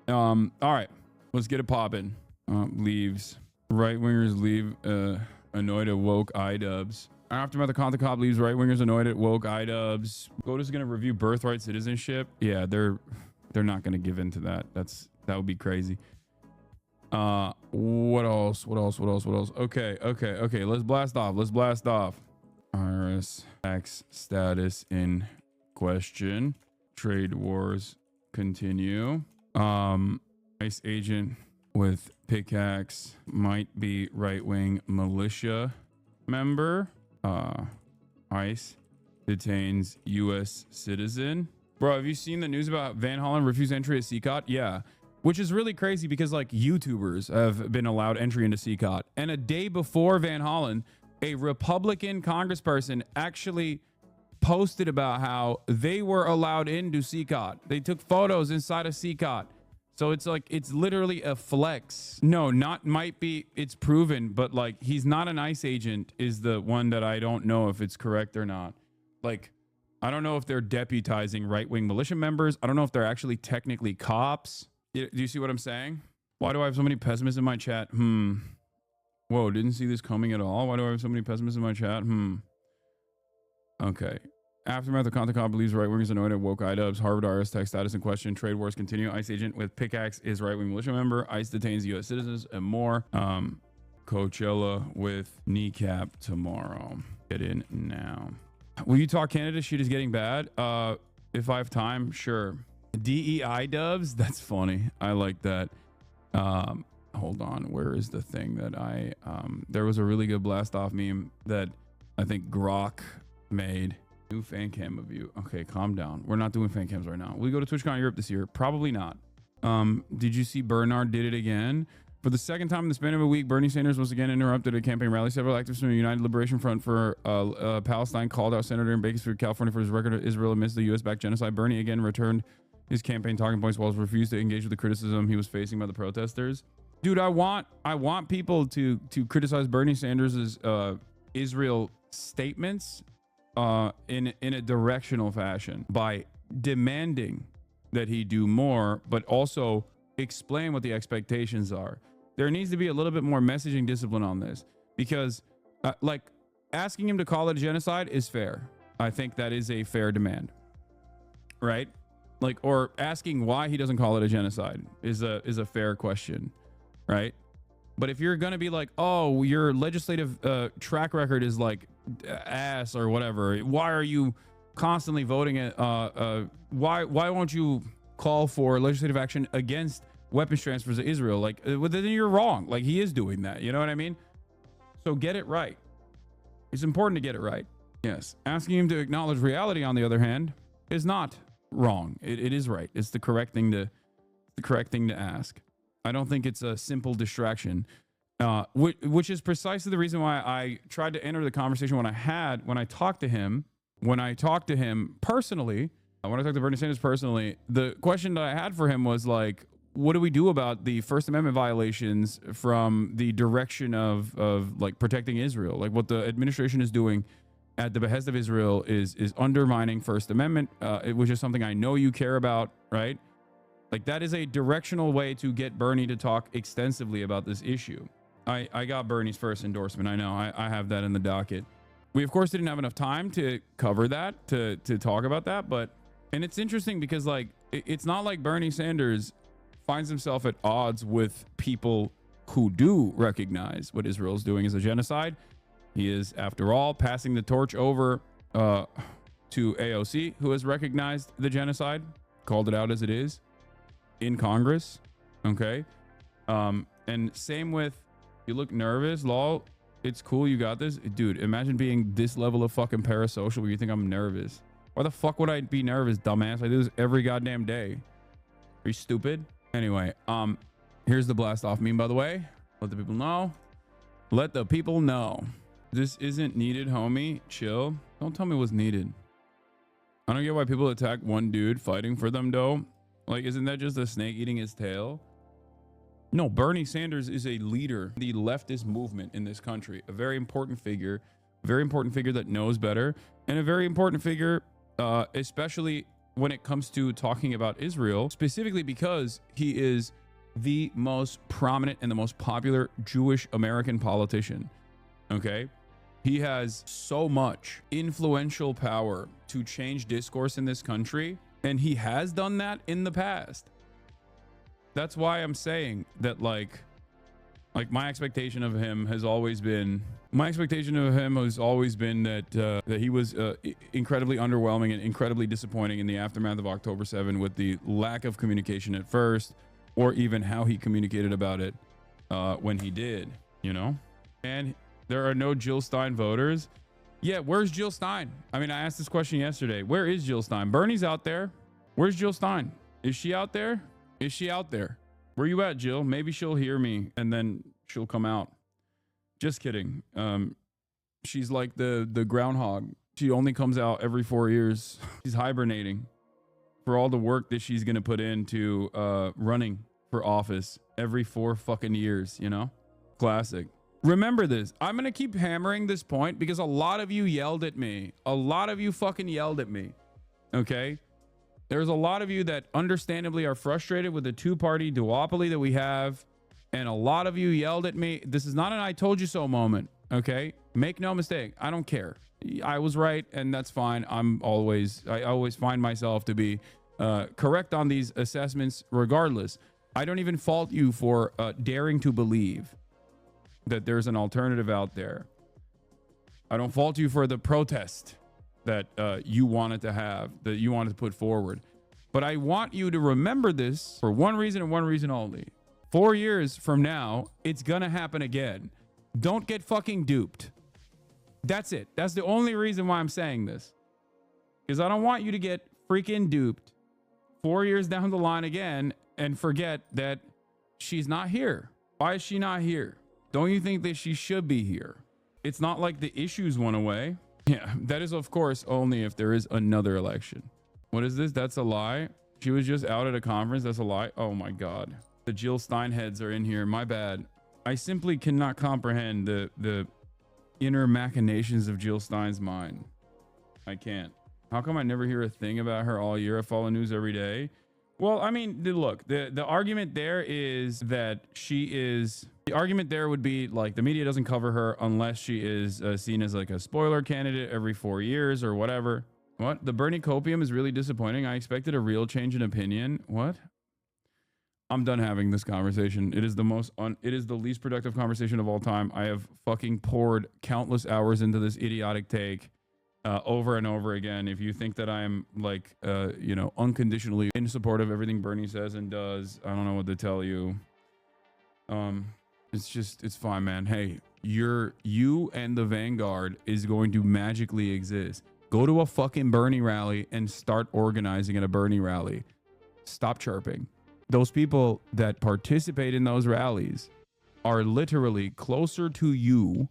All right, let's get it popping. Leaves. Right wingers leave annoyed at woke iDubbbz. Aftermath of Content Cop leaves right wingers annoyed at woke iDubbbz. Goda's gonna review birthright citizenship. Yeah, they're not gonna give in to that. That would be crazy. What else? Okay. Let's blast off. IRS tax status in question. Trade wars continue. ICE agent with pickaxe might be right-wing militia member. ICE detains U.S. citizen. Bro, have you seen the news about Van Hollen refused entry at CCOT? Yeah. Which is really crazy because like YouTubers have been allowed entry into CCOT. And a day before Van Hollen, a Republican congressperson actually posted about how they were allowed into CCOT. They took photos inside of CCOT. So it's like, it's literally a flex. No, not might be, it's proven, but like he's not an ICE agent is the one that I don't know if it's correct or not. Like, I don't know if they're deputizing right-wing militia members. I don't know if they're actually technically cops. Do you see what I'm saying? Why do I have so many pessimists in my chat? Whoa, didn't see this coming at all. Why do I have so many pessimists in my chat? Okay. Aftermath of Content Cop believes right-wingers annoyed at woke iDubbbz. Harvard IRS tax status in question. Trade wars continue. ICE agent with pickaxe is right-wing militia member. ICE detains U.S. citizens and more. Coachella with kneecap tomorrow. Get in now. Will you talk Canada? Shit is getting bad. If I have time, sure. DEI dubs? That's funny. I like that. Hold on. Where is the thing that I... there was a really good blast off meme that I think Grok made. New fan cam of you. Okay, calm down. We're not doing fan cams right now. Will you go to TwitchCon Europe this year? Probably not. Did you see Bernard did it again? For the second time in the span of a week, Bernie Sanders once again interrupted a campaign rally. Several activists from the United Liberation Front for Palestine called out Senator in Bakersfield, California for his record of Israel amidst the U.S.-backed genocide. Bernie again returned his campaign talking points while he refused to engage with the criticism he was facing by the protesters. Dude, I want people to criticize Bernie Sanders' Israel statements in a directional fashion by demanding that he do more, but also explain what the expectations are. There needs to be a little bit more messaging discipline on this because like asking him to call it a genocide is fair. I think that is a fair demand, right? Like, or asking why he doesn't call it a genocide is a fair question, right? But if you're going to be like, oh, your legislative track record is like ass or whatever, why are you constantly voting at why won't you call for legislative action against weapons transfers to Israel? Like, well, then you're wrong. Like, he is doing that. You know what I mean? So get it right. It's important to get it right. Yes. Asking him to acknowledge reality, on the other hand, is not wrong. It is right. It's the correct thing to ask. I don't think it's a simple distraction, which is precisely the reason why I tried to enter the conversation when I talked to him personally, when I talked to Bernie Sanders personally. The question that I had for him was like, what do we do about the First Amendment violations from the direction of like protecting Israel? Like what the administration is doing at the behest of Israel is undermining First Amendment, which is something I know you care about, right? Like that is a directional way to get Bernie to talk extensively about this issue. I got Bernie's first endorsement. I know I have that in the docket. We of course didn't have enough time to cover that, to talk about that, and it's interesting because like, it's not like Bernie Sanders finds himself at odds with people who do recognize what Israel's doing as a genocide. He is, after all, passing the torch over to AOC, who has recognized the genocide, called it out as it is in Congress. Okay. And same with, you look nervous, lol. It's cool. You got this. Dude, imagine being this level of fucking parasocial where you think I'm nervous. Why the fuck would I be nervous, dumbass? I do this every goddamn day. Are you stupid? Anyway, here's the blast off meme, by the way. Let the people know. Let the people know. This isn't needed, homie. Chill. Don't tell me what's needed. I don't get why people attack one dude fighting for them, though. Like, isn't that just a snake eating his tail? No, Bernie Sanders is a leader, the leftist movement in this country, a very important figure that knows better, and a very important figure, especially when it comes to talking about Israel, specifically because he is the most prominent and the most popular Jewish American politician. Okay? He has so much influential power to change discourse in this country, and he has done that in the past. That's why I'm saying that like my expectation of him has always been that that he was incredibly underwhelming and incredibly disappointing in the aftermath of October 7 with the lack of communication at first, or even how he communicated about it when he did, you know? And there are no Jill Stein voters. Yeah, where's Jill Stein? I mean, I asked this question yesterday. Where is Jill Stein? Bernie's out there. Where's Jill Stein? Is she out there? Is she out there? Where you at, Jill? Maybe she'll hear me and then she'll come out. Just kidding. She's like the groundhog. She only comes out every 4 years. She's hibernating for all the work that she's going to put into running for office every 4 fucking years, you know? Classic. Remember this. I'm going to keep hammering this point because a lot of you yelled at me. A lot of you fucking yelled at me. Okay? There's a lot of you that understandably are frustrated with the two-party duopoly that we have. And a lot of you yelled at me. This is not an I told you so moment. Okay? Make no mistake. I don't care. I was right, and that's fine. I always find myself to be correct on these assessments regardless. I don't even fault you for daring to believe that there's an alternative out there. I don't fault you for the protest that you wanted to have, that you wanted to put forward. But I want you to remember this for one reason and one reason only. 4 years from now, it's gonna happen again. Don't get fucking duped. That's it. That's the only reason why I'm saying this. Because I don't want you to get freaking duped 4 years down the line again and forget that she's not here. Why is she not here? Don't you think that she should be here? It's not like the issues went away. Yeah, that is of course only if there is another election. What is this? That's a lie. She was just out at a conference. That's a lie. Oh my God. The Jill Stein heads are in here. My bad. I simply cannot comprehend the inner machinations of Jill Stein's mind. I can't. How come I never hear a thing about her all year? I follow news every day. Well, I mean, look, the argument there is that the argument there would be like the media doesn't cover her unless she is seen as like a spoiler candidate every 4 years or whatever. What? The Bernie copium is really disappointing. I expected a real change in opinion. What? I'm done having this conversation. It is the least productive conversation of all time. I have fucking poured countless hours into this idiotic take over and over again. If you think that I'm like, unconditionally in support of everything Bernie says and does, I don't know what to tell you. It's fine, man. Hey, you and the Vanguard is going to magically exist. Go to a fucking Bernie rally and start organizing at a Bernie rally. Stop chirping. Those people that participate in those rallies are literally closer to you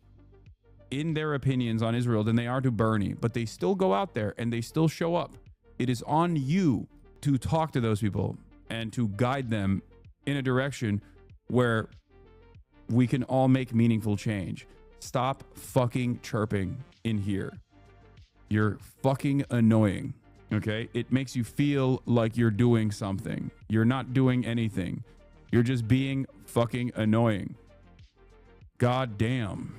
in their opinions on Israel than they are to Bernie, but they still go out there and they still show up. It is on you to talk to those people and to guide them in a direction where we can all make meaningful change. Stop fucking chirping in here. You're fucking annoying. Okay? It makes you feel like you're doing something. You're not doing anything. You're just being fucking annoying. God damn.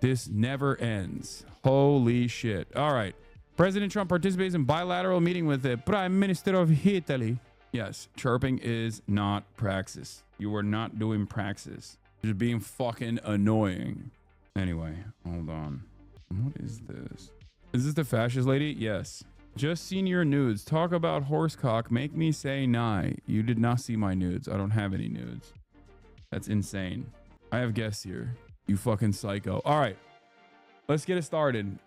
This never ends. Holy shit. All right. President Trump participates in bilateral meeting with the Prime Minister of Italy. Yes, chirping is not praxis. You are not doing praxis. You're just being fucking annoying. Anyway, hold on. What is this? Is this the fascist lady? Yes. Just seen your nudes. Talk about horsecock. Make me say nigh. You did not see my nudes. I don't have any nudes. That's insane. I have guests here. You fucking psycho. All right. Let's get it started.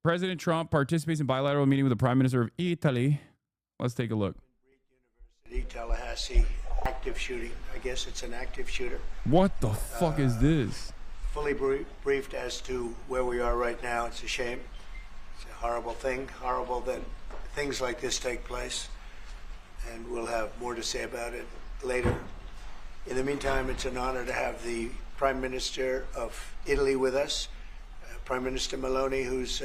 President Trump participates in bilateral meeting with the Prime Minister of Italy. Let's take a look. University, Tallahassee, active shooting. I guess it's an active shooter. What the fuck is this? Fully briefed as to where we are right now. It's a shame. It's a horrible thing. Horrible that things like this take place. And we'll have more to say about it later. In the meantime, it's an honor to have the Prime Minister of Italy with us, Prime Minister Meloni, who's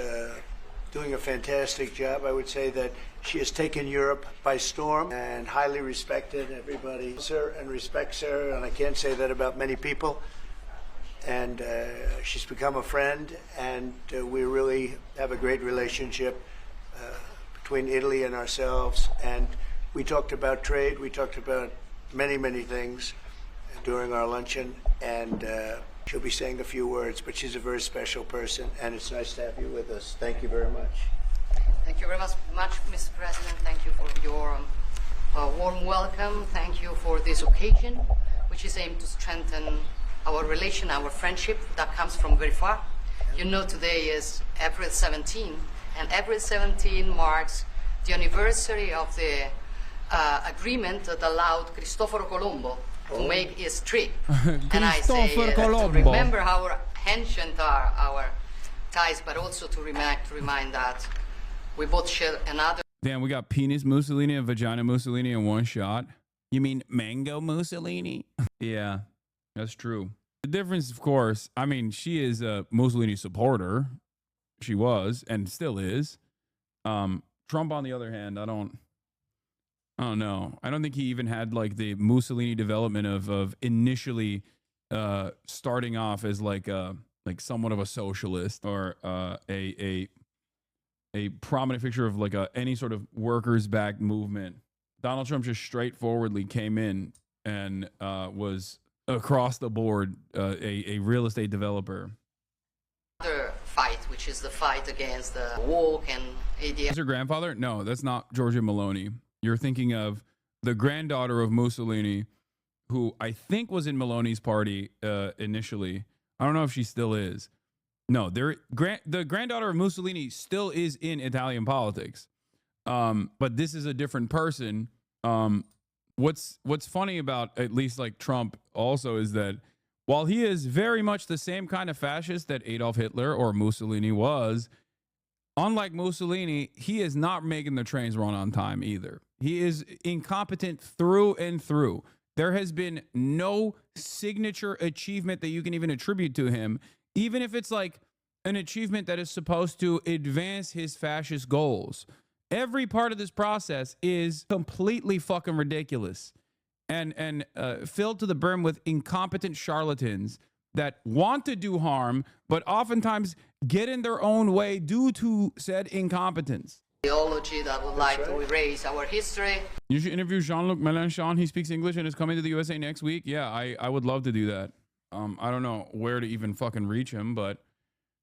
doing a fantastic job. I would say that she has taken Europe by storm and highly respected. Everybody loves her and respects her, and I can't say that about many people. And she's become a friend, and we really have a great relationship between Italy and ourselves. And we talked about trade. We talked about many, many things during our luncheon, and she'll be saying a few words, but she's a very special person, and it's nice to have you with us. Thank you very much. Thank you very much, Mr. President. Thank you for your warm welcome. Thank you for this occasion, which is aimed to strengthen our relation, our friendship that comes from very far. You know, today is April 17, and April 17 marks the anniversary of the agreement that allowed Cristoforo Colombo to make his trip. And I say to remember how ancient are our ties, but also to remind that we both share another. Damn, we got penis Mussolini and vagina Mussolini in one shot. You mean mango Mussolini? Yeah, that's true. The difference, of course, I mean, she is a Mussolini supporter. She was and still is. Trump, on the other hand, I don't know. I don't think he even had like the Mussolini development of initially starting off as like somewhat of a socialist or a prominent figure of like any sort of workers backed movement. Donald Trump just straightforwardly came in and was across the board a real estate developer. Other fight, which is the fight against the woke and ADM. Is her grandfather? No, that's not Giorgia Meloni. You're thinking of the granddaughter of Mussolini, who I think was in Meloni's party initially. I don't know if she still is. No, the granddaughter of Mussolini still is in Italian politics. But this is a different person. What's funny about at least like Trump also is that while he is very much the same kind of fascist that Adolf Hitler or Mussolini was, unlike Mussolini, he is not making the trains run on time either. He is incompetent through and through. There has been no signature achievement that you can even attribute to him, even if it's like an achievement that is supposed to advance his fascist goals. Every part of this process is completely fucking ridiculous and filled to the brim with incompetent charlatans that want to do harm, but oftentimes get in their own way due to said incompetence. Ideology that would like to erase our history. You should interview Jean-Luc Mélenchon. He speaks English and is coming to the USA next week. Yeah, I would love to do that. I don't know where to even fucking reach him, but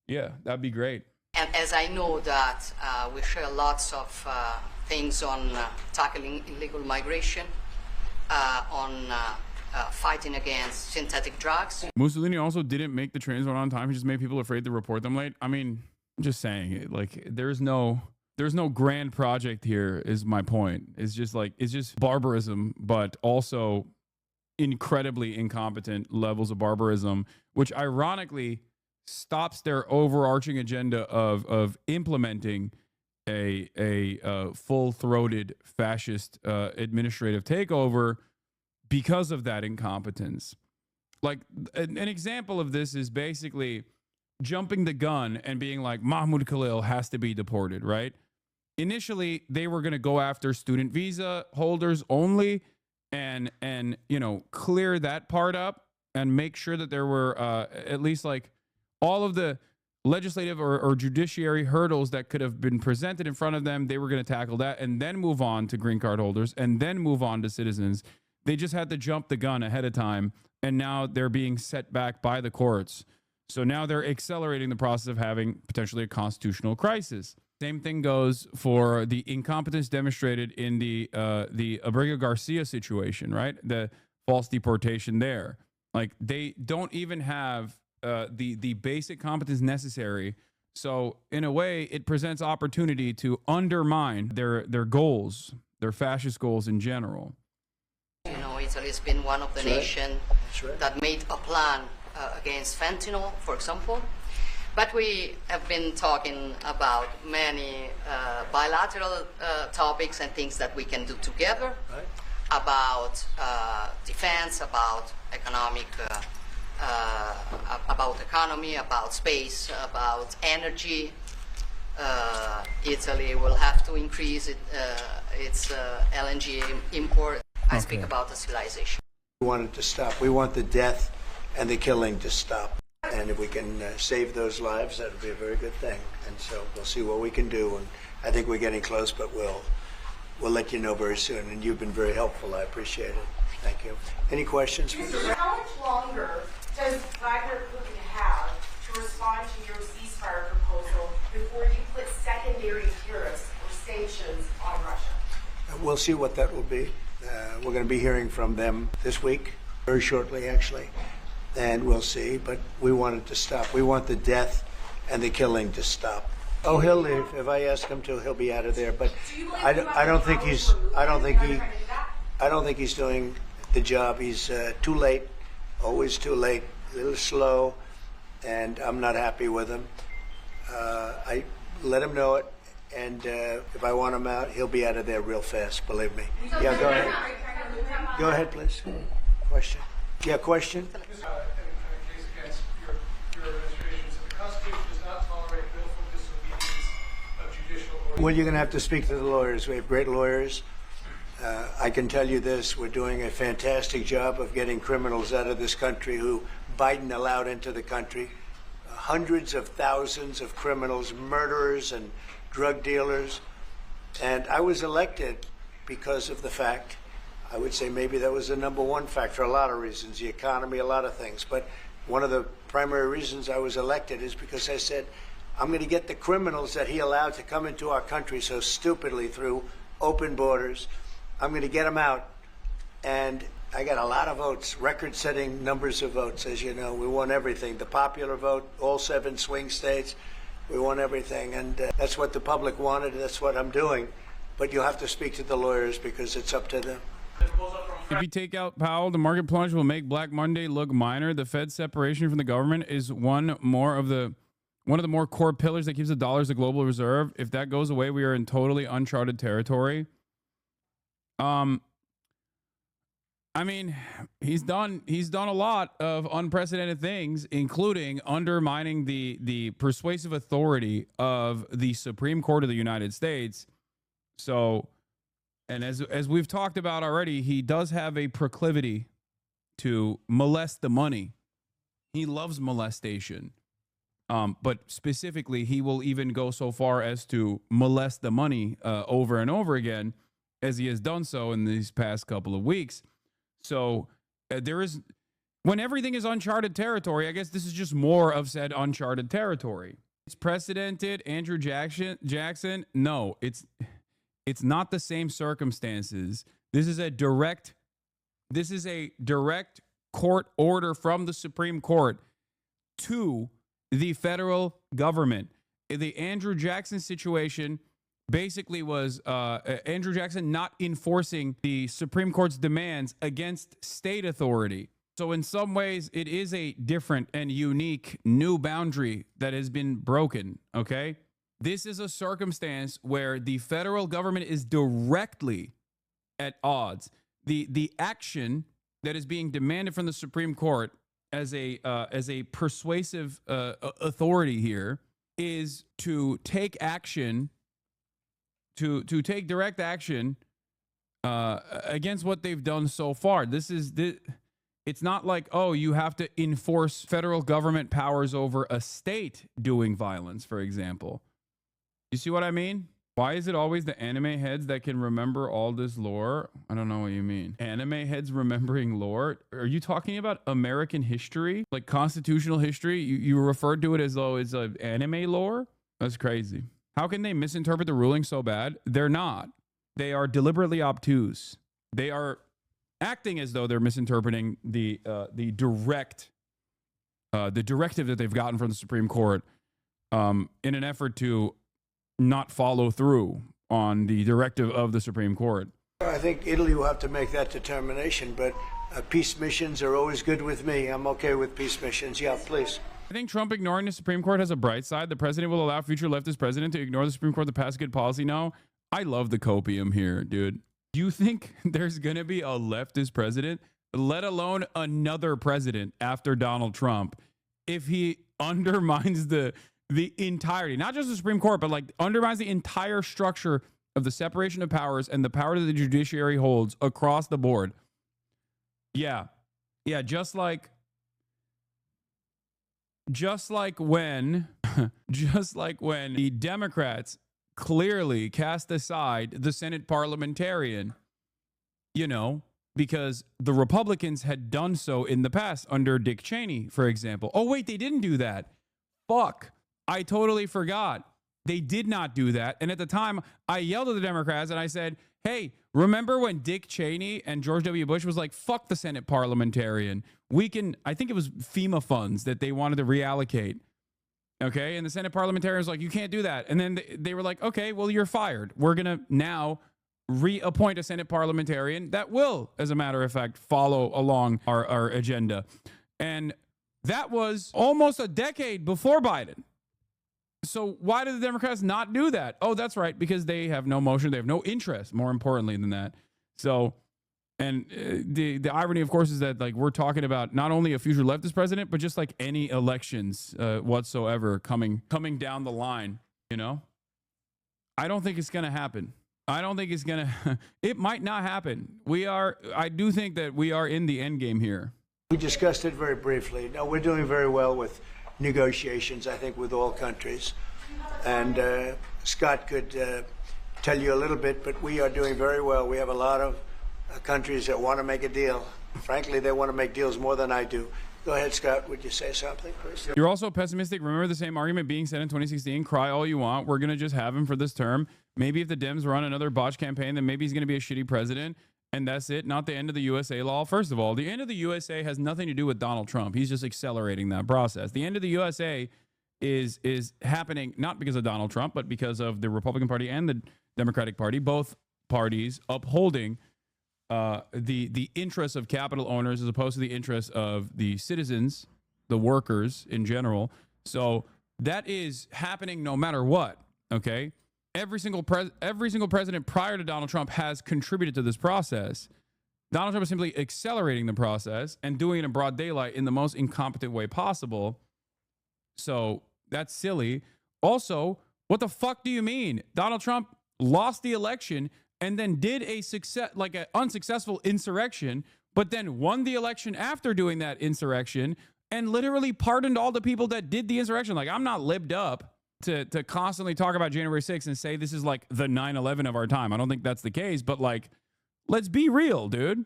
yeah, that'd be great. And as I know that we share lots of things on tackling illegal migration, on fighting against synthetic drugs. Mussolini also didn't make the trains run on time. He just made people afraid to report them late. I mean, I'm just saying, like, there's no grand project here is my point. It's just barbarism, but also incredibly incompetent levels of barbarism, which ironically stops their overarching agenda of implementing a full-throated fascist administrative takeover because of that incompetence. Like an example of this is basically jumping the gun and being like, Mahmoud Khalil has to be deported, right? Initially, they were going to go after student visa holders only and you know, clear that part up and make sure that there were at least like all of the legislative or judiciary hurdles that could have been presented in front of them. They were going to tackle that and then move on to green card holders and then move on to citizens. They just had to jump the gun ahead of time, and now they're being set back by the courts. So now they're accelerating the process of having potentially a constitutional crisis. Same thing goes for the incompetence demonstrated in the Abrego Garcia situation, right? The false deportation there. Like, they don't even have the basic competence necessary. So in a way, it presents opportunity to undermine their goals, their fascist goals in general. You know, Italy has been one of the nations that made a plan against fentanyl, for example. But we have been talking about many bilateral topics and things that we can do together, about defense, about economic, about economy, about space, about energy. Italy will have to increase its LNG import. I speak about the civilization. We want it to stop. We want the death and the killing to stop. And if we can save those lives, that would be a very good thing. And so we'll see what we can do. And I think we're getting close, but we'll let you know very soon. And you've been very helpful. I appreciate it. Thank you. Any questions? How much longer does Vladimir Putin have to respond to your ceasefire proposal before you put secondary tariffs or sanctions on Russia? We'll see what that will be. We're going to be hearing from them this week, very shortly, actually. And we'll see. But we want it to stop. We want the death and the killing to stop. Oh, he'll leave. If I ask him to, he'll be out of there. But I don't think he's doing the job. He's too late, always too late, a little slow, and I'm not happy with him. I let him know it, and if I want him out, he'll be out of there real fast, believe me. Yeah, go ahead. Go ahead, please. Question. Yeah, question? In a case against your administration, so the Constitution does not tolerate willful disobedience of judicial orders. Well, you're going to have to speak to the lawyers. We have great lawyers. I can tell you this, we're doing a fantastic job of getting criminals out of this country who Biden allowed into the country. Hundreds of thousands of criminals, murderers and drug dealers. And I was elected because of the fact, I would say maybe that was the number one factor, a lot of reasons, the economy, a lot of things. But one of the primary reasons I was elected is because I said, I'm going to get the criminals that he allowed to come into our country so stupidly through open borders. I'm going to get them out. And I got a lot of votes, record-setting numbers of votes. As you know, we won everything. The popular vote, all 7 swing states, we won everything. And that's what the public wanted. That's what I'm doing. But you'll have to speak to the lawyers because it's up to them. If you take out Powell, the market plunge will make Black Monday look minor. The Fed's separation from the government is one of the more core pillars that keeps the dollar as a global reserve. If that goes away, we are in totally uncharted territory. I mean, he's done a lot of unprecedented things, including undermining the persuasive authority of the Supreme Court of the United States. So, and as we've talked about already, he does have a proclivity to molest the money. He loves molestation. But specifically, he will even go so far as to molest the money over and over again, as he has done so in these past couple of weeks. So when everything is uncharted territory, I guess this is just more of said uncharted territory. It's precedented. Andrew Jackson. No, it's not the same circumstances. This is a direct court order from the Supreme Court to the federal government. The Andrew Jackson situation basically was Andrew Jackson not enforcing the Supreme Court's demands against state authority. So in some ways, it is a different and unique new boundary that has been broken, okay? This is a circumstance where the federal government is directly at odds. The action that is being demanded from the Supreme Court as a persuasive authority here is to take action, to take direct action against what they've done so far. It's not like, oh, you have to enforce federal government powers over a state doing violence, for example. You see what I mean? Why is it always the anime heads that can remember all this lore? I don't know what you mean. Anime heads remembering lore? Are you talking about American history? Like constitutional history? You referred to it as though it's an anime lore? That's crazy. How can they misinterpret the ruling so bad? They're not. They are deliberately obtuse. They are acting as though they're misinterpreting the directive that they've gotten from the Supreme Court in an effort to not follow through on the directive of the Supreme Court. I think Italy will have to make that determination, but peace missions are always good with me. I'm okay with peace missions. Yeah, please. I think Trump ignoring the Supreme Court has a bright side. The president will allow future leftist president to ignore the Supreme Court to pass good policy. No, I love the copium here, dude. Do you think there's going to be a leftist president, let alone another president after Donald Trump, if he undermines the the entirety, not just the Supreme Court, but like undermines the entire structure of the separation of powers and the power that the judiciary holds across the board. Yeah. Yeah. Just like when the Democrats clearly cast aside the Senate parliamentarian, you know, because the Republicans had done so in the past under Dick Cheney, for example. Oh, wait, they didn't do that. Fuck. I totally forgot. They did not do that. And at the time, I yelled at the Democrats and I said, hey, remember when Dick Cheney and George W. Bush was like, fuck the Senate parliamentarian. We can, I think it was FEMA funds that they wanted to reallocate. Okay. And the Senate parliamentarian was like, you can't do that. And then they were like, okay, well, you're fired. We're going to now reappoint a Senate parliamentarian that will, as a matter of fact, follow along our agenda. And that was almost a decade before Biden. So why did the Democrats not do that? Oh, that's right, because they have no motion. They have no interest, more importantly than that. So, and the irony, of course, is that like we're talking about not only a future leftist president, but just like any elections whatsoever coming down the line, you know? I don't think it's going to happen. I don't think it's going to, it might not happen. I do think that we are in the end game here. We discussed it very briefly. No, we're doing very well with negotiations, I think, with all countries. And Scott could tell you a little bit, but we are doing very well. We have a lot of countries that want to make a deal. Frankly, they want to make deals more than I do. Go ahead, Scott. Would you say something, please? You're also pessimistic. Remember the same argument being said in 2016. Cry all you want. We're going to just have him for this term. Maybe if the Dems run another botch campaign, then maybe he's going to be a shitty president. And that's it. Not the end of the USA law. First of all, the end of the USA has nothing to do with Donald Trump. He's just accelerating that process. The end of the USA is happening not because of Donald Trump, but because of the Republican Party and the Democratic Party, both parties upholding the interests of capital owners as opposed to the interests of the citizens, the workers in general. So that is happening no matter what. Okay. Every single president prior to Donald Trump has contributed to this process. Donald Trump is simply accelerating the process and doing it in broad daylight in the most incompetent way possible. So that's silly. Also, what the fuck do you mean? Donald Trump lost the election and then did an unsuccessful insurrection, but then won the election after doing that insurrection and literally pardoned all the people that did the insurrection. Like, I'm not libbed up to constantly talk about January 6th and say this is like the 9/11 of our time. I don't think that's the case, but like, let's be real, dude.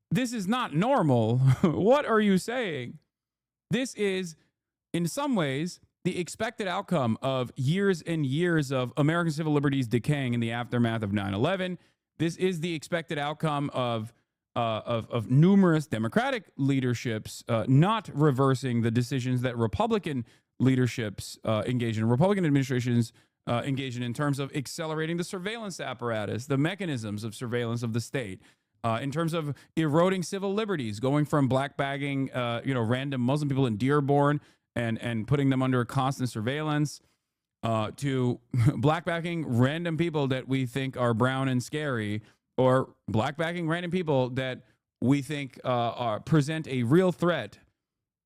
This is not normal. What are you saying? This is, in some ways, the expected outcome of years and years of American civil liberties decaying in the aftermath of 9/11. This is the expected outcome of numerous Democratic leaderships not reversing the decisions that Republican leaderships engage in, Republican administrations engage in terms of accelerating the surveillance apparatus, the mechanisms of surveillance of the state, in terms of eroding civil liberties, going from black bagging, random Muslim people in Dearborn and putting them under constant surveillance, to black bagging random people that we think are brown and scary, or black bagging random people that we think present a real threat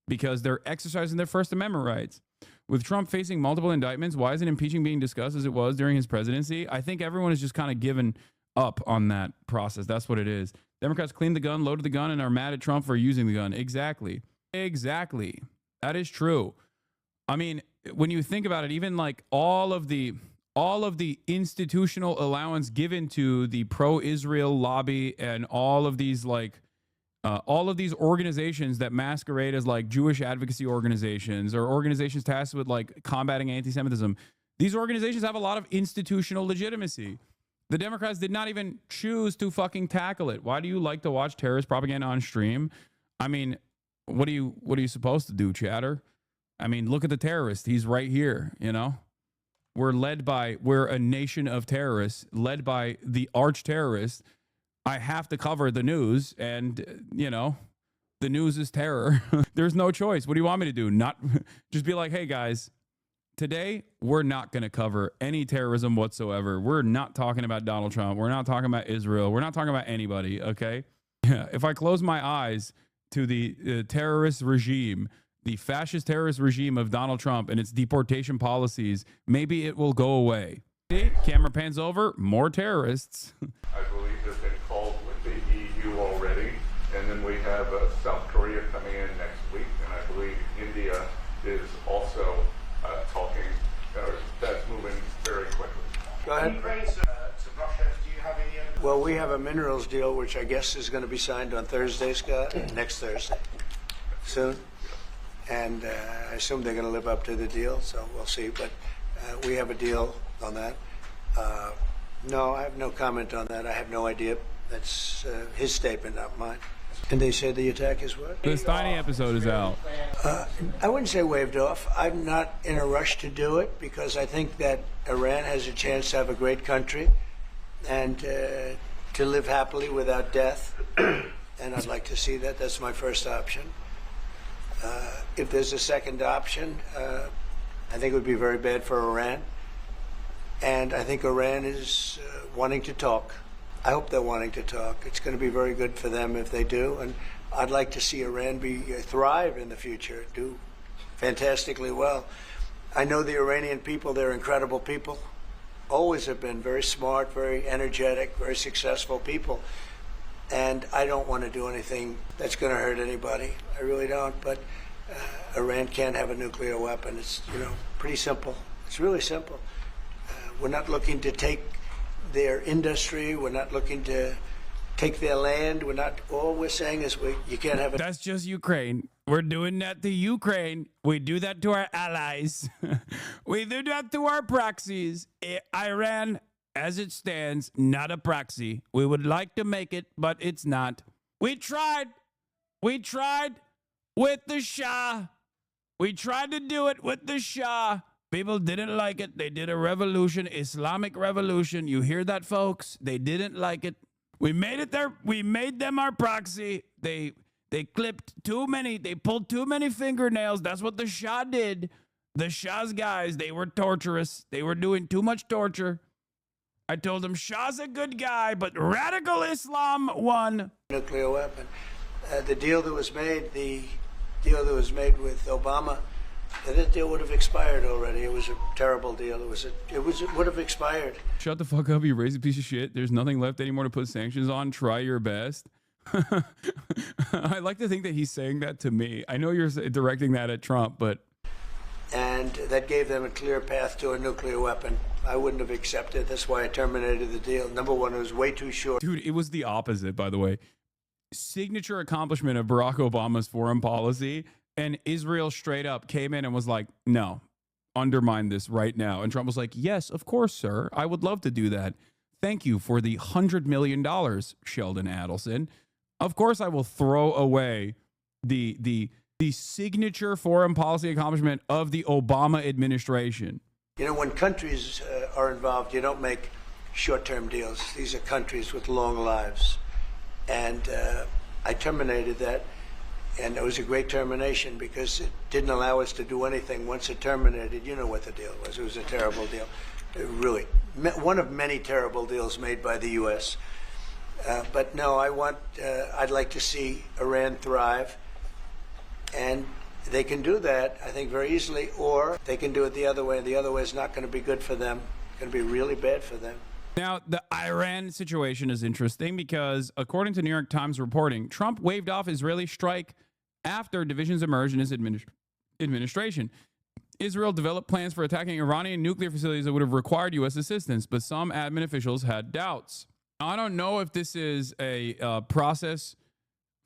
because they're exercising their First Amendment rights. With Trump facing multiple indictments, why isn't impeaching being discussed as it was during his presidency? I think everyone is just kind of given up on that process. That's what it is. Democrats cleaned the gun, loaded the gun, and are mad at Trump for using the gun. Exactly. That is true. I mean, when you think about it, even like all of the institutional allowance given to the pro-Israel lobby and all of these organizations that masquerade as like Jewish advocacy organizations or organizations tasked with like combating anti-Semitism, these organizations have a lot of institutional legitimacy. The Democrats did not even choose to fucking tackle it. Why do you like to watch terrorist propaganda on stream? I mean, what are you supposed to do, chatter? I mean, look at the terrorist. He's right here, you know? We're a nation of terrorists led by the arch terrorist. I have to cover the news, and, the news is terror. There's no choice. What do you want me to do? Not just be like, hey, guys, today we're not going to cover any terrorism whatsoever. We're not talking about Donald Trump. We're not talking about Israel. We're not talking about anybody, okay? If I close my eyes to the terrorist regime, the fascist terrorist regime of Donald Trump and its deportation policies, maybe it will go away. See, camera pans over, more terrorists. I believe has been called with the EU already, and then we have South Korea coming in next week, and I believe India is also talking. That's moving very quickly. Go ahead. Ukraine to Russia, do you have any other? Well, we have a minerals deal, which I guess is going to be signed on Thursday, Scott, next Thursday, soon. And I assume they're going to live up to the deal, so we'll see. But we have a deal on that. No, I have no comment on that. I have no idea. That's his statement, not mine. And they say the attack is what? This tiny episode is out. I wouldn't say waved off. I'm not in a rush to do it because I think that Iran has a chance to have a great country and to live happily without death. And I'd like to see that. That's my first option. If there's a second option, I think it would be very bad for Iran. And I think Iran is wanting to talk. I hope they're wanting to talk. It's going to be very good for them if they do. And I'd like to see Iran thrive in the future, do fantastically well. I know the Iranian people, they're incredible people. Always have been very smart, very energetic, very successful people. And I don't want to do anything that's going to hurt anybody. I really don't. But Iran can't have a nuclear weapon. It's, pretty simple. It's really simple. We're not looking to take their industry. We're not looking to take their land. All we're saying is you can't have it. That's just Ukraine. We're doing that to Ukraine. We do that to our allies. We do that to our proxies. Iran, as it stands, not a proxy. We would like to make it, but it's not. We tried. We tried with the Shah. We tried to do it with the Shah. People didn't like it. They did a revolution, Islamic revolution. You hear that, folks? They didn't like it. We made it there. We made them our proxy. They clipped too many. They pulled too many fingernails. That's what the Shah did. The Shah's guys, they were torturous. They were doing too much torture. I told them Shah's a good guy, but radical Islam won. Nuclear weapon. The deal that was made, with Obama, that deal would have expired already. It was a terrible deal. It would have expired. Shut the fuck up, you crazy piece of shit. There's nothing left anymore to put sanctions on. Try your best. I like to think that he's saying that to me. I know you're directing that at Trump, but... And that gave them a clear path to a nuclear weapon. I wouldn't have accepted. That's why I terminated the deal. Number one, it was way too short. Dude, it was the opposite, by the way. Signature accomplishment of Barack Obama's foreign policy, and Israel straight up came in and was like, no, undermine this right now. And Trump was like, yes, of course, sir. I would love to do that. Thank you for the $100 million, Sheldon Adelson. Of course, I will throw away the signature foreign policy accomplishment of the Obama administration. When countries are involved, you don't make short-term deals. These are countries with long lives. And I terminated that. And it was a great termination because it didn't allow us to do anything. Once it terminated, you know what the deal was. It was a terrible deal. Really. One of many terrible deals made by the U.S. But no, I'd like to see Iran thrive. And they can do that, I think, very easily. Or they can do it the other way. The other way is not going to be good for them. It's going to be really bad for them. Now, the Iran situation is interesting because, according to New York Times reporting, Trump waved off Israeli strike after divisions emerged in his administration. Israel developed plans for attacking Iranian nuclear facilities that would have required U.S. assistance, but some admin officials had doubts. Now, I don't know if this is a process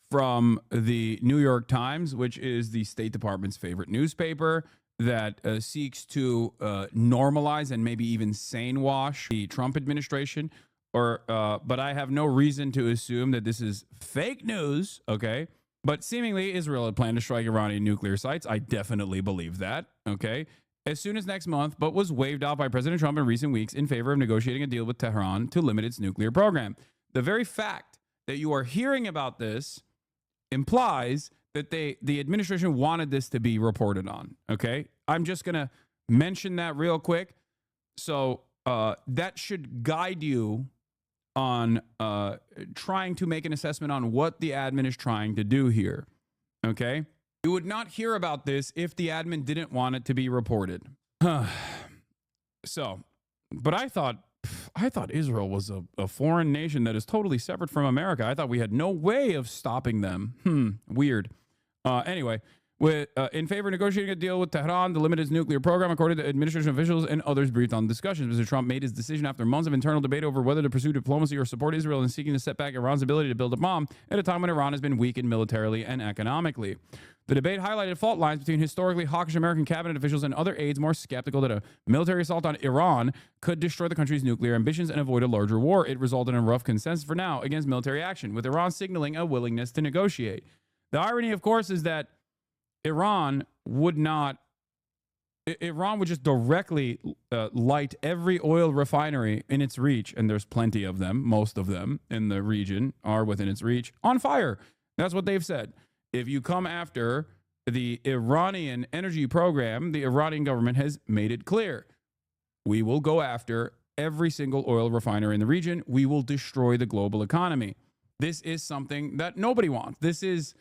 from the New York Times, which is the State Department's favorite newspaper, that seeks to normalize and maybe even sane wash the Trump administration, but I have no reason to assume that this is fake news, okay? But seemingly Israel had planned to strike Iranian nuclear sites. I definitely believe that, okay? As soon as next month, but was waved off by President Trump in recent weeks in favor of negotiating a deal with Tehran to limit its nuclear program. The very fact that you are hearing about this implies that the administration wanted this to be reported on, okay? I'm just going to mention that real quick. So that should guide you on trying to make an assessment on what the admin is trying to do here, okay? You would not hear about this if the admin didn't want it to be reported. So, but I thought Israel was a foreign nation that is totally separate from America. I thought we had no way of stopping them. Weird. Anyway, in favor of negotiating a deal with Tehran to limit its nuclear program, according to administration officials and others briefed on the discussions. Mr. Trump made his decision after months of internal debate over whether to pursue diplomacy or support Israel in seeking to set back Iran's ability to build a bomb at a time when Iran has been weakened militarily and economically. The debate highlighted fault lines between historically hawkish American cabinet officials and other aides more skeptical that a military assault on Iran could destroy the country's nuclear ambitions and avoid a larger war. It resulted in a rough consensus for now against military action, with Iran signaling a willingness to negotiate. The irony, of course, is that Iran would just directly light every oil refinery in its reach, and there's plenty of them, most of them in the region are within its reach, on fire. That's what they've said. If you come after the Iranian energy program, the Iranian government has made it clear. We will go after every single oil refiner in the region. We will destroy the global economy. This is something that nobody wants. This is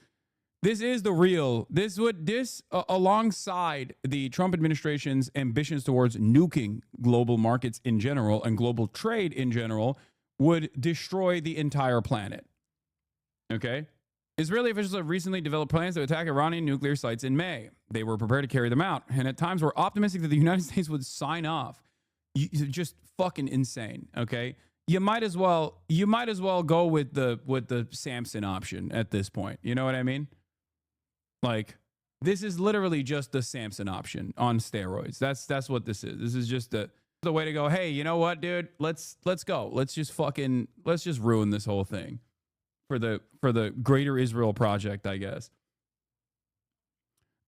the real, alongside the Trump administration's ambitions towards nuking global markets in general and global trade in general, would destroy the entire planet. Okay? Israeli officials have recently developed plans to attack Iranian nuclear sites in May. They were prepared to carry them out, and at times were optimistic that the United States would sign off. Just fucking insane, okay? You might as well go with the Samson option at this point. You know what I mean? Like, this is literally just the Samson option on steroids. That's what this is. This is just the way to go, hey, you know what, dude? Let's go. Let's just ruin this whole thing for the Greater Israel Project, I guess.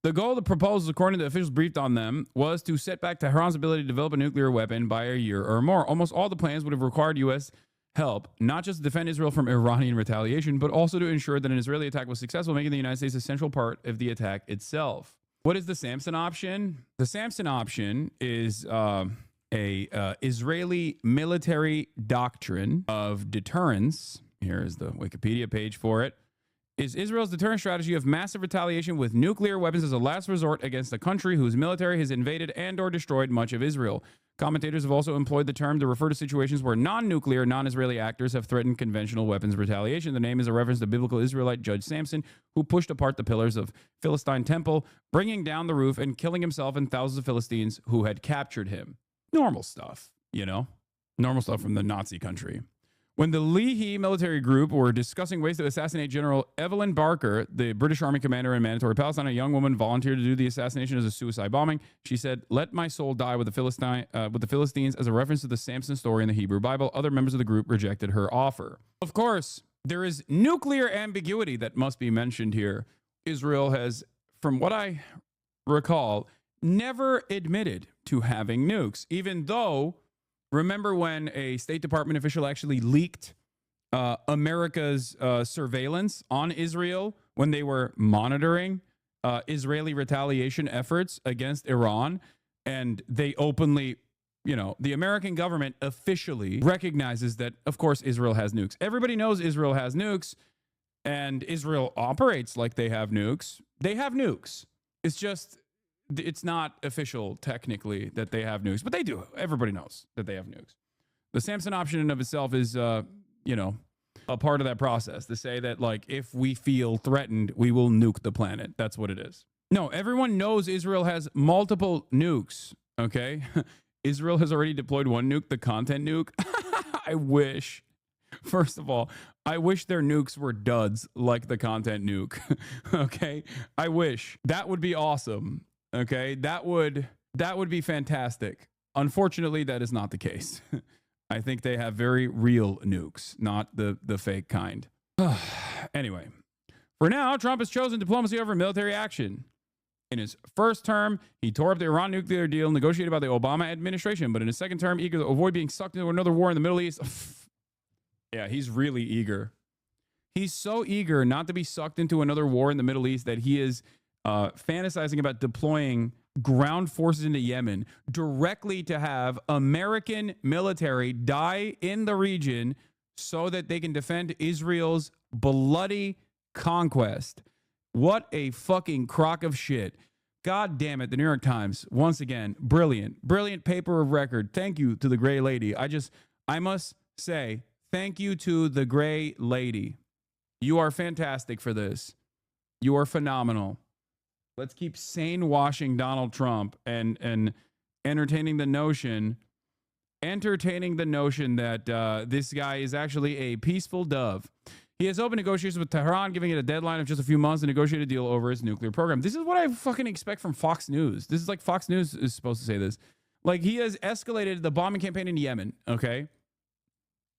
The goal of the proposals, according to the officials briefed on them, was to set back Tehran's ability to develop a nuclear weapon by a year or more. Almost all the plans would have required U.S. help, not just to defend Israel from Iranian retaliation, but also to ensure that an Israeli attack was successful, making the United States a central part of the attack itself. What is the Samson option? The Samson option is a Israeli military doctrine of deterrence. Here is the Wikipedia page for it. Is Israel's deterrent strategy of massive retaliation with nuclear weapons as a last resort against a country whose military has invaded and or destroyed much of Israel. Commentators have also employed the term to refer to situations where non-nuclear, non-Israeli actors have threatened conventional weapons retaliation. The name is a reference to biblical Israelite judge Samson, who pushed apart the pillars of Philistine temple, bringing down the roof and killing himself and thousands of Philistines who had captured him. Normal stuff, you know? Normal stuff from the Nazi country. When the Leahy military group were discussing ways to assassinate General Evelyn Barker, the British Army commander in Mandatory Palestine, a young woman volunteered to do the assassination as a suicide bombing. She said, "Let my soul die with the Philistines," as a reference to the Samson story in the Hebrew Bible. Other members of the group rejected her offer. Of course, there is nuclear ambiguity that must be mentioned here. Israel has, from what I recall, never admitted to having nukes, even though, remember when a State Department official actually leaked America's surveillance on Israel when they were monitoring Israeli retaliation efforts against Iran? And they openly, the American government officially recognizes that, of course, Israel has nukes. Everybody knows Israel has nukes, and Israel operates like they have nukes. They have nukes. It's just, it's not official technically that they have nukes, but they do. Everybody knows that they have nukes. The Samson option in of itself is, a part of that process to say that, like, if we feel threatened, we will nuke the planet. That's what it is. No, everyone knows Israel has multiple nukes. Okay. Israel has already deployed one nuke, the content nuke. I wish. First of all, I wish their nukes were duds like the content nuke. Okay. I wish. That would be awesome. Okay, that would be fantastic. Unfortunately, that is not the case. I think they have very real nukes, not the fake kind. Anyway, for now, Trump has chosen diplomacy over military action. In his first term, he tore up the Iran nuclear deal negotiated by the Obama administration, but in his second term, eager to avoid being sucked into another war in the Middle East. Yeah, he's really eager. He's so eager not to be sucked into another war in the Middle East that he is fantasizing about deploying ground forces into Yemen directly to have American military die in the region so that they can defend Israel's bloody conquest. What a fucking crock of shit. God damn it. The New York Times, once again, brilliant paper of record. Thank you to the gray lady. I must say, thank you to the gray lady. You are fantastic for this. You are phenomenal. Let's keep sane washing Donald Trump and entertaining the notion that this guy is actually a peaceful dove. He has opened negotiations with Tehran, giving it a deadline of just a few months to negotiate a deal over his nuclear program. This is what I fucking expect from Fox News. This is like Fox News is supposed to say this. Like, he has escalated the bombing campaign in Yemen, okay?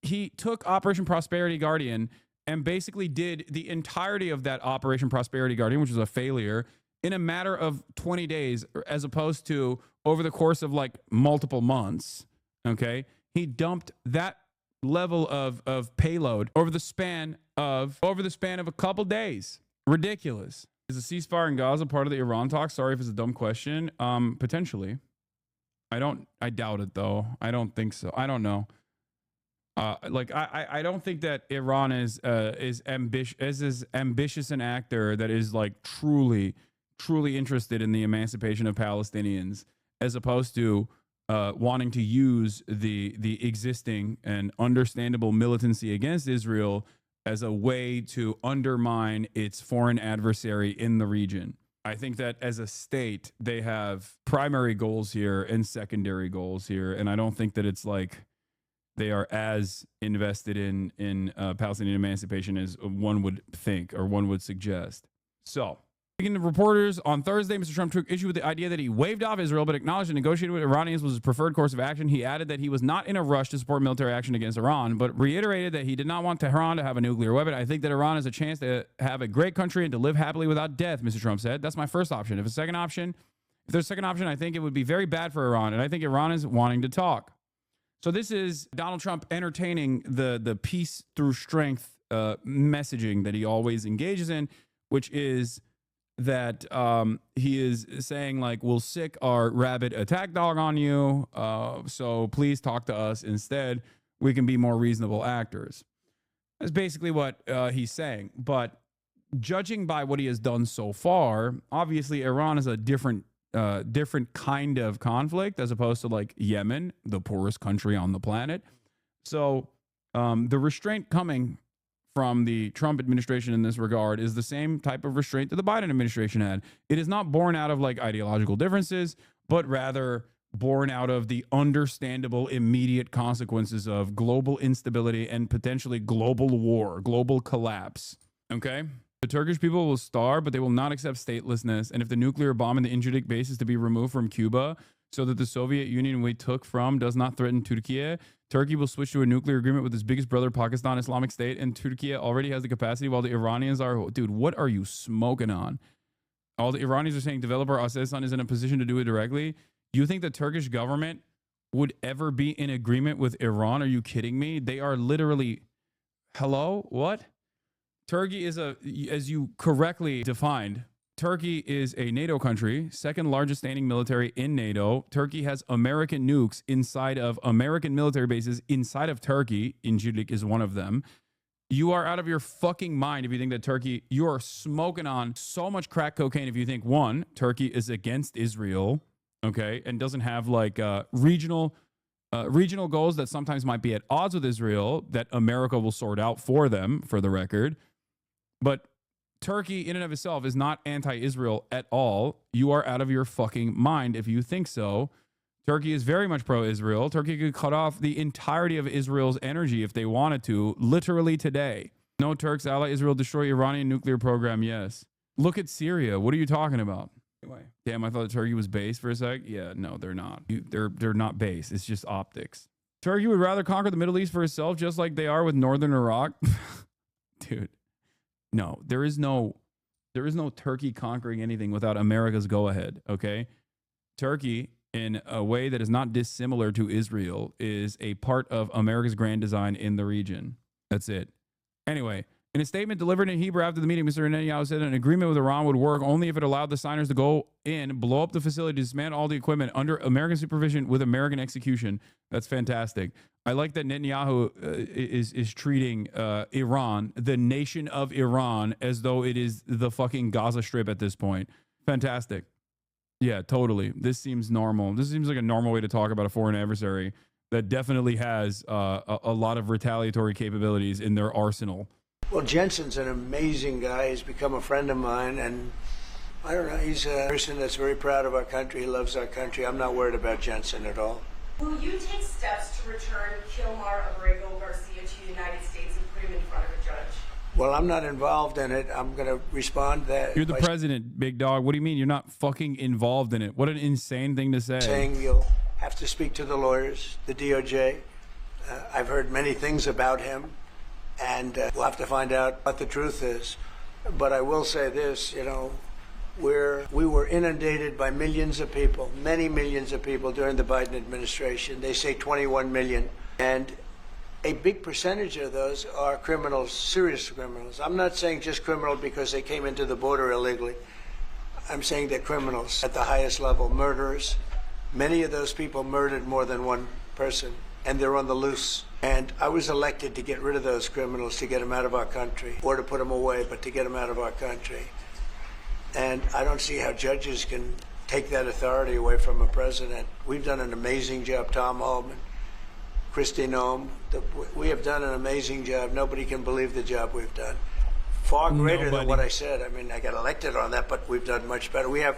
He took Operation Prosperity Guardian and basically did the entirety of that Operation Prosperity Guardian, which was a failure, in a matter of 20 days, as opposed to over the course of like multiple months, okay? He dumped that level of payload over the span of a couple days. Ridiculous. Is a ceasefire in Gaza part of the Iran talks? Sorry if it's a dumb question. Potentially. I doubt it though. I don't think so. I don't know. I don't think that Iran is ambitious an actor that is like truly interested in the emancipation of Palestinians, as opposed to wanting to use the existing and understandable militancy against Israel as a way to undermine its foreign adversary in the region. I think that as a state, they have primary goals here and secondary goals here, and I don't think that it's like they are as invested in Palestinian emancipation as one would think or one would suggest. So, speaking to reporters on Thursday, Mr. Trump took issue with the idea that he waved off Israel but acknowledged that negotiating with Iranians was his preferred course of action. He added that he was not in a rush to support military action against Iran, but reiterated that he did not want Tehran to have a nuclear weapon. I think that Iran has a chance to have a great country and to live happily without death, Mr. Trump said. That's my first option. If there's a second option, I think it would be very bad for Iran, and I think Iran is wanting to talk. So this is Donald Trump entertaining the peace through strength messaging that he always engages in, which is that he is saying, like, we'll sick our rabid attack dog on you, so please talk to us instead. We can be more reasonable actors. That's basically what he's saying. But judging by what he has done so far, obviously Iran is a different kind of conflict as opposed to like Yemen, the poorest country on the planet. So the restraint coming from the Trump administration in this regard is the same type of restraint that the Biden administration had. It is not born out of like ideological differences, but rather born out of the understandable immediate consequences of global instability and potentially global war, global collapse. Okay? The Turkish people will starve, but they will not accept statelessness. And if the nuclear bomb in the Incirlik base is to be removed from Cuba so that the Soviet Union we took from does not threaten Turkey, Turkey will switch to a nuclear agreement with its biggest brother, Pakistan Islamic State, and Turkey already has the capacity while the Iranians are... Dude, what are you smoking on? All the Iranians are saying developer Aselsan is in a position to do it directly. You think the Turkish government would ever be in agreement with Iran? Are you kidding me? They are literally... Hello? What? Turkey is as you correctly defined, Turkey is a NATO country, second largest standing military in NATO. Turkey has American nukes inside of American military bases inside of Turkey. Incirlik is one of them. You are out of your fucking mind if you think that Turkey, you are smoking on so much crack cocaine if you think, one, Turkey is against Israel, okay, and doesn't have like regional goals that sometimes might be at odds with Israel that America will sort out for them, for the record. But Turkey in and of itself is not anti-Israel at all. You are out of your fucking mind if you think so. Turkey is very much pro-Israel. Turkey could cut off the entirety of Israel's energy if they wanted to, literally today. No Turks ally Israel destroy Iranian nuclear program, yes. Look at Syria. What are you talking about? Anyway, damn, I thought Turkey was base for a sec. Yeah, no, they're not. They're not base. It's just optics. Turkey would rather conquer the Middle East for itself just like they are with northern Iraq. Dude. No, there is no Turkey conquering anything without America's go-ahead, okay? Turkey, in a way that is not dissimilar to Israel, is a part of America's grand design in the region. That's it. Anyway, In a statement delivered in Hebrew after the meeting, Mr. Netanyahu said an agreement with Iran would work only if it allowed the signers to go in, blow up the facility, dismantle all the equipment under American supervision with American execution. That's fantastic. I like that Netanyahu is treating Iran, the nation of Iran, as though it is the fucking Gaza Strip at this point. Fantastic. Yeah, totally. This seems normal. This seems like a normal way to talk about a foreign adversary that definitely has a lot of retaliatory capabilities in their arsenal. Well, Jensen's an amazing guy. He's become a friend of mine, and I don't know, he's a person that's very proud of our country. He loves our country. I'm not worried about Jensen at all. Will you take steps to return Kilmar Abrego Garcia to the United States and put him in front of a judge? Well, I'm not involved in it. I'm going to respond that. You're the president, big dog. What do you mean you're not fucking involved in it? What an insane thing to say. Saying you'll have to speak to the lawyers, the DOJ. I've heard many things about him, and we'll have to find out what the truth is. But I will say this, you know, we were inundated by millions of people, many millions of people during the Biden administration. They say 21 million. And a big percentage of those are criminals, serious criminals. I'm not saying just criminal because they came into the border illegally. I'm saying they're criminals at the highest level, murderers. Many of those people murdered more than one person, and they're on the loose. And I was elected to get rid of those criminals, to get them out of our country, or to put them away, but to get them out of our country. And I don't see how judges can take that authority away from a president. We've done an amazing job, Tom Holman, Kristi Noem. We have done an amazing job. Nobody can believe the job we've done. Far greater than what I said. I mean, I got elected on that, but we've done much better. We have,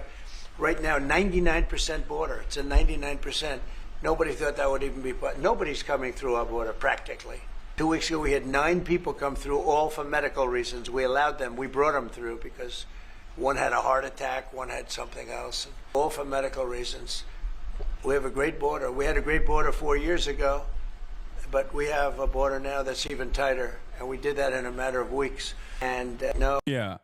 right now, 99% border. It's a 99%. Nobody thought that would even be, nobody's coming through our border, practically. 2 weeks ago, we had 9 people come through, all for medical reasons. We allowed them. We brought them through because one had a heart attack, one had something else, all for medical reasons. We have a great border. We had a great border 4 years ago, but we have a border now that's even tighter, and we did that in a matter of weeks. And no. Yeah.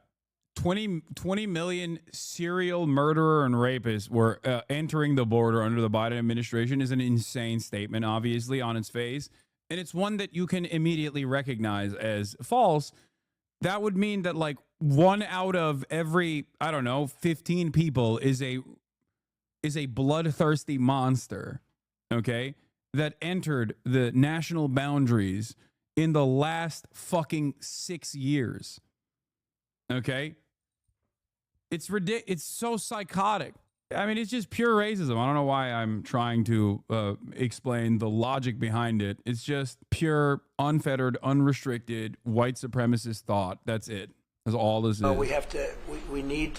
20 million serial murderer and rapists were entering the border under the Biden administration is an insane statement, obviously, on its face. And it's one that you can immediately recognize as false. That would mean that like 1 out of every, I don't know, 15 people is a bloodthirsty monster, okay, that entered the national boundaries in the last fucking 6 years. Okay? It's ridiculous. It's so psychotic. I mean, it's just pure racism. I don't know why I'm trying to explain the logic behind it. It's just pure, unfettered, unrestricted, white supremacist thought. That's it. That's all this is. We have to, we need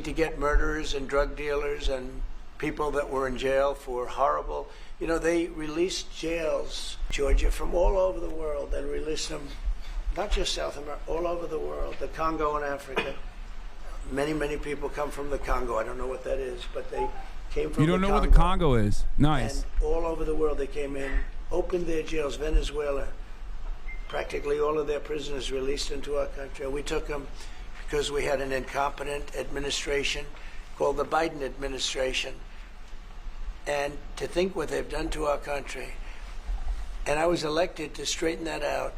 to get murderers and drug dealers and people that were in jail for horrible, you know, they released jails, Georgia, from all over the world and released them, not just South America, all over the world, the Congo and Africa. Many, many people come from the Congo. I don't know what that is, but they came from the Congo. You don't know what the Congo is? Nice. And all over the world they came in, opened their jails. Venezuela, practically all of their prisoners released into our country. We took them because we had an incompetent administration called the Biden administration. And to think what they've done to our country. And I was elected to straighten that out,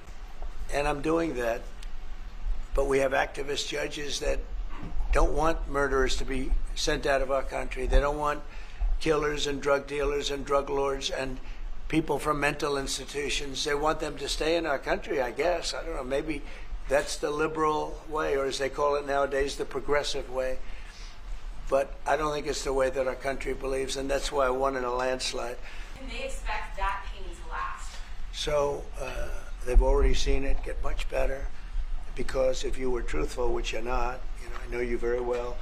and I'm doing that. But we have activist judges that don't want murderers to be sent out of our country. They don't want killers and drug dealers and drug lords and people from mental institutions. They want them to stay in our country, I guess. I don't know, maybe that's the liberal way, or as they call it nowadays, the progressive way. But I don't think it's the way that our country believes, and that's why I won in a landslide. Can they expect that pain to last? So they've already seen it get much better, because if you were truthful, which you're not, you know, I know you very well,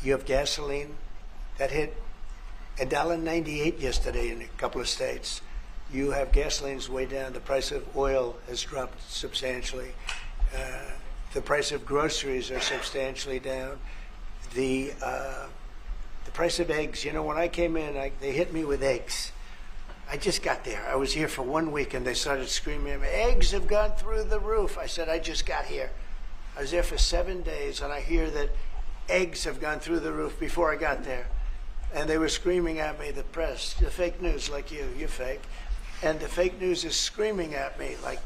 you have gasoline that hit $1.98 yesterday in a couple of states. You have gasoline's way down. The price of oil has dropped substantially. The price of groceries are substantially down. The price of eggs, you know, when I came in, they hit me with eggs. I just got there. I was here for 1 week, and they started screaming at me, eggs have gone through the roof. I said, I just got here. I was there for 7 days, and I hear that eggs have gone through the roof before I got there. And they were screaming at me, the press, the fake news, like you're fake. And the fake news is screaming at me like,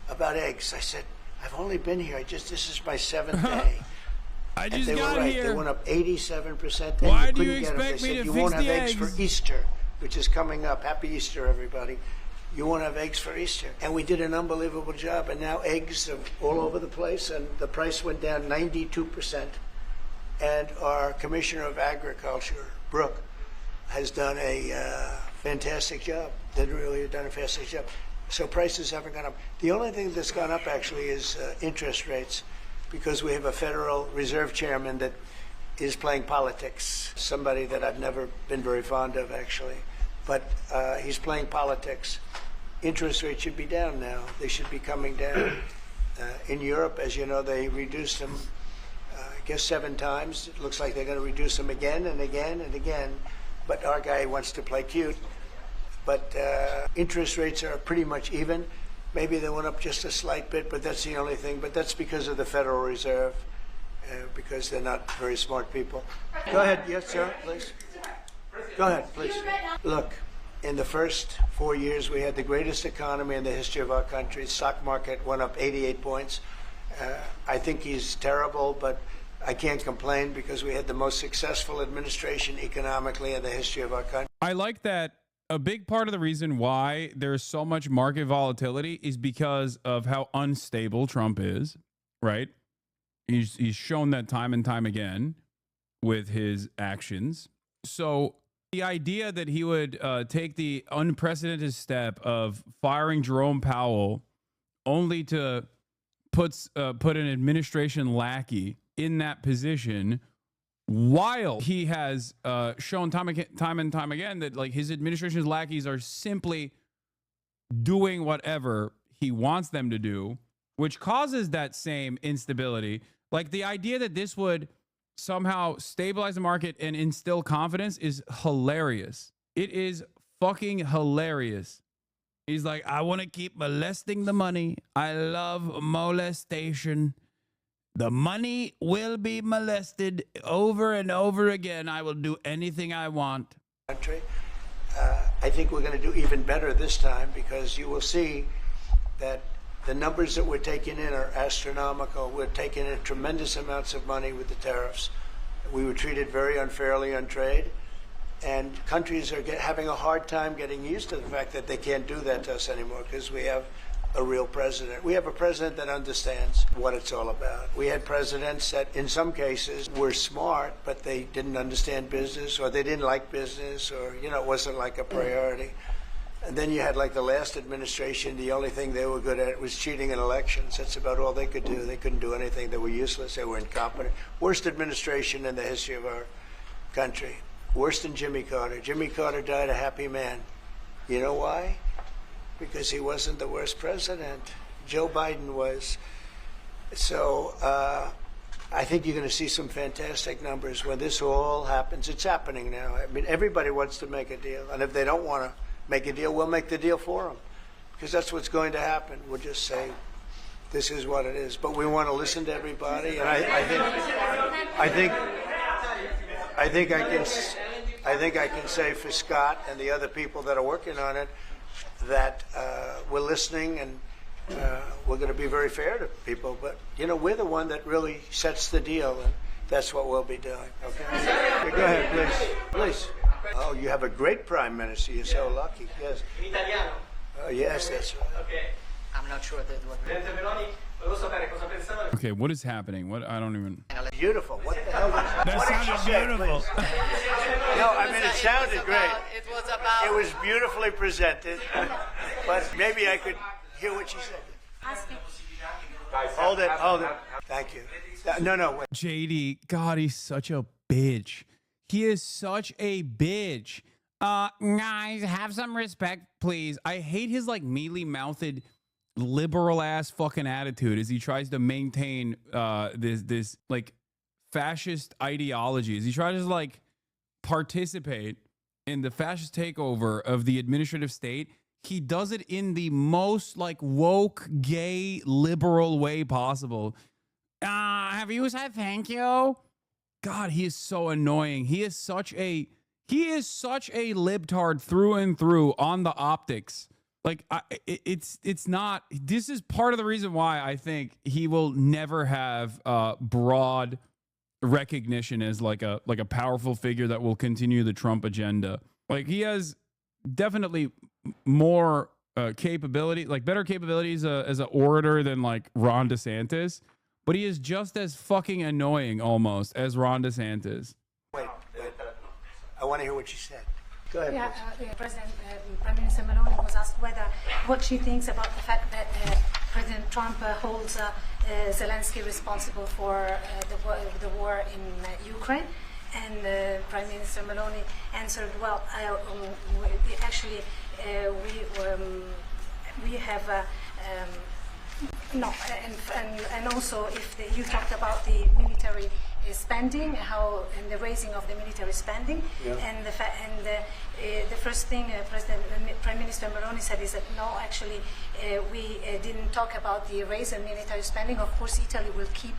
about eggs. I said, I've only been here. This is my 7th day. I just and they got were right. here. They went up 87%. Why you do you couldn't get them. expect They me said, to you fix won't have the eggs eggs? for Easter, which is coming up. Happy Easter, everybody. You won't have eggs for Easter. And we did an unbelievable job. And now eggs are all over the place, and the price went down 92%. And our Commissioner of Agriculture, Brooke, has done a fantastic job. Literally done a fantastic job. So prices haven't gone up. The only thing that's gone up, actually, is interest rates, because we have a Federal Reserve Chairman that is playing politics, somebody that I've never been very fond of, actually. But he's playing politics. Interest rates should be down now. They should be coming down. In Europe, as you know, they reduced them, I guess 7 times. It looks like they're going to reduce them again and again and again. But our guy wants to play cute. But interest rates are pretty much even. Maybe they went up just a slight bit, but that's the only thing. But that's because of the Federal Reserve, because they're not very smart people. Go ahead. Yes, sir, please. Go ahead, please. Look, in the first 4 years, we had the greatest economy in the history of our country. Stock market went up 88 points. I think he's terrible, but I can't complain because we had the most successful administration economically in the history of our country. I like that. A big part of the reason why there's so much market volatility is because of how unstable Trump is, right? He's shown that time and time again with his actions. So the idea that he would take the unprecedented step of firing Jerome Powell only to put an administration lackey in that position, while he has shown time and time again that like his administration's lackeys are simply doing whatever he wants them to do, which causes that same instability. Like the idea that this would somehow stabilize the market and instill confidence is hilarious. It is fucking hilarious. He's like, I want to keep molesting the money. I love molestation. The money will be molested over and over again. I will do anything I want. I think we're going to do even better this time because you will see that the numbers that we're taking in are astronomical. We're taking in tremendous amounts of money with the tariffs. We were treated very unfairly on trade, and countries are having a hard time getting used to the fact that they can't do that to us anymore because we have a real president. We have a president that understands what it's all about. We had presidents that in some cases were smart, but they didn't understand business, or they didn't like business, or, you know, it wasn't like a priority. And then you had like the last administration, the only thing they were good at was cheating in elections. That's about all they could do. They couldn't do anything. They were useless. They were incompetent. Worst administration in the history of our country. Worse than Jimmy Carter. Jimmy Carter died a happy man. You know why? Because he wasn't the worst president. Joe Biden was. So I think you're going to see some fantastic numbers when this all happens. It's happening now. I mean, everybody wants to make a deal. And if they don't want to make a deal, we'll make the deal for them. Because that's what's going to happen. We'll just say, this is what it is. But we want to listen to everybody. And I think I can say for Scott and the other people that are working on it that we're listening, and we're going to be very fair to people. But, you know, we're the one that really sets the deal, and that's what we'll be doing. Okay? Okay, go ahead, please. Please. Oh, you have a great prime minister. You're so lucky. Yes. In Italiano. Oh, yes, that's right. Okay. I'm not sure that what. Presidente Meloni, volevo sapere cosa pensava. Okay, what is happening? What? I don't even. Beautiful. What the hell? That What did sounded she say, beautiful. please? No, I mean, it sounded great. It was about. It was beautifully presented, but maybe I could hear what she said. Hold it. Thank you. No, wait. JD, God, he's such a bitch. He is such a bitch. Guys, have some respect, please. I hate his like mealy-mouthed, liberal-ass fucking attitude as he tries to maintain this like fascist ideology. As he tries to like participate in the fascist takeover of the administrative state. He does it in the most like woke, gay, liberal way possible. Have you said thank you? God, he is so annoying. He is such a libtard through and through on the optics. Like it's not. This is part of the reason why I think he will never have broad recognition as like a powerful figure that will continue the Trump agenda. Like he has definitely more capability, like better capabilities as an orator than like Ron DeSantis, but he is just as fucking annoying almost as Ron DeSantis. Wait. I want to hear what you said. Go ahead. Yeah, Prime Minister Meloni was asked what she thinks about the fact that President Trump holds Zelensky responsible for the war in Ukraine. And Prime Minister Meloni answered, well, actually, we have no, and also if you talked about the military spending, how and the raising of the military spending, and the first thing Prime Minister Meloni said is that no, actually, we didn't talk about the raise in military spending. Of course, Italy will keep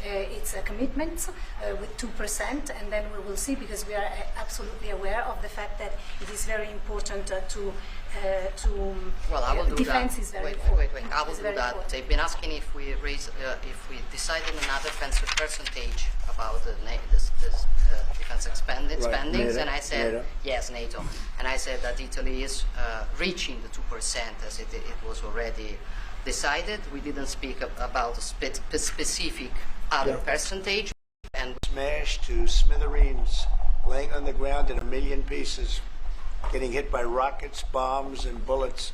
its commitments with 2%, and then we will see, because we are absolutely aware of the fact that it is very important to well, I will do defense that. Is very wait. I will do that. Important. They've been asking if we decided another percentage about the defense spendings, and I said NATO. Yes, NATO, and I said that Italy is reaching the 2% as it was already decided. We didn't speak about a specific other percentage. And smashed to smithereens, laying on the ground in a million pieces, getting hit by rockets, bombs, and bullets.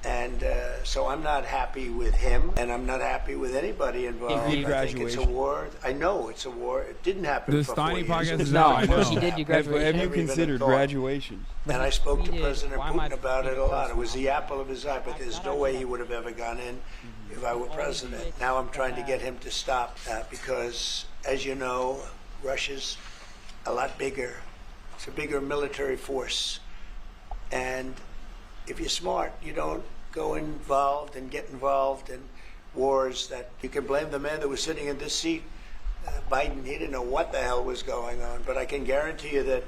And so I'm not happy with him, and I'm not happy with anybody involved. I think it's a war. I know it's a war. It didn't happen This for tiny 4 years. podcast is No, out. of course you did your graduation. Have you considered graduation? And I spoke to We did. President Why am I Putin about it a lot. It was personal? the apple of his eye, but there's no way he would have ever gone in if I were president. Now I'm trying to get him to stop because, as you know, Russia's a lot bigger. It's a bigger military force. And if you're smart, you don't go involved and get involved in wars that you can blame the man that was sitting in this seat. Biden, he didn't know what the hell was going on, but I can guarantee you that,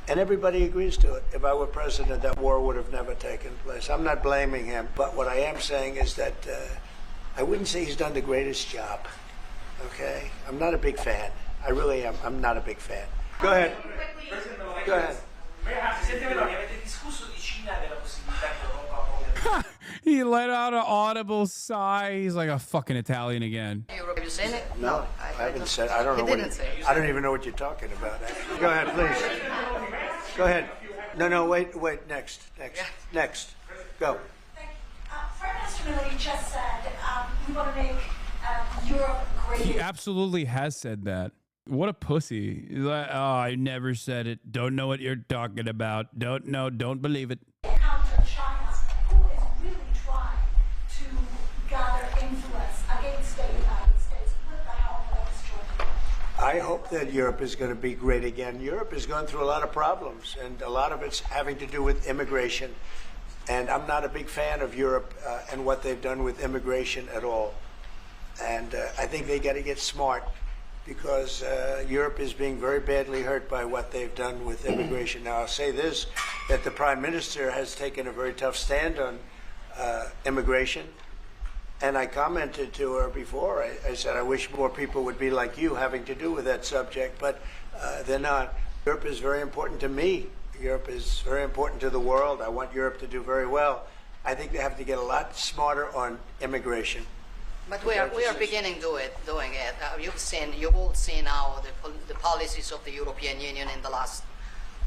and everybody agrees to it, if I were president, that war would have never taken place. I'm not blaming him, but what I am saying is that I wouldn't say he's done the greatest job, okay? I'm not a big fan. I really am. I'm not a big fan. Go ahead. Go ahead. Presidente Meloni, avete discusso di Cina della possibilità che Europa poi... He let out an audible sigh. He's like a fucking Italian again. Europe, you saying it? No, I haven't said. I don't know. He didn't say it. I don't even know what you're talking about. Actually. Go ahead, please. Go ahead. No, wait. Next. Go. Thank you. Prime Minister Meloni just said we want to make Europe great. He absolutely has said that. What a pussy. He's like, oh, I never said it. Don't know what you're talking about. Don't know. Don't believe it. Counter China, who is really trying to gather influence against the United States with the help of this joint. I hope that Europe is going to be great again. Europe is going through a lot of problems, and a lot of it's having to do with immigration. And I'm not a big fan of Europe and what they've done with immigration at all. And I think they got to get smart, because Europe is being very badly hurt by what they've done with immigration. Now, I'll say this, that the Prime Minister has taken a very tough stand on immigration. And I commented to her before. I said, I wish more people would be like you having to do with that subject, but they're not. Europe is very important to me. Europe is very important to the world. I want Europe to do very well. I think they have to get a lot smarter on immigration. But we are beginning doing it. You've all seen now the policies of the European Union in the last,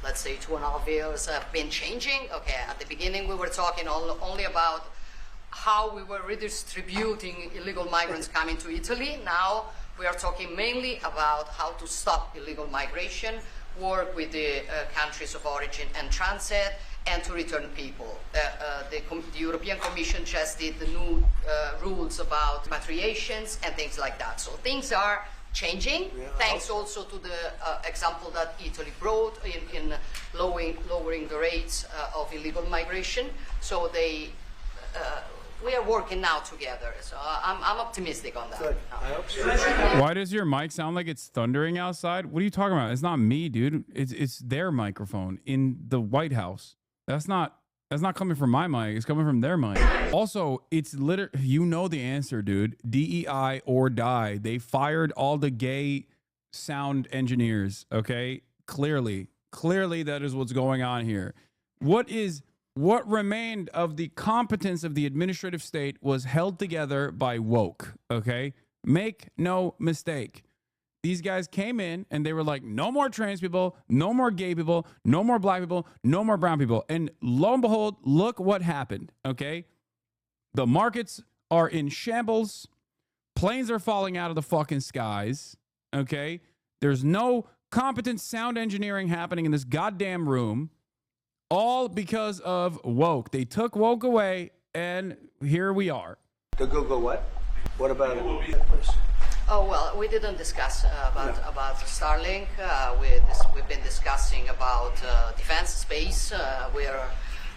let's say, 2.5 years have been changing. Okay, at the beginning we were talking only about how we were redistributing illegal migrants coming to Italy. Now we are talking mainly about how to stop illegal migration, work with the countries of origin and transit, and to return people. The European Commission just did the new rules about repatriations and things like that. So things are changing, thanks also to the example that Italy brought in lowering the rates of illegal migration. So we are working now together. So I'm optimistic on that. Good. I hope so. Why does your mic sound like it's thundering outside? What are you talking about? It's not me, dude. It's their microphone in the White House. That's not That's not coming from my mic. It's coming from their mic. Also, it's literally, you know the answer, dude. DEI or die. They fired all the gay sound engineers, okay? Clearly that is what's going on here. What remained of the competence of the administrative state was held together by woke, okay? Make no mistake. These guys came in and they were like, no more trans people, no more gay people, no more black people, no more brown people. And lo and behold, look what happened, okay? The markets are in shambles. Planes are falling out of the fucking skies, okay? There's no competent sound engineering happening in this goddamn room, all because of woke. They took woke away, and here we are. The Google what? What about it? Oh, well, we didn't discuss about Starlink. We've been discussing about defense space, where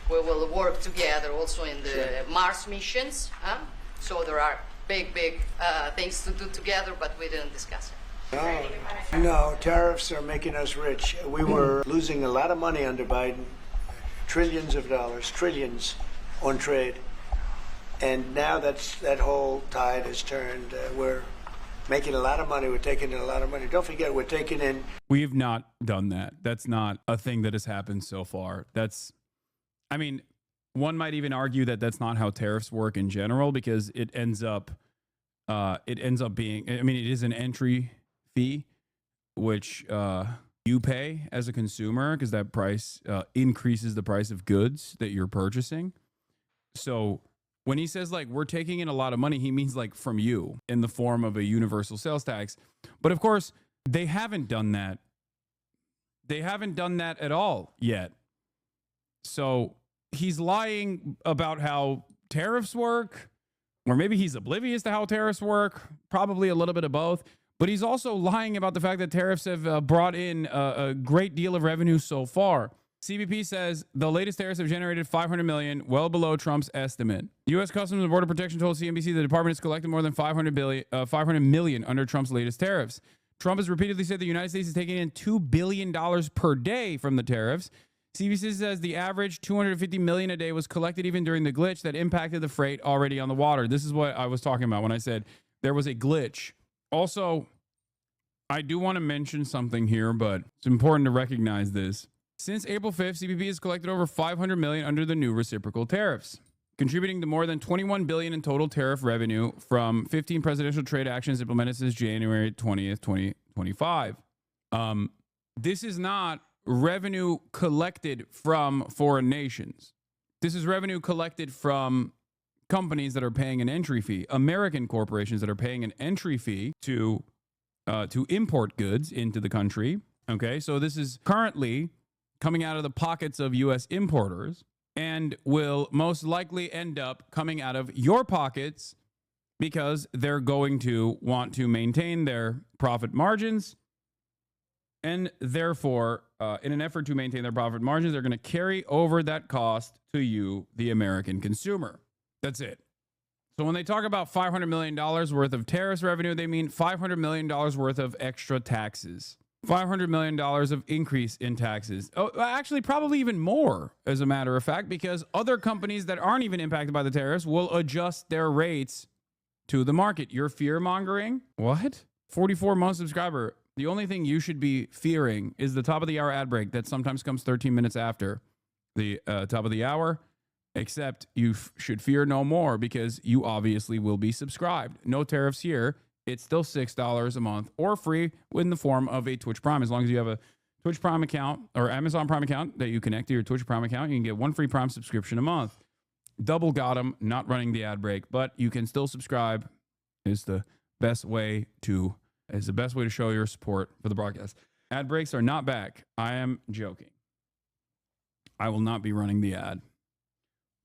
we will work together also in the Mars missions. So there are big things to do together, but we didn't discuss it. No, tariffs are making us rich. We were losing a lot of money under Biden, trillions of dollars, trillions on trade. And now that whole tide has turned. We're making a lot of money. We're taking in a lot of money. Don't forget, we're taking in. We have not done that. That's not a thing that has happened so far. I mean, one might even argue that that's not how tariffs work in general, because it ends up being, I mean, it is an entry fee, which you pay as a consumer, because that price increases the price of goods that you're purchasing. So when he says, like, we're taking in a lot of money, he means, like, from you in the form of a universal sales tax. But of course, they haven't done that. They haven't done that at all yet. So he's lying about how tariffs work, or maybe he's oblivious to how tariffs work, probably a little bit of both. But he's also lying about the fact that tariffs have brought in a great deal of revenue so far. CBP says the latest tariffs have generated $500 million, well below Trump's estimate. U.S. Customs and Border Protection told CNBC the department has collected more than $500 million under Trump's latest tariffs. Trump has repeatedly said the United States is taking in $2 billion per day from the tariffs. CBC says the average $250 million a day was collected even during the glitch that impacted the freight already on the water. This is what I was talking about when I said there was a glitch. Also, I do want to mention something here, but it's important to recognize this. Since April 5th, CBP has collected over $500 million under the new reciprocal tariffs, contributing to more than $21 billion in total tariff revenue from 15 presidential trade actions implemented since January 20th, 2025. This is not revenue collected from foreign nations. This is revenue collected from companies that are paying an entry fee, American corporations that are paying an entry fee to import goods into the country. Okay, so this is currently coming out of the pockets of U.S. importers and will most likely end up coming out of your pockets, because they're going to want to maintain their profit margins. And therefore, in an effort to maintain their profit margins, they're going to carry over that cost to you, the American consumer. That's it. So when they talk about $500 million worth of tariffs revenue, they mean $500 million worth of extra taxes. $500 million of increase in taxes. Oh, actually, probably even more, as a matter of fact, because other companies that aren't even impacted by the tariffs will adjust their rates to the market. You're fear-mongering? What? 44-month subscriber. The only thing you should be fearing is the top of the hour ad break that sometimes comes 13 minutes after the top of the hour, except you should fear no more, because you obviously will be subscribed. No tariffs here. It's still $6 a month or free in the form of a Twitch Prime. As long as you have a Twitch Prime account or Amazon Prime account that you connect to your Twitch Prime account, you can get one free Prime subscription a month. Double got 'em, not running the ad break, but you can still subscribe. Is the best way to show your support for the broadcast. Ad breaks are not back. I am joking. I will not be running the ad,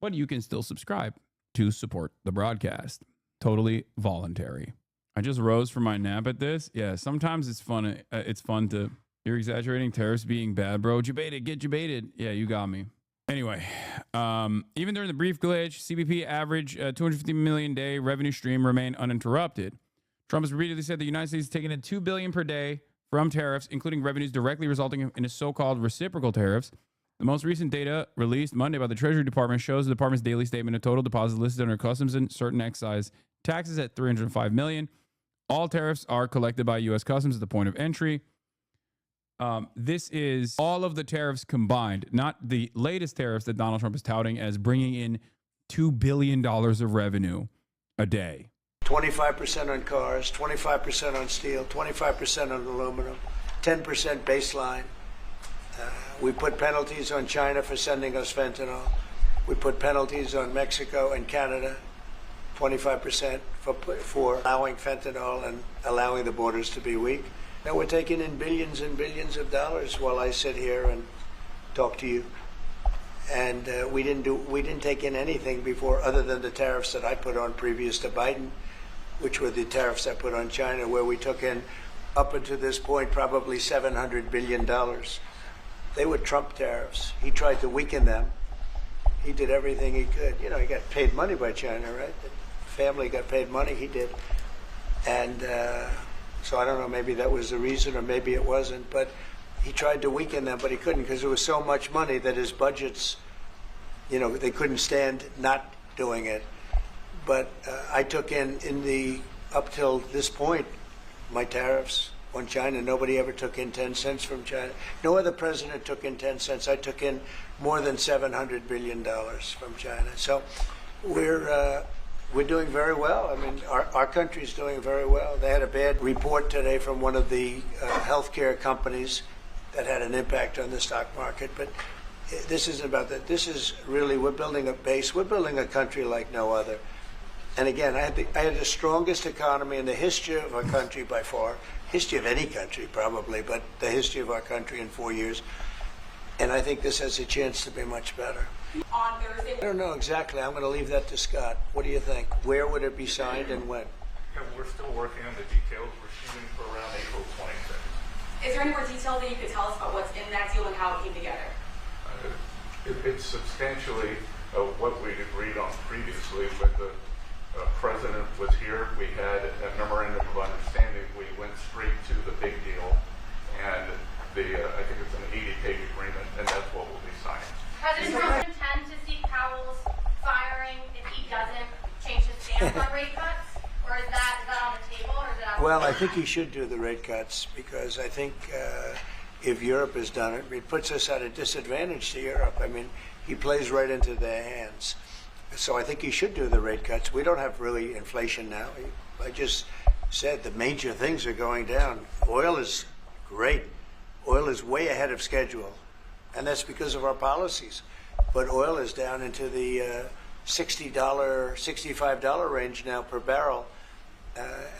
but you can still subscribe to support the broadcast. Totally voluntary. I just rose from my nap at this. Yeah, sometimes it's fun. It's fun to, you're exaggerating tariffs being bad, bro. Jebaited, get jebaited. Yeah, you got me. Anyway, even during the brief glitch, CBP average $250 million day revenue stream remained uninterrupted. Trump has repeatedly said the United States is taking in $2 billion per day from tariffs, including revenues directly resulting in his so-called reciprocal tariffs. The most recent data released Monday by the Treasury Department shows the department's daily statement of total deposits listed under customs and certain excise taxes at 305 million. All tariffs are collected by U.S. Customs at the point of entry. This is all of the tariffs combined, not the latest tariffs that Donald Trump is touting as bringing in $2 billion of revenue a day. 25% on cars, 25% on steel, 25% on aluminum, 10% baseline. We put penalties on China for sending us fentanyl. We put penalties on Mexico and Canada, 25% for allowing fentanyl and allowing the borders to be weak. Now we're taking in billions and billions of dollars while I sit here and talk to you. And we didn't take in anything before other than the tariffs that I put on previous to Biden, which were the tariffs I put on China, where we took in up until this point probably $700 billion. They were Trump tariffs. He tried to weaken them. He did everything he could. You know, he got paid money by China, right? The family got paid money. He did. And so I don't know, maybe that was the reason or maybe it wasn't. But he tried to weaken them, but he couldn't because there was so much money that his budgets, you know, they couldn't stand not doing it. But I took in the, up till this point, my tariffs on China. Nobody ever took in 10 cents from China. No other president took in 10 cents. I took in more than $700 billion from China. So we're doing very well. I mean, our country's doing very well. They had a bad report today from one of the healthcare companies that had an impact on the stock market. But this isn't about that. This is really, we're building a base. We're building a country like no other. And again, I had the strongest economy in the history of our country by far. History of any country, probably, but the history of our country in 4 years. And I think this has a chance to be much better. On Thursday. I don't know exactly. I'm going to leave that to Scott. What do you think? Where would it be signed and when? Yeah, we're still working on the details. We're shooting for around April 26th. Is there any more detail that you could tell us about what's in that deal and how it came together? It's substantially what we'd agreed on previously, but the president was here. We had a memorandum of understanding. We went straight to the big deal, and I think it's an 80-page agreement, and that's what we'll be signing. President Trump intend to seek Powell's firing if he doesn't change his stance on rate cuts, or is that on the table, or is that? Well, I think he should do the rate cuts because I think if Europe has done it, it puts us at a disadvantage to Europe. I mean, he plays right into their hands. So I think he should do the rate cuts. We don't have really inflation now. I just said the major things are going down. Oil is great. Oil is way ahead of schedule, and that's because of our policies. But oil is down into the $60, $65 range now per barrel.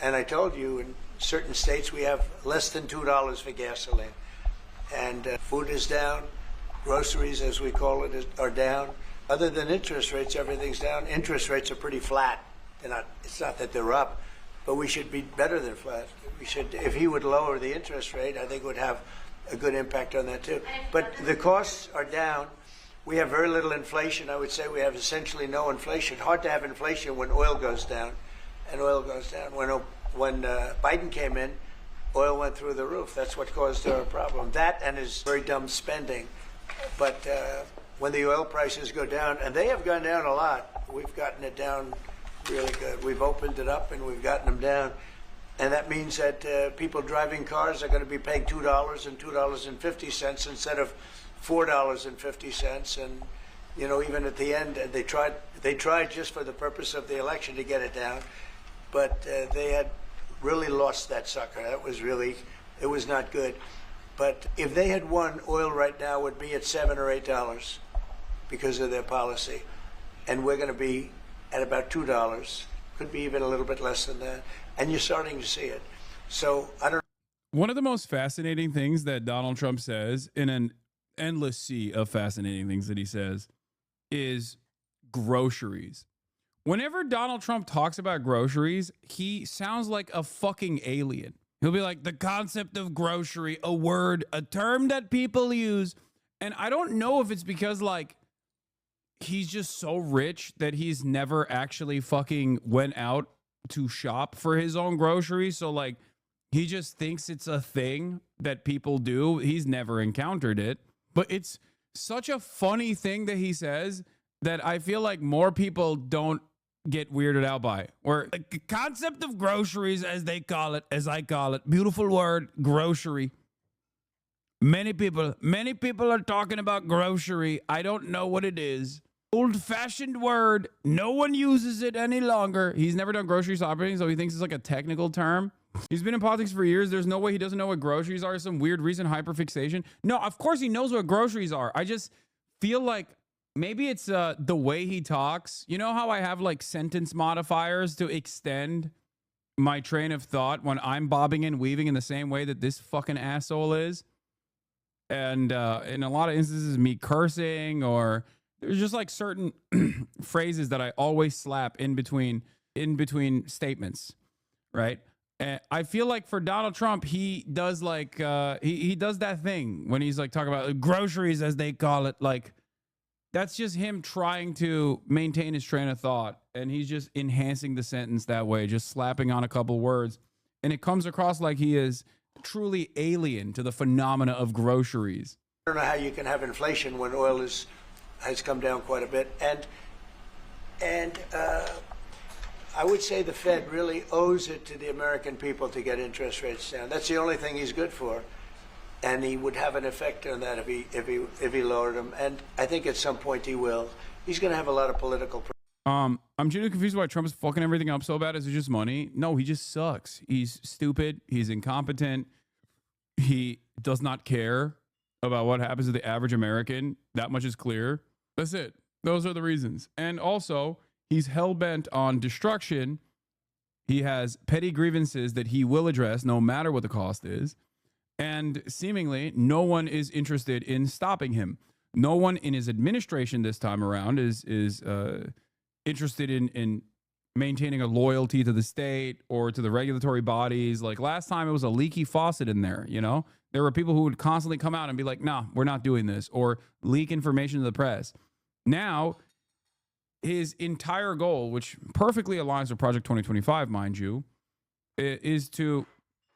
And I told you, in certain states we have less than $2 for gasoline. And food is down. Groceries, as we call it, are down. Other than interest rates, everything's down. Interest rates are pretty flat. They're not. It's not that they're up, but we should be better than flat. We should. If he would lower the interest rate, I think it would have a good impact on that too. But the costs are down. We have very little inflation. I would say we have essentially no inflation. Hard to have inflation when oil goes down, and oil goes down. When Biden came in, oil went through the roof. That's what caused our problem. That and his very dumb spending. But when the oil prices go down, and they have gone down a lot, we've gotten it down really good. We've opened it up and we've gotten them down. And that means that people driving cars are going to be paying $2 and $2.50 instead of $4.50. And, you know, even at the end, they tried just for the purpose of the election to get it down. But they had really lost that sucker. That was really, it was not good. But if they had won, oil right now would be at $7 or $8 because of their policy. And we're going to be at about $2. Could be even a little bit less than that. And you're starting to see it. So I don't. One of the most fascinating things that Donald Trump says, in an endless sea of fascinating things that he says, is groceries. Whenever Donald Trump talks about groceries, he sounds like a fucking alien. He'll be like, the concept of grocery, a word, a term that people use. And I don't know if it's because, like, he's just so rich that he's never actually fucking went out to shop for his own groceries. So, like, he just thinks it's a thing that people do. He's never encountered it. But it's such a funny thing that he says that I feel like more people don't get weirded out by. Where the concept of groceries, as they call it, as I call it, beautiful word, grocery. Many people are talking about grocery. I don't know what it is. Old-fashioned word. No one uses it any longer. He's never done grocery shopping, so he thinks it's like a technical term. He's been in politics for years. There's no way he doesn't know what groceries are. Some weird recent hyperfixation. No, of course he knows what groceries are. I just feel like maybe it's the way he talks. You know how I have like sentence modifiers to extend my train of thought when I'm bobbing and weaving in the same way that this fucking asshole is? And in a lot of instances, me cursing, or there's just like certain phrases that I always slap in between statements, right? And I feel like for Donald Trump, he does like he does that thing when he's like talking about groceries, as they call it. Like, that's just him trying to maintain his train of thought, and he's just enhancing the sentence that way, just slapping on a couple words, and it comes across like he is truly alien to the phenomena of groceries. I don't know how you can have inflation when oil has come down quite a bit, and I would say the Fed really owes it to the American people to get interest rates down. That's the only thing he's good for, and he would have an effect on that if he lowered them. And I think at some point he will. He's going to have a lot of political. I'm genuinely confused why Trump is fucking everything up so bad. Is it just money? No, he just sucks. He's stupid. He's incompetent. He does not care about what happens to the average American. That much is clear. That's it. Those are the reasons. And also, he's hell-bent on destruction. He has petty grievances that he will address no matter what the cost is. And seemingly, no one is interested in stopping him. No one in his administration this time around is interested in maintaining a loyalty to the state or to the regulatory bodies. Like last time, it was a leaky faucet in there, you know? There were people who would constantly come out and be like, nah, we're not doing this, or leak information to the press. Now, his entire goal, which perfectly aligns with Project 2025, mind you, is to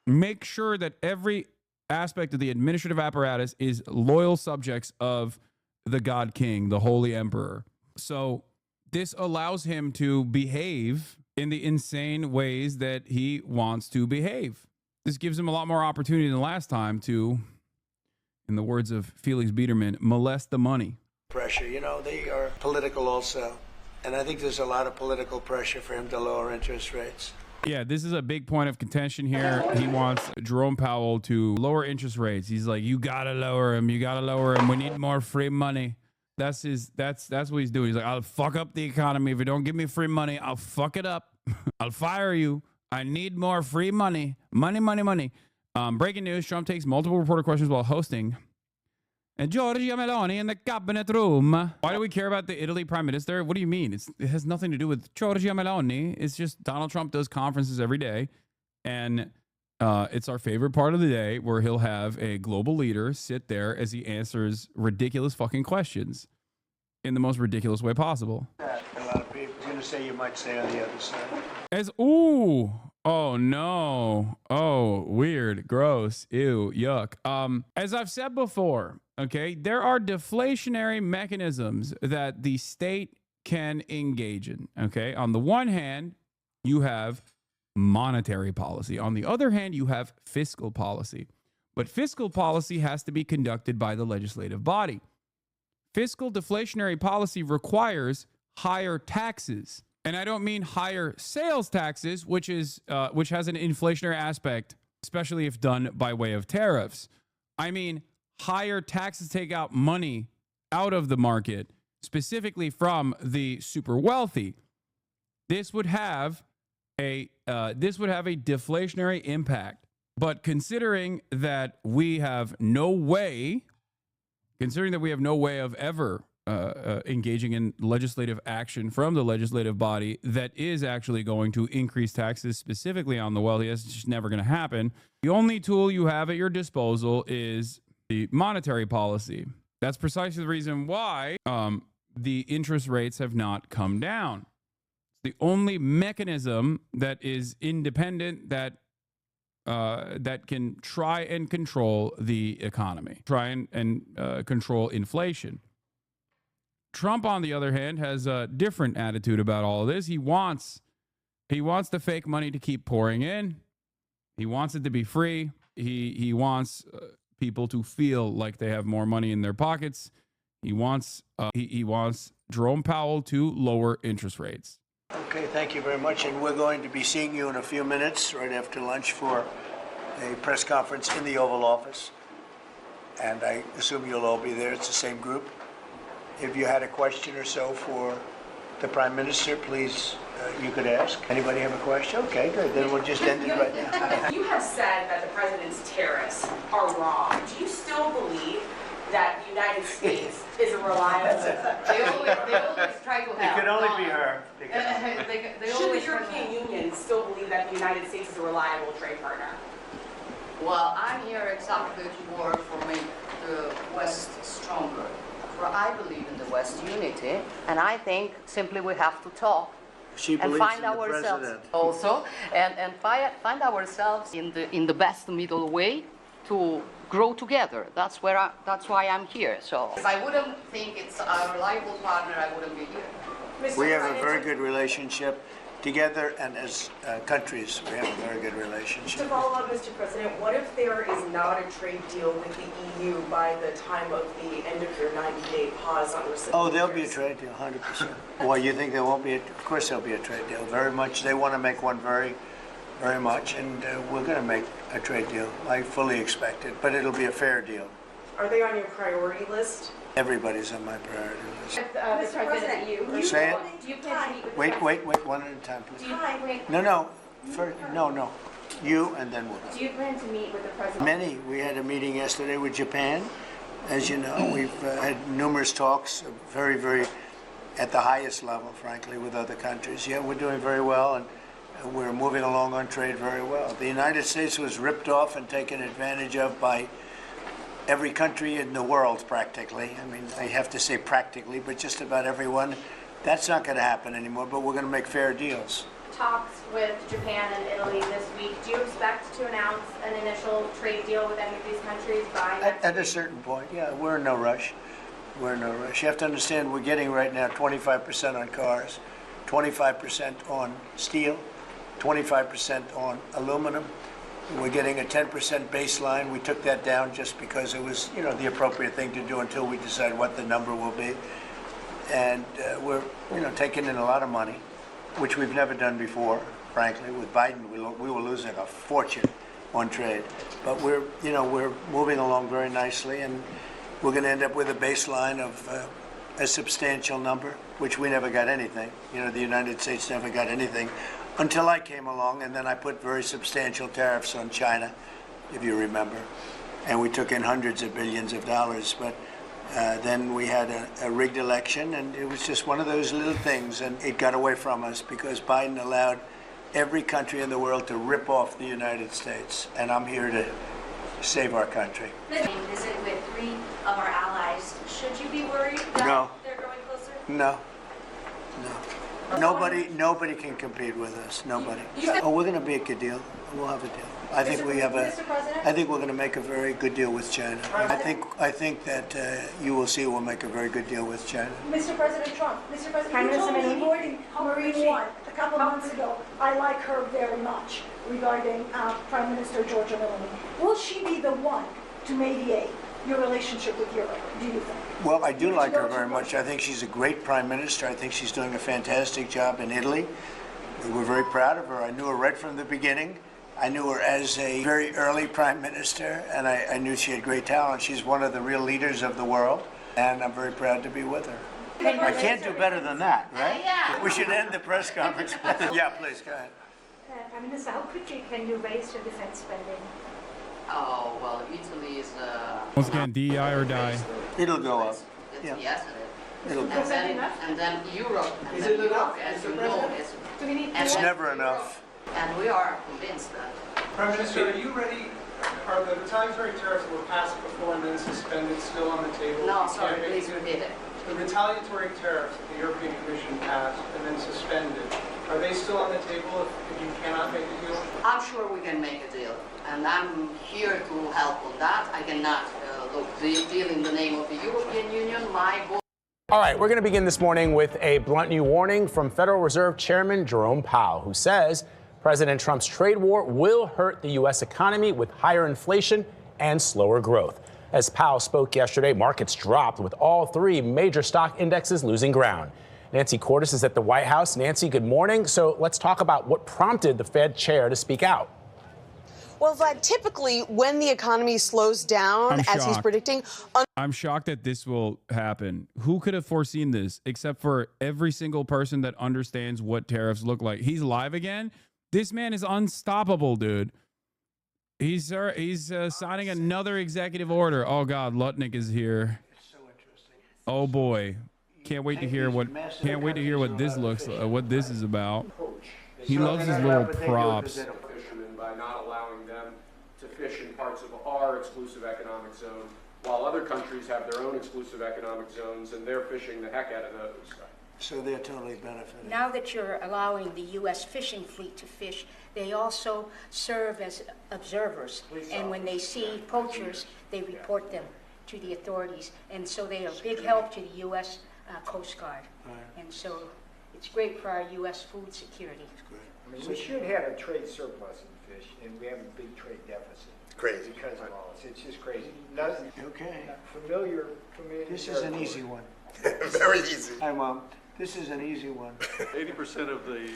make sure that every aspect of the administrative apparatus is loyal subjects of the God King, the Holy Emperor. So this allows him to behave in the insane ways that he wants to behave. This gives him a lot more opportunity than last time to, in the words of Felix Biederman, molest the money. Pressure, you know, they are political also. And I think there's a lot of political pressure for him to lower interest rates. Yeah, this is a big point of contention here. He wants Jerome Powell to lower interest rates. He's like, you gotta lower him. You gotta lower him. We need more free money. That's what he's doing. He's like, I'll fuck up the economy. If you don't give me free money, I'll fuck it up. I'll fire you. I need more free money. Money. Breaking news, Trump takes multiple reporter questions while hosting. And Giorgia Meloni in the cabinet room. Why do we care about the Italy prime minister? What do you mean? It has nothing to do with Giorgia Meloni. It's just Donald Trump does conferences every day. And it's our favorite part of the day where he'll have a global leader sit there as he answers ridiculous fucking questions in the most ridiculous way possible. A lot of people are going to say you might stay on the other side. Oh no. Oh, weird, gross, ew, yuck. As I've said before, okay, there are deflationary mechanisms that the state can engage in, okay? On the one hand, you have monetary policy. On the other hand, you have fiscal policy. But fiscal policy has to be conducted by the legislative body. Fiscal deflationary policy requires higher taxes. And I don't mean higher sales taxes, which has an inflationary aspect, especially if done by way of tariffs. I mean higher taxes take out money out of the market, specifically from the super wealthy. This would have a deflationary impact. But considering that we have no way of ever engaging in legislative action from the legislative body that is actually going to increase taxes specifically on the wealthy, that's just never going to happen. The only tool you have at your disposal is the monetary policy. That's precisely the reason why the interest rates have not come down. The only mechanism that is independent, that that can try and control the economy, try and control inflation. Trump, on the other hand, has a different attitude about all of this. He wants the fake money to keep pouring in. He wants it to be free. He wants people to feel like they have more money in their pockets. He wants Jerome Powell to lower interest rates. Okay, thank you very much. And we're going to be seeing you in a few minutes, right after lunch, for a press conference in the Oval Office. And I assume you'll all be there. It's the same group. If you had a question or so for the Prime Minister, please, you could ask. Anybody have a question? Okay, good. Then we'll just end it right now. You have said that the president's tariffs are wrong. Do you still believe that the United States is a reliable? They always try to help. It could only be her. Should the European Union still believe that the United States is a reliable trade partner? Well, I'm here exactly to work for make the West stronger. For I believe in the West unity, and I think simply we have to talk She and believes find in the ourselves president. also, and find ourselves in the best middle way to grow together. That's why I'm here. So if I wouldn't think it's a reliable partner, I wouldn't be here. We have a very good relationship together, and as countries, we have a very good relationship. To follow up, Mr. President, what if there is not a trade deal with the EU by the time of the end of your 90-day pause on reciprocal? Oh, there'll be a trade deal, 100%. Well, you think there won't be? Of course there'll be a trade deal. Very much. They want to make one very, very much, and we're going to make a trade deal. I fully expect it, but it'll be a fair deal. Are they on your priority list? Everybody's on my priority list. Mr. President, you Say it. do you plan to meet with Wait, one at a time, please. Hi. No. No. You, and then we'll. Do you plan to meet with the president? Many. We had a meeting yesterday with Japan. As you know, we've had numerous talks, very, very, at the highest level, frankly, with other countries. Yeah, we're doing very well, and we're moving along on trade very well. The United States was ripped off and taken advantage of by every country in the world, practically. I mean, I have to say practically, but just about everyone. That's not going to happen anymore, but we're going to make fair deals. Talks with Japan and Italy this week. Do you expect to announce an initial trade deal with any of these countries by next At a week? certain point, yeah, we're in no rush. We're in no rush. You have to understand, we're getting right now 25% on cars, 25% on steel, 25% on aluminum. We're getting a 10% baseline. We took that down just because it was, the appropriate thing to do until we decide what the number will be. And we're, taking in a lot of money, which we've never done before, frankly. With Biden, we were losing a fortune on trade. But we're moving along very nicely, and we're going to end up with a baseline of a substantial number, which we never got anything. The United States never got anything until I came along, and then I put very substantial tariffs on China, if you remember. And we took in hundreds of billions of dollars. But then we had a rigged election, and it was just one of those little things, and it got away from us because Biden allowed every country in the world to rip off the United States. And I'm here to save our country. Visit with 3 of our allies. Should you be worried that No. they're growing closer? No. Nobody can compete with us. Nobody. Oh, we're going to make a deal. We'll have a deal. I think we have Mr. President? I think we're going to make a very good deal with China. I think that you will see we'll make a very good deal with China. Mr. President Trump, you told me avoiding Marine One a couple of months ago. I like her very much regarding Prime Minister Giorgia Meloni. Will she be the one to mediate your relationship with Europe, do you think? Well, I do like her very much. I think she's a great prime minister. I think she's doing a fantastic job in Italy. We're very proud of her. I knew her right from the beginning. I knew her as a very early prime minister, and I knew she had great talent. She's one of the real leaders of the world, and I'm very proud to be with her. I can't do better than that, right? Yeah. We should end the press conference. Yeah, please, go ahead. Prime Minister, how quickly can you raise your defense spending? Oh, well, Italy is... Once again, DEI or die. It'll go up. Yeah. Yes, it is. It'll go up. And then Europe, Is it enough, as Mr. you know, President? It's never enough. and we are convinced that. Prime Minister, are you ready? Are the retaliatory tariffs that were passed before and then suspended still on the table? No, You sorry, can't make please it- repeat it. The retaliatory tariffs that the European Commission passed and then suspended, are they still on the table if you cannot make a deal? I'm sure we can make a deal. and I'm here to help on that. I cannot deal in the name of the European Union. My goal. All right, we're going to begin this morning with a blunt new warning from Federal Reserve Chairman Jerome Powell, who says President Trump's trade war will hurt the U.S. economy with higher inflation and slower growth. As Powell spoke yesterday, markets dropped with all three major stock indexes losing ground. Nancy Cordes is at the White House. Nancy, good morning. So let's talk about what prompted the Fed chair to speak out. Well, Vlad, typically when the economy slows down, as he's predicting... I'm shocked that this will happen. Who could have foreseen this except for every single person that understands what tariffs look like? He's live again. This man is unstoppable, dude. He's signing another executive order. Oh, God, Lutnick is here. Oh, boy. Can't wait to hear what this looks like, what this is about. He loves his little props. By not allowing them to fish in parts of our exclusive economic zone, while other countries have their own exclusive economic zones, and they're fishing the heck out of those. So they're totally benefiting. Now that you're allowing the U.S. fishing fleet to fish, they also serve as observers. And when they see poachers, they report them to the authorities. And so they are a big help to the U.S. Coast Guard. And so it's great for our U.S. food security. I mean, we should have a trade surplus in fish, and we have a big trade deficit. Crazy. Because of all this. It's just crazy. Nothing. Okay. Familiar. This is an easy one. Very easy. Hi, Mom. This is an easy one. 80% of the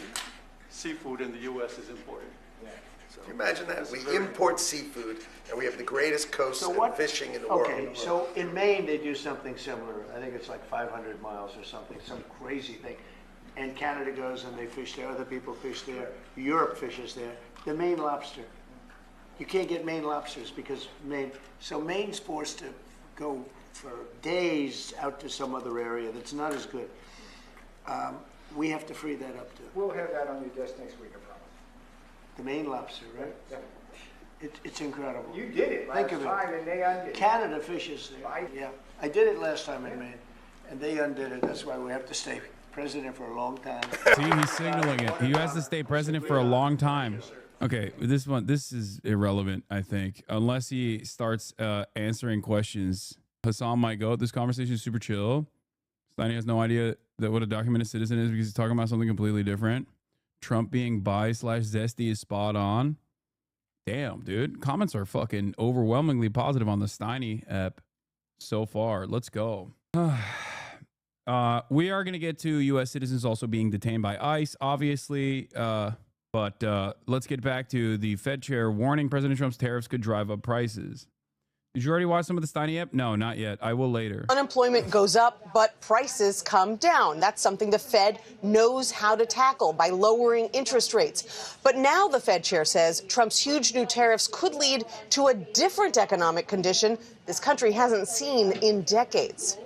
seafood in the U.S. is imported. Yeah. So can you imagine that? We import seafood, and we have the greatest coast and fishing in the world. Okay, so in Maine, they do something similar. I think it's like 500 miles or something, some crazy thing. And Canada goes and they fish there, other people fish there, Europe fishes there. The Maine lobster. You can't get Maine lobsters because Maine's forced to go for days out to some other area that's not as good. We have to free that up too. We'll have that on your desk next week, I promise. The Maine lobster, right? Yeah. It's incredible. You did it last time and they undid it. Canada fishes there. Yeah, I did it last time in Maine, and they undid it. That's why we have to stay president for a long time. See, he's signaling it. He has to stay president for a long time. Okay, this is irrelevant, I think, unless he starts answering questions. Hassan might go. This conversation is super chill. Steiny has no idea that what a documented citizen is because he's talking about something completely different. Trump being bi/zesty is spot on. Damn, dude. Comments are fucking overwhelmingly positive on the Steiny app so far. Let's go. We are going to get to U.S. citizens also being detained by ICE, obviously. But let's get back to the Fed chair warning President Trump's tariffs could drive up prices. Did you already watch some of the Steiny app? No, not yet. I will later. Unemployment goes up, but prices come down. That's something the Fed knows how to tackle by lowering interest rates. But now the Fed chair says Trump's huge new tariffs could lead to a different economic condition this country hasn't seen in decades.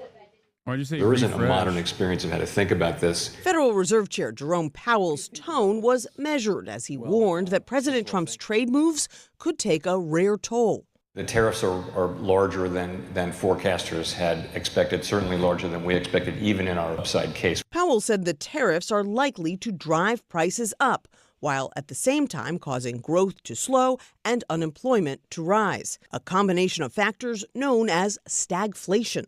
There isn't a modern experience of how to think about this. Federal Reserve Chair Jerome Powell's tone was measured as he warned that President Trump's trade moves could take a rare toll. The tariffs are larger than forecasters had expected, certainly larger than we expected, even in our upside case. Powell said the tariffs are likely to drive prices up, while at the same time causing growth to slow and unemployment to rise, a combination of factors known as stagflation.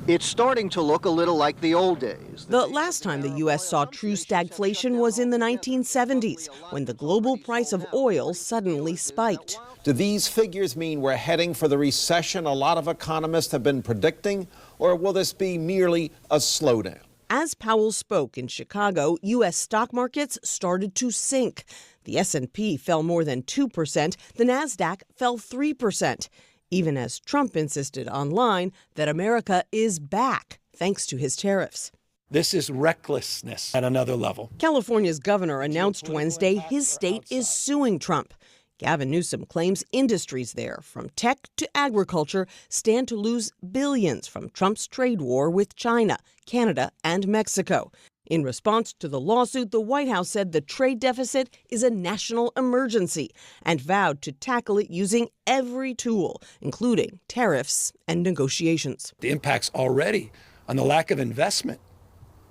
It's starting to look a little like the old days. The last time the U.S. saw true stagflation was in the 1970s, when the global price of oil suddenly spiked. Do these figures mean we're heading for the recession a lot of economists have been predicting, or will this be merely a slowdown? As Powell spoke in Chicago, U.S. stock markets started to sink. The S&P fell more than 2%, the Nasdaq fell 3%. Even as Trump insisted online that America is back thanks to his tariffs. This is recklessness at another level. California's governor announced Wednesday his state is suing Trump. Gavin Newsom claims industries there, from tech to agriculture, stand to lose billions from Trump's trade war with China, Canada, and Mexico. In response to the lawsuit, the White House said the trade deficit is a national emergency and vowed to tackle it using every tool, including tariffs and negotiations. The impact's already on the lack of investment.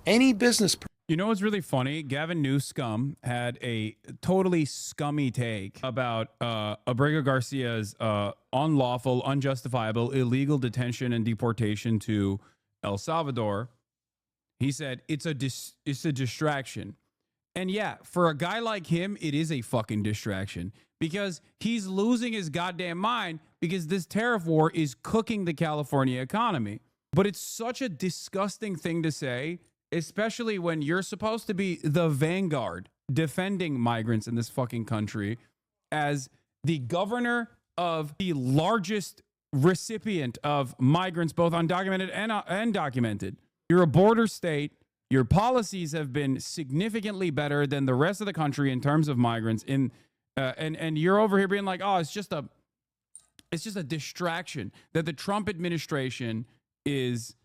Any business. You know what's really funny? Gavin Newsom had a totally scummy take about Abrego Garcia's unlawful, unjustifiable, illegal detention and deportation to El Salvador. He said it's a distraction. And yeah, for a guy like him, it is a fucking distraction because he's losing his goddamn mind because this tariff war is cooking the California economy. But it's such a disgusting thing to say, especially when you're supposed to be the vanguard defending migrants in this fucking country as the governor of the largest recipient of migrants, both undocumented and documented. You're a border state. Your policies have been significantly better than the rest of the country in terms of migrants. And you're over here being like, oh, it's just a distraction that the Trump administration is.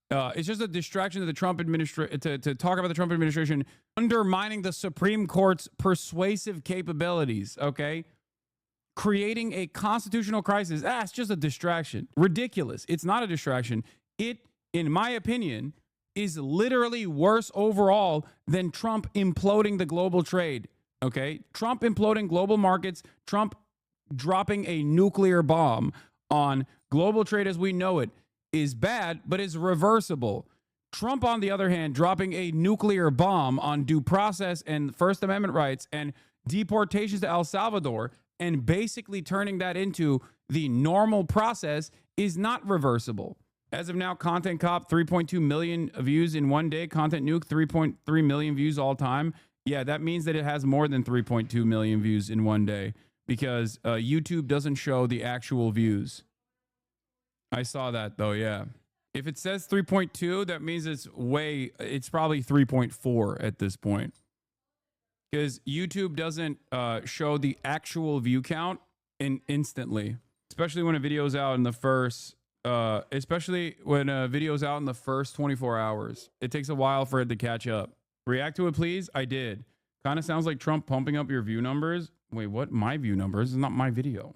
It's just a distraction to the Trump administration to talk about the Trump administration undermining the Supreme Court's persuasive capabilities. Okay, creating a constitutional crisis. It's just a distraction. Ridiculous. It's not a distraction. It, in my opinion, is literally worse overall than Trump imploding the global trade. Okay, Trump imploding global markets. Trump dropping a nuclear bomb on global trade as we know it is bad, but is reversible. Trump, on the other hand, dropping a nuclear bomb on due process and First Amendment rights and deportations to El Salvador and basically turning that into the normal process is not reversible. As of now, Content Cop, 3.2 million views in one day. Content Nuke, 3.3 million views all time. Yeah, that means that it has more than 3.2 million views in one day because YouTube doesn't show the actual views. I saw that though, yeah. If it says 3.2, that means it's probably 3.4 at this point. Because YouTube doesn't show the actual view count instantly. Especially when a video's out in the first 24 hours. It takes a while for it to catch up. React to it, please. I did. Kind of sounds like Trump pumping up your view numbers. Wait, what? My view numbers? It's not my video.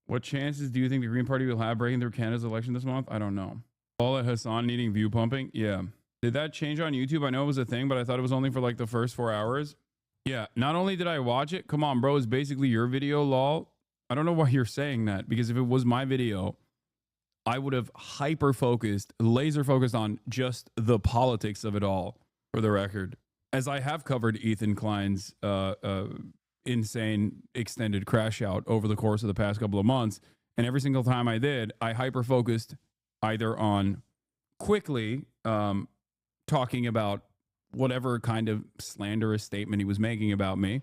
What chances do you think the Green Party will have breaking through Canada's election this month? I don't know. All at Hassan needing view pumping? Yeah. Did that change on YouTube? I know it was a thing, but I thought it was only for like the first 4 hours. Yeah. Not only did I watch it, come on, bro, it's basically your video, lol. I don't know why you're saying that, because if it was my video, I would have laser focused on just the politics of it all, for the record. As I have covered Ethan Klein's insane extended crash out over the course of the past couple of months. And every single time I did, I hyper-focused either on quickly talking about whatever kind of slanderous statement he was making about me,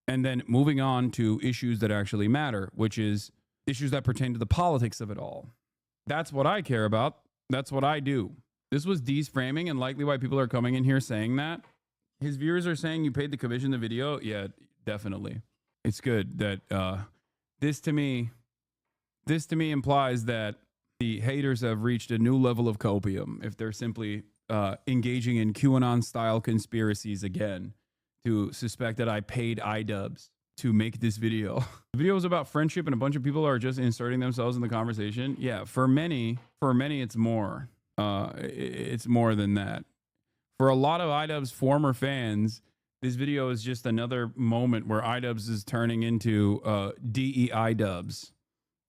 and then moving on to issues that actually matter, which is issues that pertain to the politics of it all. That's what I care about. That's what I do. This was Dee's framing, and likely why people are coming in here saying that. His viewers are saying you paid to commission the video. Yeah, definitely. It's good that this to me implies that the haters have reached a new level of copium if they're simply engaging in QAnon style conspiracies again to suspect that I paid iDubbbz to make this video. The video was about friendship and a bunch of people are just inserting themselves in the conversation. Yeah, for many it's more. It's more than that. For a lot of iDubbbz former fans, this video is just another moment where iDubbbz is turning into DEI Dubs.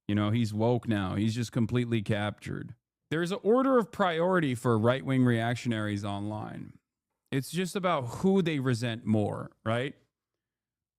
You know, he's woke now. He's just completely captured. There's an order of priority for right-wing reactionaries online. It's just about who they resent more, right?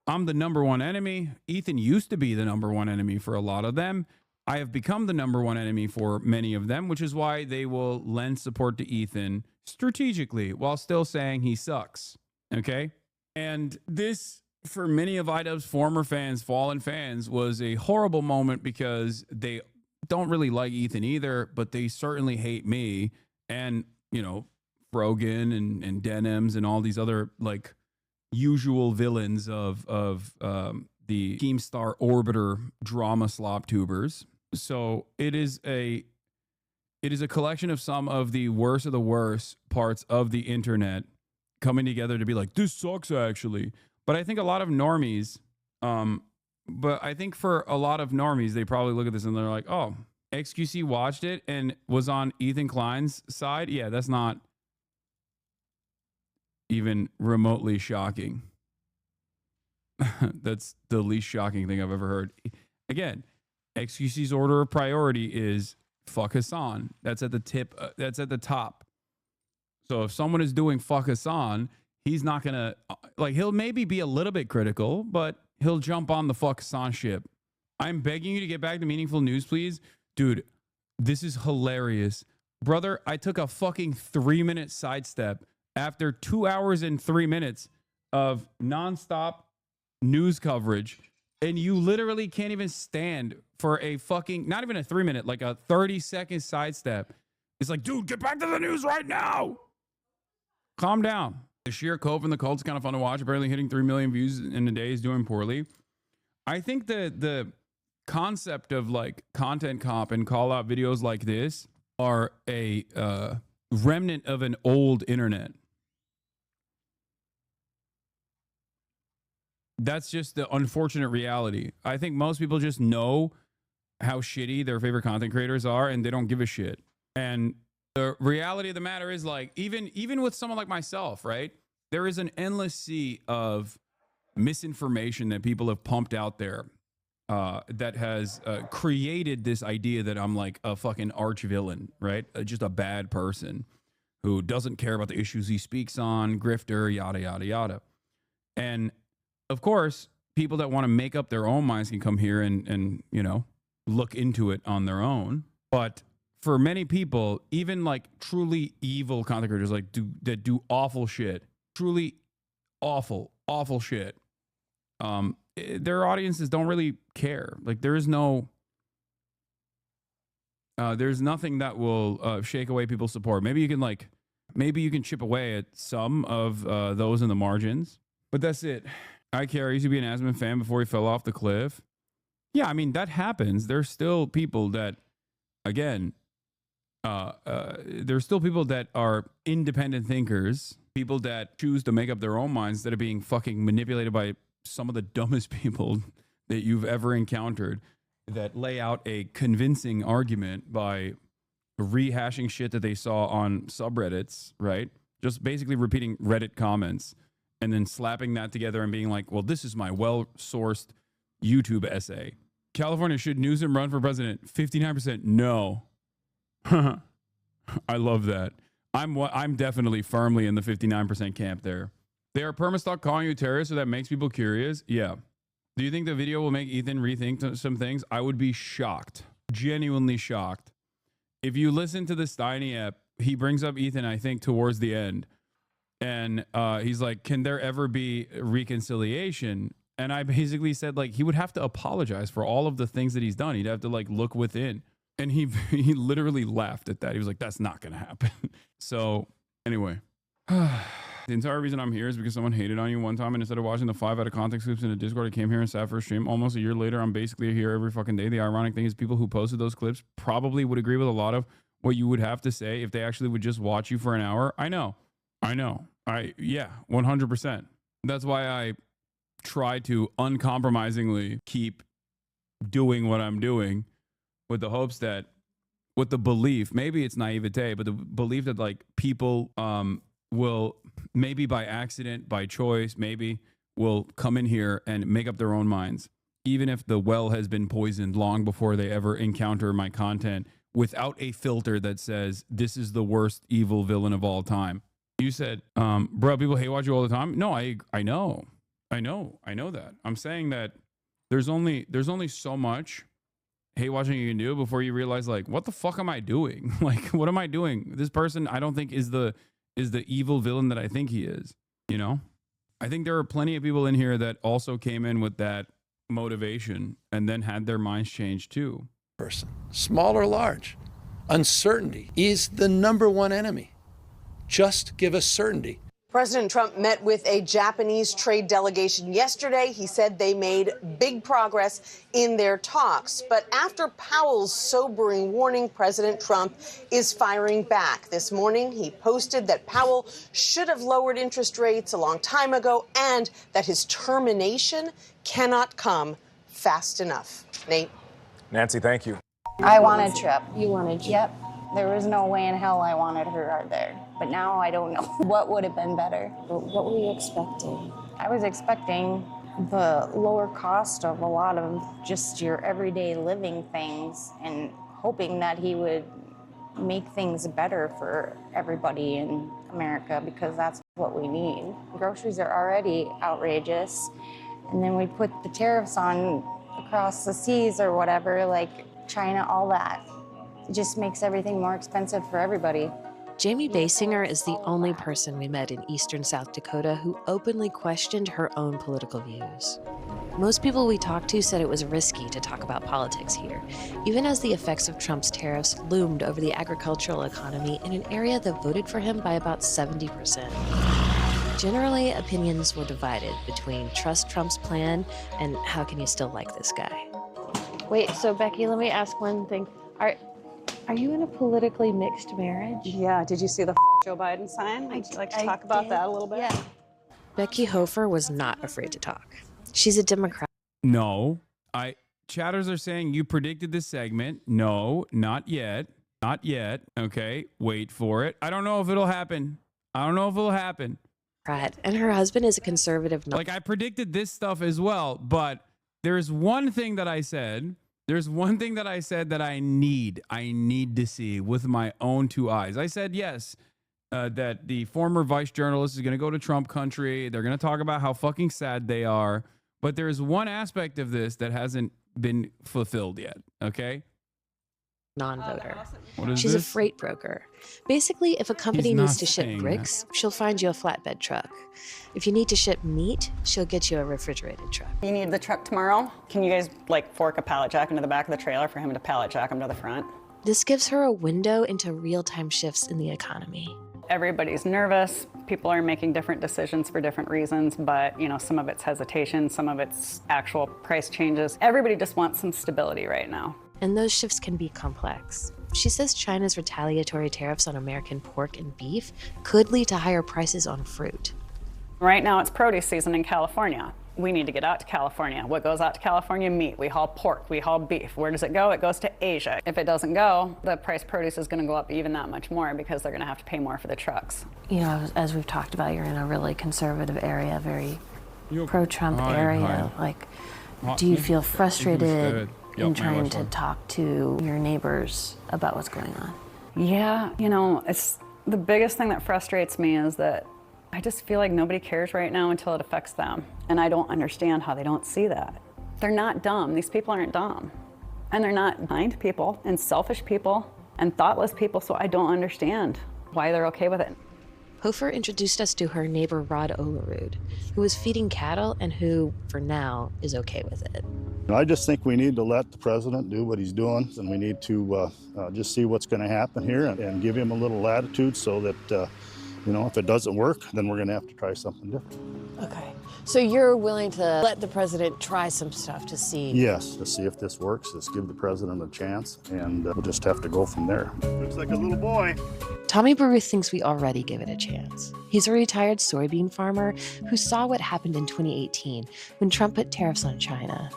I'm the number one enemy. Ethan used to be the number one enemy for a lot of them. I have become the number one enemy for many of them, which is why they will lend support to Ethan strategically while still saying he sucks. Okay? And this, for many of iDubbbz's former fans, fallen fans, was a horrible moment because they don't really like Ethan either, but they certainly hate me and, you know, Frogan and Denims and all these other like usual villains of the Keemstar Orbiter drama slop tubers. So it is a collection of some of the worst parts of the internet coming together to be like, this sucks actually. But I think a lot of normies, they probably look at this and they're like, oh, XQC watched it and was on Ethan Klein's side, yeah, that's not even remotely shocking. That's the least shocking thing I've ever heard. Again, XQC's order of priority is fuck Hassan. That's at the tip. That's at the top. So if someone is doing fuck Hassan, he's not going to, like, he'll maybe be a little bit critical, but he'll jump on the fuck Hassan ship. I'm begging you to get back to meaningful news, please. Dude, this is hilarious. Brother, I took a fucking 3-minute sidestep after 2 hours and 3 minutes of nonstop news coverage, and you literally can't even stand for a fucking, not even a 3-minute, like a 30-second sidestep. It's like, dude, get back to the news right now. Calm down. The sheer cope and the cult's kind of fun to watch. Apparently hitting 3 million views in a day is doing poorly. I think the concept of like content comp and call out videos like this are a remnant of an old internet. That's just the unfortunate reality. I think most people just know how shitty their favorite content creators are and they don't give a shit. And the reality of the matter is, like, even with someone like myself, right? There is an endless sea of misinformation that people have pumped out there that has created this idea that I'm like a fucking arch villain, right? Just a bad person who doesn't care about the issues he speaks on, grifter, yada, yada, yada. And of course, people that want to make up their own minds can come here and you know, look into it on their own. But for many people, even like truly evil content creators, like that do awful shit, truly awful shit, their audiences don't really care. Like there's nothing that will shake away people's support. Maybe you can chip away at some of those in the margins, but that's it. I used to be an Asman fan before he fell off the cliff. Yeah, I mean, that happens. There's still people that, again, there's still people that are independent thinkers, people that choose to make up their own minds that are being fucking manipulated by some of the dumbest people that you've ever encountered, that lay out a convincing argument by rehashing shit that they saw on subreddits, right? Just basically repeating Reddit comments and then slapping that together and being like, well, this is my well-sourced YouTube essay. California, should Newsom run for president? 59% no. I love that. I'm definitely firmly in the 59% camp there. They are perma-stalk calling you terrorist, so that makes people curious. Yeah. Do you think the video will make Ethan rethink some things? I would be shocked. Genuinely shocked. If you listen to the Steiny app, he brings up Ethan, I think, towards the end. And he's like, can there ever be reconciliation? And I basically said, like, he would have to apologize for all of the things that he's done. He'd have to, like, look within. And he literally laughed at that. He was like, that's not going to happen. So anyway, the entire reason I'm here is because someone hated on you one time. And instead of watching the 5 out of context clips in the Discord, I came here and sat for a stream. Almost a year later, I'm basically here every fucking day. The ironic thing is people who posted those clips probably would agree with a lot of what you would have to say if they actually would just watch you for an hour. I know. Yeah, 100%. That's why I try to uncompromisingly keep doing what I'm doing with the hopes that, with the belief, maybe it's naivete, but the belief that like people will maybe by accident, by choice, maybe will come in here and make up their own minds, even if the well has been poisoned long before they ever encounter my content, without a filter that says this is the worst evil villain of all time. You said, bro, people hate watch you all the time. No, I know that. I'm saying that there's only so much hate watching you can do before you realize, like, what the fuck am I doing? Like, what am I doing? This person I don't think is the evil villain that I think he is. You know, I think there are plenty of people in here that also came in with that motivation and then had their minds changed too. Person, small or large, uncertainty is the #1 enemy. Just give us certainty. President Trump met with a Japanese trade delegation yesterday. He said they made big progress in their talks. But after Powell's sobering warning, President Trump is firing back. This morning, he posted that Powell should have lowered interest rates a long time ago and that his termination cannot come fast enough. Nate? Nancy, thank you. I wanted Trump. You wanted Trump? Yep. There was no way in hell I wanted her out there. But now I don't know what would have been better. What were you expecting? I was expecting the lower cost of a lot of just your everyday living things and hoping that he would make things better for everybody in America because that's what we need. Groceries are already outrageous. And then we put the tariffs on across the seas or whatever, like China, all that. It just makes everything more expensive for everybody. Jamie Basinger is the only person we met in eastern South Dakota who openly questioned her own political views. Most people we talked to said it was risky to talk about politics here, even as the effects of Trump's tariffs loomed over the agricultural economy in an area that voted for him by about 70%. Generally, opinions were divided between trust Trump's plan and how can you still like this guy. Wait, so Becky, let me ask one thing. Are you in a politically mixed marriage? Yeah, did you see the Joe Biden sign? Would you like to talk about that a little bit? Yeah. Becky Hofer was not afraid to talk. She's a Democrat. No, chatters are saying you predicted this segment. No, not yet. Not yet. Okay, wait for it. I don't know if it'll happen. And her husband is a conservative. Like I predicted this stuff as well, but there's one thing that I said. That I need to see with my own two eyes. I said yes, that the former vice journalist is going to go to Trump country. They're going to talk about how fucking sad they are. But there's one aspect of this that hasn't been fulfilled yet. Okay. Non-voter. What is She's this? a freight broker. Basically, if a company He's needs not to ship saying bricks, she'll find you a flatbed truck. If you need to ship meat, she'll get you a refrigerated truck. You need the truck tomorrow? Can you guys like fork a pallet jack into the back of the trailer for him to pallet jack him to the front? This gives her a window into real-time shifts in the economy. Everybody's nervous. People are making different decisions for different reasons, but you know, some of it's hesitation, some of it's actual price changes. Everybody just wants some stability right now. And those shifts can be complex. She says China's retaliatory tariffs on American pork and beef could lead to higher prices on fruit. Right now it's produce season in California. We need to get out to California. What goes out to California? Meat. We haul pork. We haul beef. Where does it go? It goes to Asia. If it doesn't go, the price of produce is going to go up even that much more because they're going to have to pay more for the trucks. You know, as we've talked about, you're in a really conservative area, very pro-Trump area. Like, do you feel frustrated in trying to talk to your neighbors about what's going on? Yeah, you know, it's the biggest thing that frustrates me is that I just feel like nobody cares right now until it affects them. And I don't understand how they don't see that. They're not dumb. These people aren't dumb. And they're not kind people and selfish people and thoughtless people, so I don't understand why they're okay with it. Hofer introduced us to her neighbor Rod Olerud, who is feeding cattle and who, for now, is okay with it. I just think we need to let the president do what he's doing, and we need to just see what's going to happen here and give him a little latitude so that, you know, if it doesn't work, then we're going to have to try something different. Okay. So you're willing to let the president try some stuff to see? Yes, to see if this works. Let's give the president a chance, and we'll just have to go from there. Looks like a little boy. Tommy Baruth thinks we already give it a chance. He's a retired soybean farmer who saw what happened in 2018 when Trump put tariffs on China.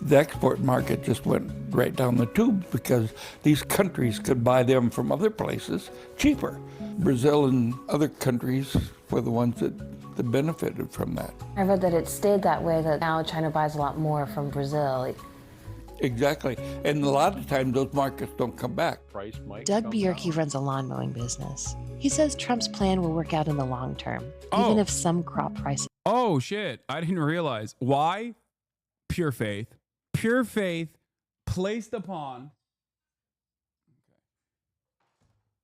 The export market just went right down the tube because these countries could buy them from other places cheaper. Brazil and other countries were the ones that benefited from that. I read that it stayed that way, that now China buys a lot more from Brazil. Exactly. And a lot of times those markets don't come back. Doug Bjerke runs a lawn mowing business. He says Trump's plan will work out in the long term, even if some crop prices. Oh, shit. I didn't realize. Why? Pure faith. Pure faith placed upon.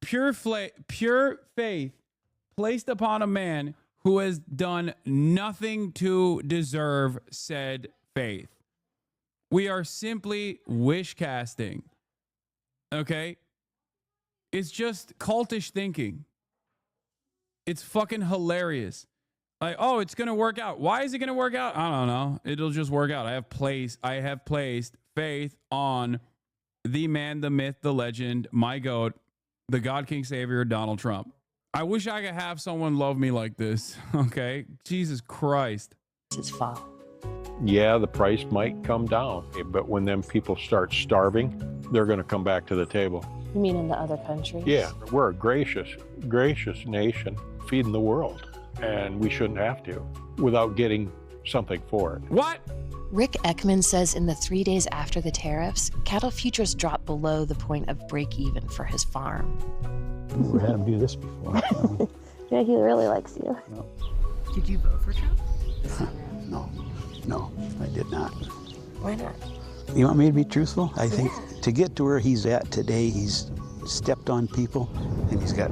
Pure faith placed upon a man who has done nothing to deserve said faith. We are simply wish casting. Okay? It's just cultish thinking. It's fucking hilarious. Like, oh, it's going to work out. Why is it going to work out? I don't know. It'll just work out. I have placed faith on the man, the myth, the legend, my GOAT, the God King Savior, Donald Trump. I wish I could have someone love me like this. Okay? Jesus Christ. It's fall. Yeah, the price might come down, but when them people start starving, they're going to come back to the table. You mean in the other countries? Yeah, we're a gracious nation feeding the world, and we shouldn't have to without getting something for it. What? Rick Ekman says in the 3 days after the tariffs, cattle futures dropped below the point of break even for his farm. Never had him do this before. Yeah, he really likes you. No. Did you vote for Trump? No, I did not. Why not? You want me to be truthful? I think to get to where he's at today, he's stepped on people, and he's got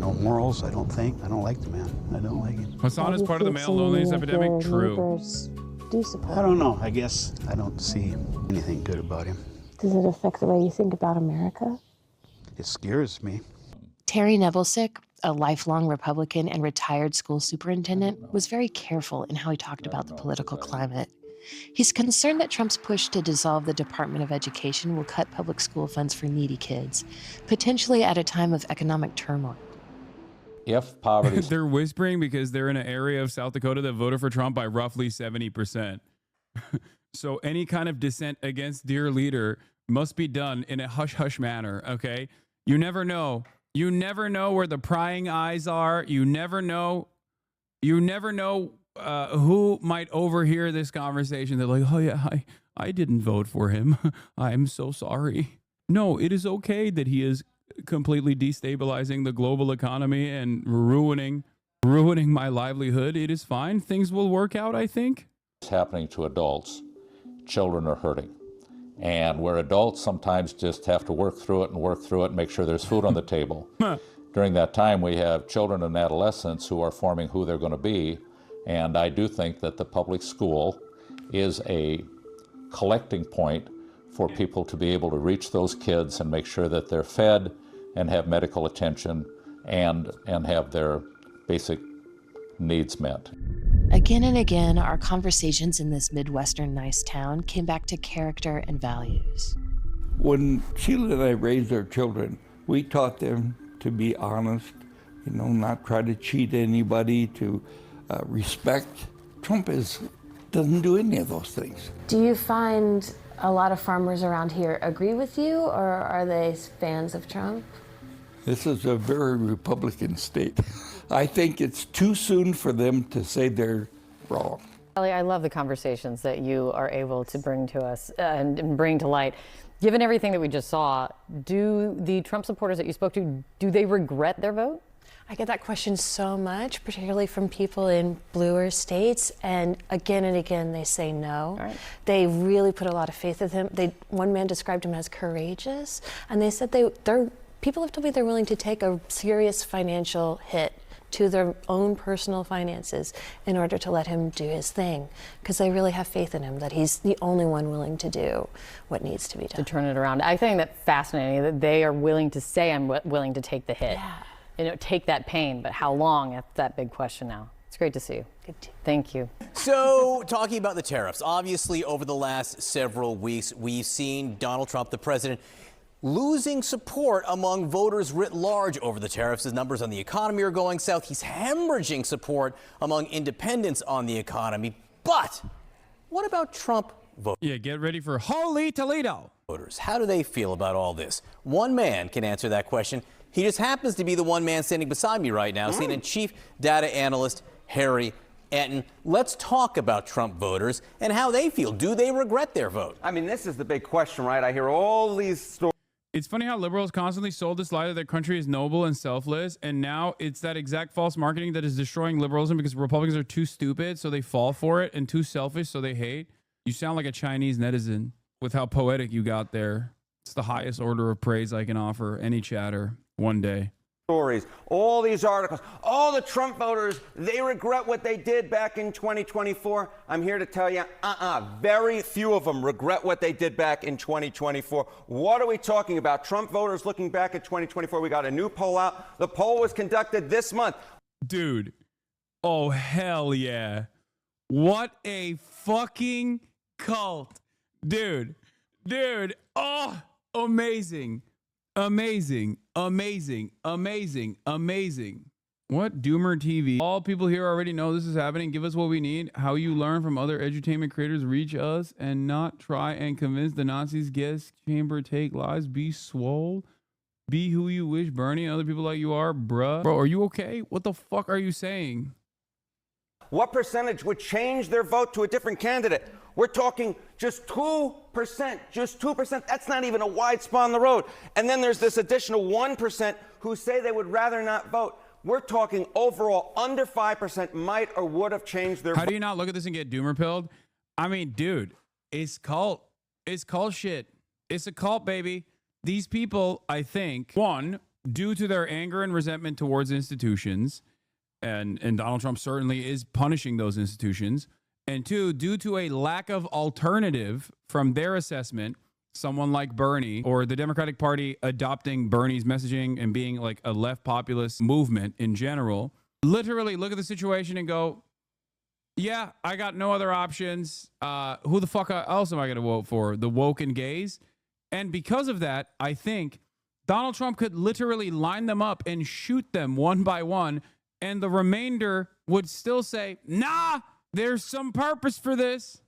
no morals, I don't think. I don't like the man. I don't like him. Hassan is part of the male loneliness epidemic. True. Do support. I don't know. I guess I don't see anything good about him. Does it affect the way you think about America? It scares me. Terry Nevillesick, a lifelong Republican and retired school superintendent, was very careful in how he talked about the political climate. He's concerned that Trump's push to dissolve the Department of Education will cut public school funds for needy kids, potentially at a time of economic turmoil. If poverty... They're whispering because they're in an area of South Dakota that voted for Trump by roughly 70%. So any kind of dissent against dear leader must be done in a hush-hush manner, okay? You never know. You never know where the prying eyes are. You never know who might overhear this conversation. They're like, oh yeah, I didn't vote for him. I'm so sorry. No, it is okay that he is completely destabilizing the global economy and ruining my livelihood. It is fine. Things will work out, I think. It's happening to adults. Children are hurting. And where adults sometimes just have to work through it and make sure there's food on the table. During that time, we have children and adolescents who are forming who they're going to be. And I do think that the public school is a collecting point for people to be able to reach those kids and make sure that they're fed and have medical attention and have their basic needs met. Again and again, our conversations in this Midwestern nice town came back to character and values. When Sheila and I raised our children, we taught them to be honest, not try to cheat anybody, to respect. Trump doesn't do any of those things. Do you find a lot of farmers around here agree with you, or are they fans of Trump? This is a very Republican state. I think it's too soon for them to say they're wrong. Ellie, I love the conversations that you are able to bring to us and bring to light. Given everything that we just saw, do the Trump supporters that you spoke to, do they regret their vote? I get that question so much, particularly from people in bluer states, and again they say no. Right. They really put a lot of faith in him. One man described him as courageous, and they said people have told me they're willing to take a serious financial hit to their own personal finances in order to let him do his thing, because they really have faith in him, that he's the only one willing to do what needs to be done. To turn it around. I think that's fascinating that they are willing to say, I'm willing to take the hit. Yeah. Take that pain, but how long? That's that big question now. It's great to see you. Good to. Thank you. So, talking about the tariffs, obviously over the last several weeks, we've seen Donald Trump, the president, losing support among voters writ large over the tariffs. His numbers on the economy are going south. He's hemorrhaging support among independents on the economy. But what about Trump voters? Yeah, get ready for Holy Toledo. Voters, how do they feel about all this? One man can answer that question. He just happens to be the one man standing beside me right now, CNN Chief Data Analyst Harry Enton. Let's talk about Trump voters and how they feel. Do they regret their vote? I mean, this is the big question, right? I hear all these stories. It's funny how liberals constantly sold this lie that their country is noble and selfless, and now it's that exact false marketing that is destroying liberalism because Republicans are too stupid, so they fall for it, and too selfish, so they hate. You sound like a Chinese netizen with how poetic you got there. It's the highest order of praise I can offer any chatter one day. Stories, all these articles, all the Trump voters, they regret what they did back in 2024. I'm here to tell you, very few of them regret what they did back in 2024. What are we talking about? Trump voters looking back at 2024. We got a new poll out. The poll was conducted this month. Dude, oh hell yeah. What a fucking cult. Dude, oh, amazing. Amazing. What? Doomer TV. All people here already know this is happening. Give us what we need. How you learn from other edutainment creators. Reach us and not try and convince the Nazis. Guess chamber take lies. Be swole. Be who you wish, Bernie, and other people like you are, bruh. Bro, are you okay? What the fuck are you saying? What percentage would change their vote to a different candidate? We're talking just 2%, just 2%. That's not even a wide spot on the road. And then there's this additional 1% who say they would rather not vote. We're talking overall under 5% might or would have changed their vote. How do you not look at this and get doomer pilled? I mean, dude, it's cult. It's cult shit. It's a cult, baby. These people, I think, one, due to their anger and resentment towards institutions, and Donald Trump certainly is punishing those institutions, and two, due to a lack of alternative from their assessment, someone like Bernie or the Democratic Party adopting Bernie's messaging and being like a left populist movement in general, literally look at the situation and go, yeah, I got no other options. Who the fuck else am I going to vote for? The woke and gays? And because of that, I think Donald Trump could literally line them up and shoot them one by one, and the remainder would still say, nah, there's some purpose for this.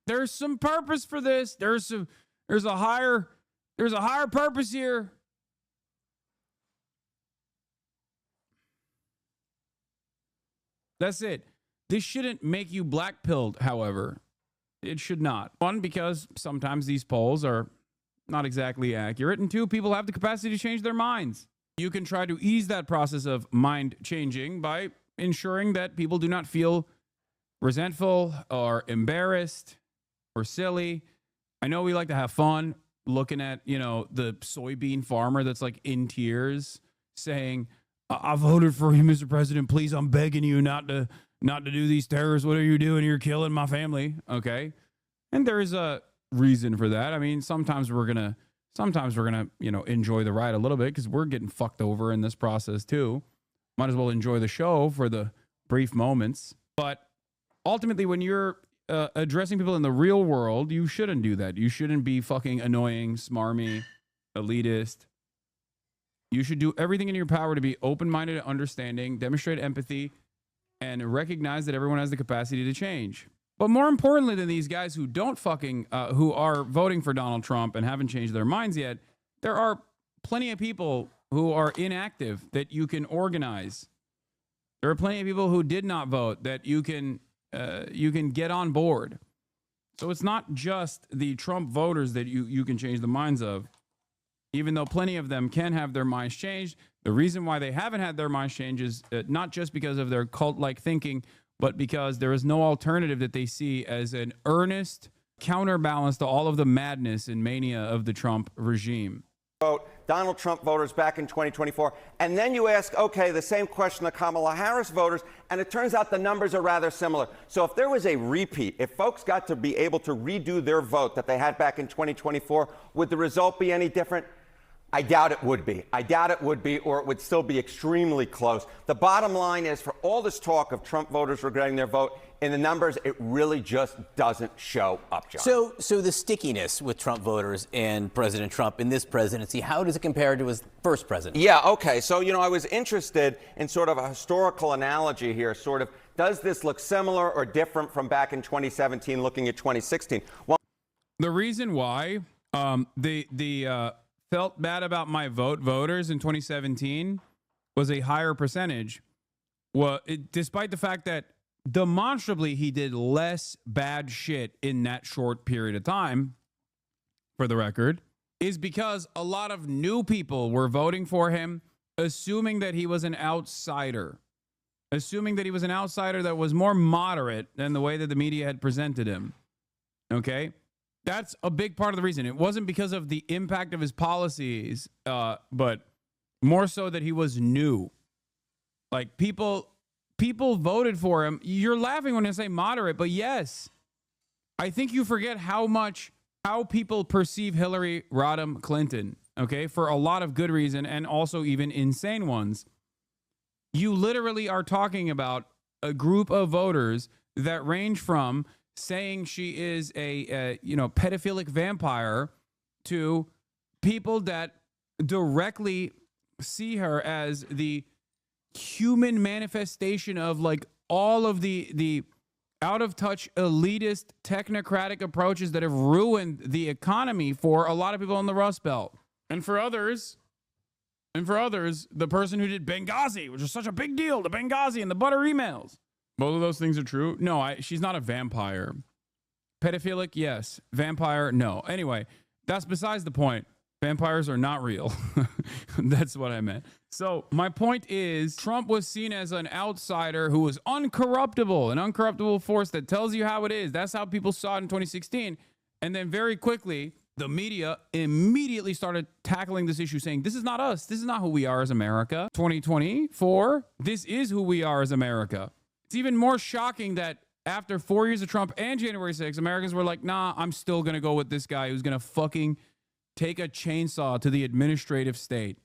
There's some purpose for this. There's a higher purpose here. That's it. This shouldn't make you black-pilled, however. It should not. One, because sometimes these polls are not exactly accurate. And two, people have the capacity to change their minds. You can try to ease that process of mind changing by ensuring that people do not feel resentful or embarrassed or silly. I know we like to have fun looking at, the soybean farmer that's like in tears saying, I voted for you, Mr. President. Please, I'm begging you not to do these terrorists. What are you doing? You're killing my family. Okay. And there is a reason for that. I mean, sometimes we're going to, enjoy the ride a little bit because we're getting fucked over in this process too. Might as well enjoy the show for the brief moments. But ultimately, when you're addressing people in the real world, you shouldn't do that. You shouldn't be fucking annoying, smarmy, elitist. You should do everything in your power to be open-minded, understanding, demonstrate empathy, and recognize that everyone has the capacity to change. But more importantly than these guys who don't who are voting for Donald Trump and haven't changed their minds yet, there are plenty of people who are inactive that you can organize. There are plenty of people who did not vote that you can get on board. So it's not just the Trump voters that you can change the minds of. Even though plenty of them can have their minds changed, the reason why they haven't had their minds changed is not just because of their cult-like thinking, but because there is no alternative that they see as an earnest counterbalance to all of the madness and mania of the Trump regime. Vote Donald Trump voters back in 2024, and then you ask, okay, the same question to Kamala Harris voters, and it turns out the numbers are rather similar. So if there was a repeat, if folks got to be able to redo their vote that they had back in 2024, would the result be any different? I doubt it would be. I doubt it would be, or it would still be extremely close. The bottom line is, for all this talk of Trump voters regretting their vote, in the numbers, it really just doesn't show up, John. So the stickiness with Trump voters and President Trump in this presidency, how does it compare to his first presidency? Yeah, okay. So, I was interested in sort of a historical analogy here, sort of, does this look similar or different from back in 2017, looking at 2016? Well, the reason why the felt bad about my voters in 2017 was a higher percentage. Well, despite the fact that demonstrably he did less bad shit in that short period of time, for the record, is because a lot of new people were voting for him, assuming that he was an outsider, that was more moderate than the way that the media had presented him. Okay? That's a big part of the reason. It wasn't because of the impact of his policies, but more so that he was new. Like people voted for him. You're laughing when I say moderate, but yes, I think you forget how people perceive Hillary Rodham Clinton, okay, for a lot of good reason and also even insane ones. You literally are talking about a group of voters that range from saying she is a pedophilic vampire to people that directly see her as the human manifestation of like all of the out of touch elitist technocratic approaches that have ruined the economy for a lot of people in the Rust Belt. And for others, the person who did Benghazi, which was such a big deal, the Benghazi and the butter emails. Both of those things are true. No, she's not a vampire. Pedophilic, yes. Vampire, no. Anyway, that's besides the point. Vampires are not real. That's what I meant. So my point is, Trump was seen as an outsider who was uncorruptible, an uncorruptible force that tells you how it is. That's how people saw it in 2016. And then very quickly, the media immediately started tackling this issue, saying, this is not us. This is not who we are as America. 2024, this is who we are as America. It's even more shocking that after 4 years of Trump and January 6th, Americans were like, nah, I'm still going to go with this guy who's going to fucking take a chainsaw to the administrative state,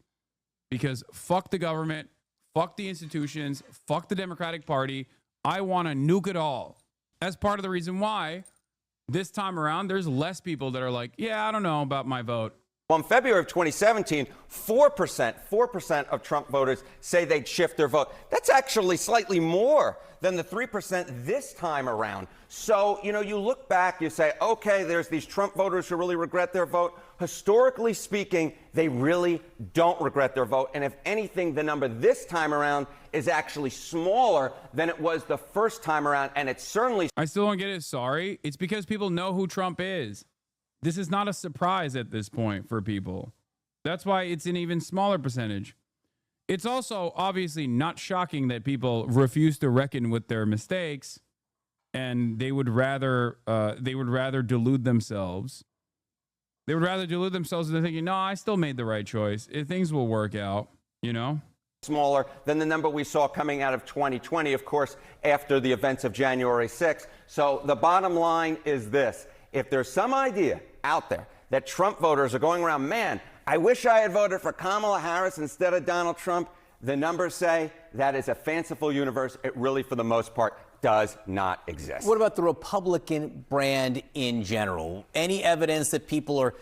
because fuck the government, fuck the institutions, fuck the Democratic Party. I want to nuke it all. That's part of the reason why this time around there's less people that are like, yeah, I don't know about my vote. Well, in February of 2017, 4% of Trump voters say they'd shift their vote. That's actually slightly more than the 3% this time around. So, you look back, you say, okay, there's these Trump voters who really regret their vote. Historically speaking, they really don't regret their vote. And if anything, the number this time around is actually smaller than it was the first time around. And it's certainly... I still don't get it. Sorry. It's because people know who Trump is. This is not a surprise at this point for people. That's why it's an even smaller percentage. It's also obviously not shocking that people refuse to reckon with their mistakes, and they would rather delude themselves. They would rather delude themselves into thinking, no, I still made the right choice. Things will work out, Smaller than the number we saw coming out of 2020, of course, after the events of January 6th. So the bottom line is this. If there's some idea out there that Trump voters are going around, man, I wish I had voted for Kamala Harris instead of Donald Trump, the numbers say that is a fanciful universe. It really, for the most part, does not exist. What about the Republican brand in general? Any evidence that people are,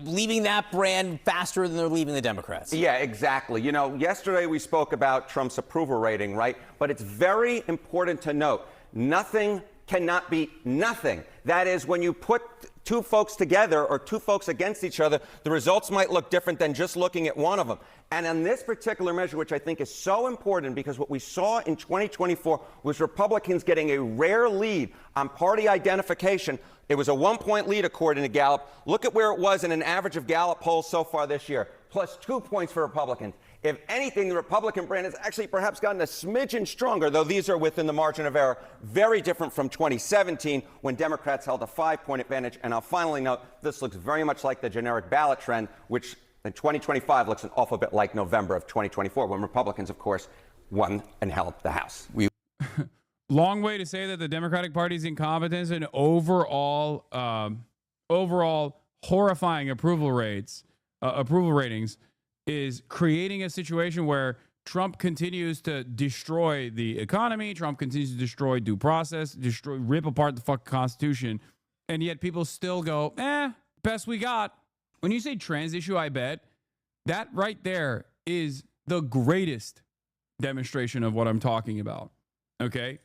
leaving that brand faster than they're leaving the Democrats? Yeah, exactly. Yesterday we spoke about Trump's approval rating, right? But it's very important to note, nothing cannot beat nothing. That is, when you put two folks together or two folks against each other, the results might look different than just looking at one of them. And on this particular measure, which I think is so important, because what we saw in 2024 was Republicans getting a rare lead on party identification. It was a 1-point lead, according to Gallup. Look at where it was in an average of Gallup polls so far this year, plus 2 points for Republicans. If anything, the Republican brand has actually perhaps gotten a smidgen stronger, though these are within the margin of error. Very different from 2017, when Democrats held a 5-point advantage. And I'll finally note, this looks very much like the generic ballot trend, which in 2025 looks an awful bit like November of 2024, when Republicans, of course, won and held the House. Long way to say that the Democratic Party's incompetence and overall horrifying approval ratings is creating a situation where Trump continues to destroy the economy. Trump continues to destroy due process, rip apart the fucking Constitution. And yet people still go, best we got. When you say trans issue, I bet that right there is the greatest demonstration of what I'm talking about. Okay.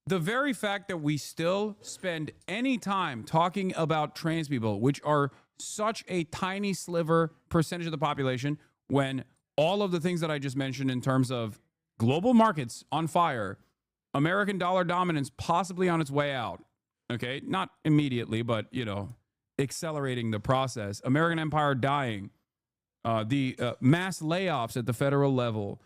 The very fact that we still spend any time talking about trans people, which are such a tiny sliver percentage of the population, when all of the things that I just mentioned in terms of global markets on fire, American dollar dominance possibly on its way out, okay? Not immediately, but, accelerating the process. American empire dying, the mass layoffs at the federal level,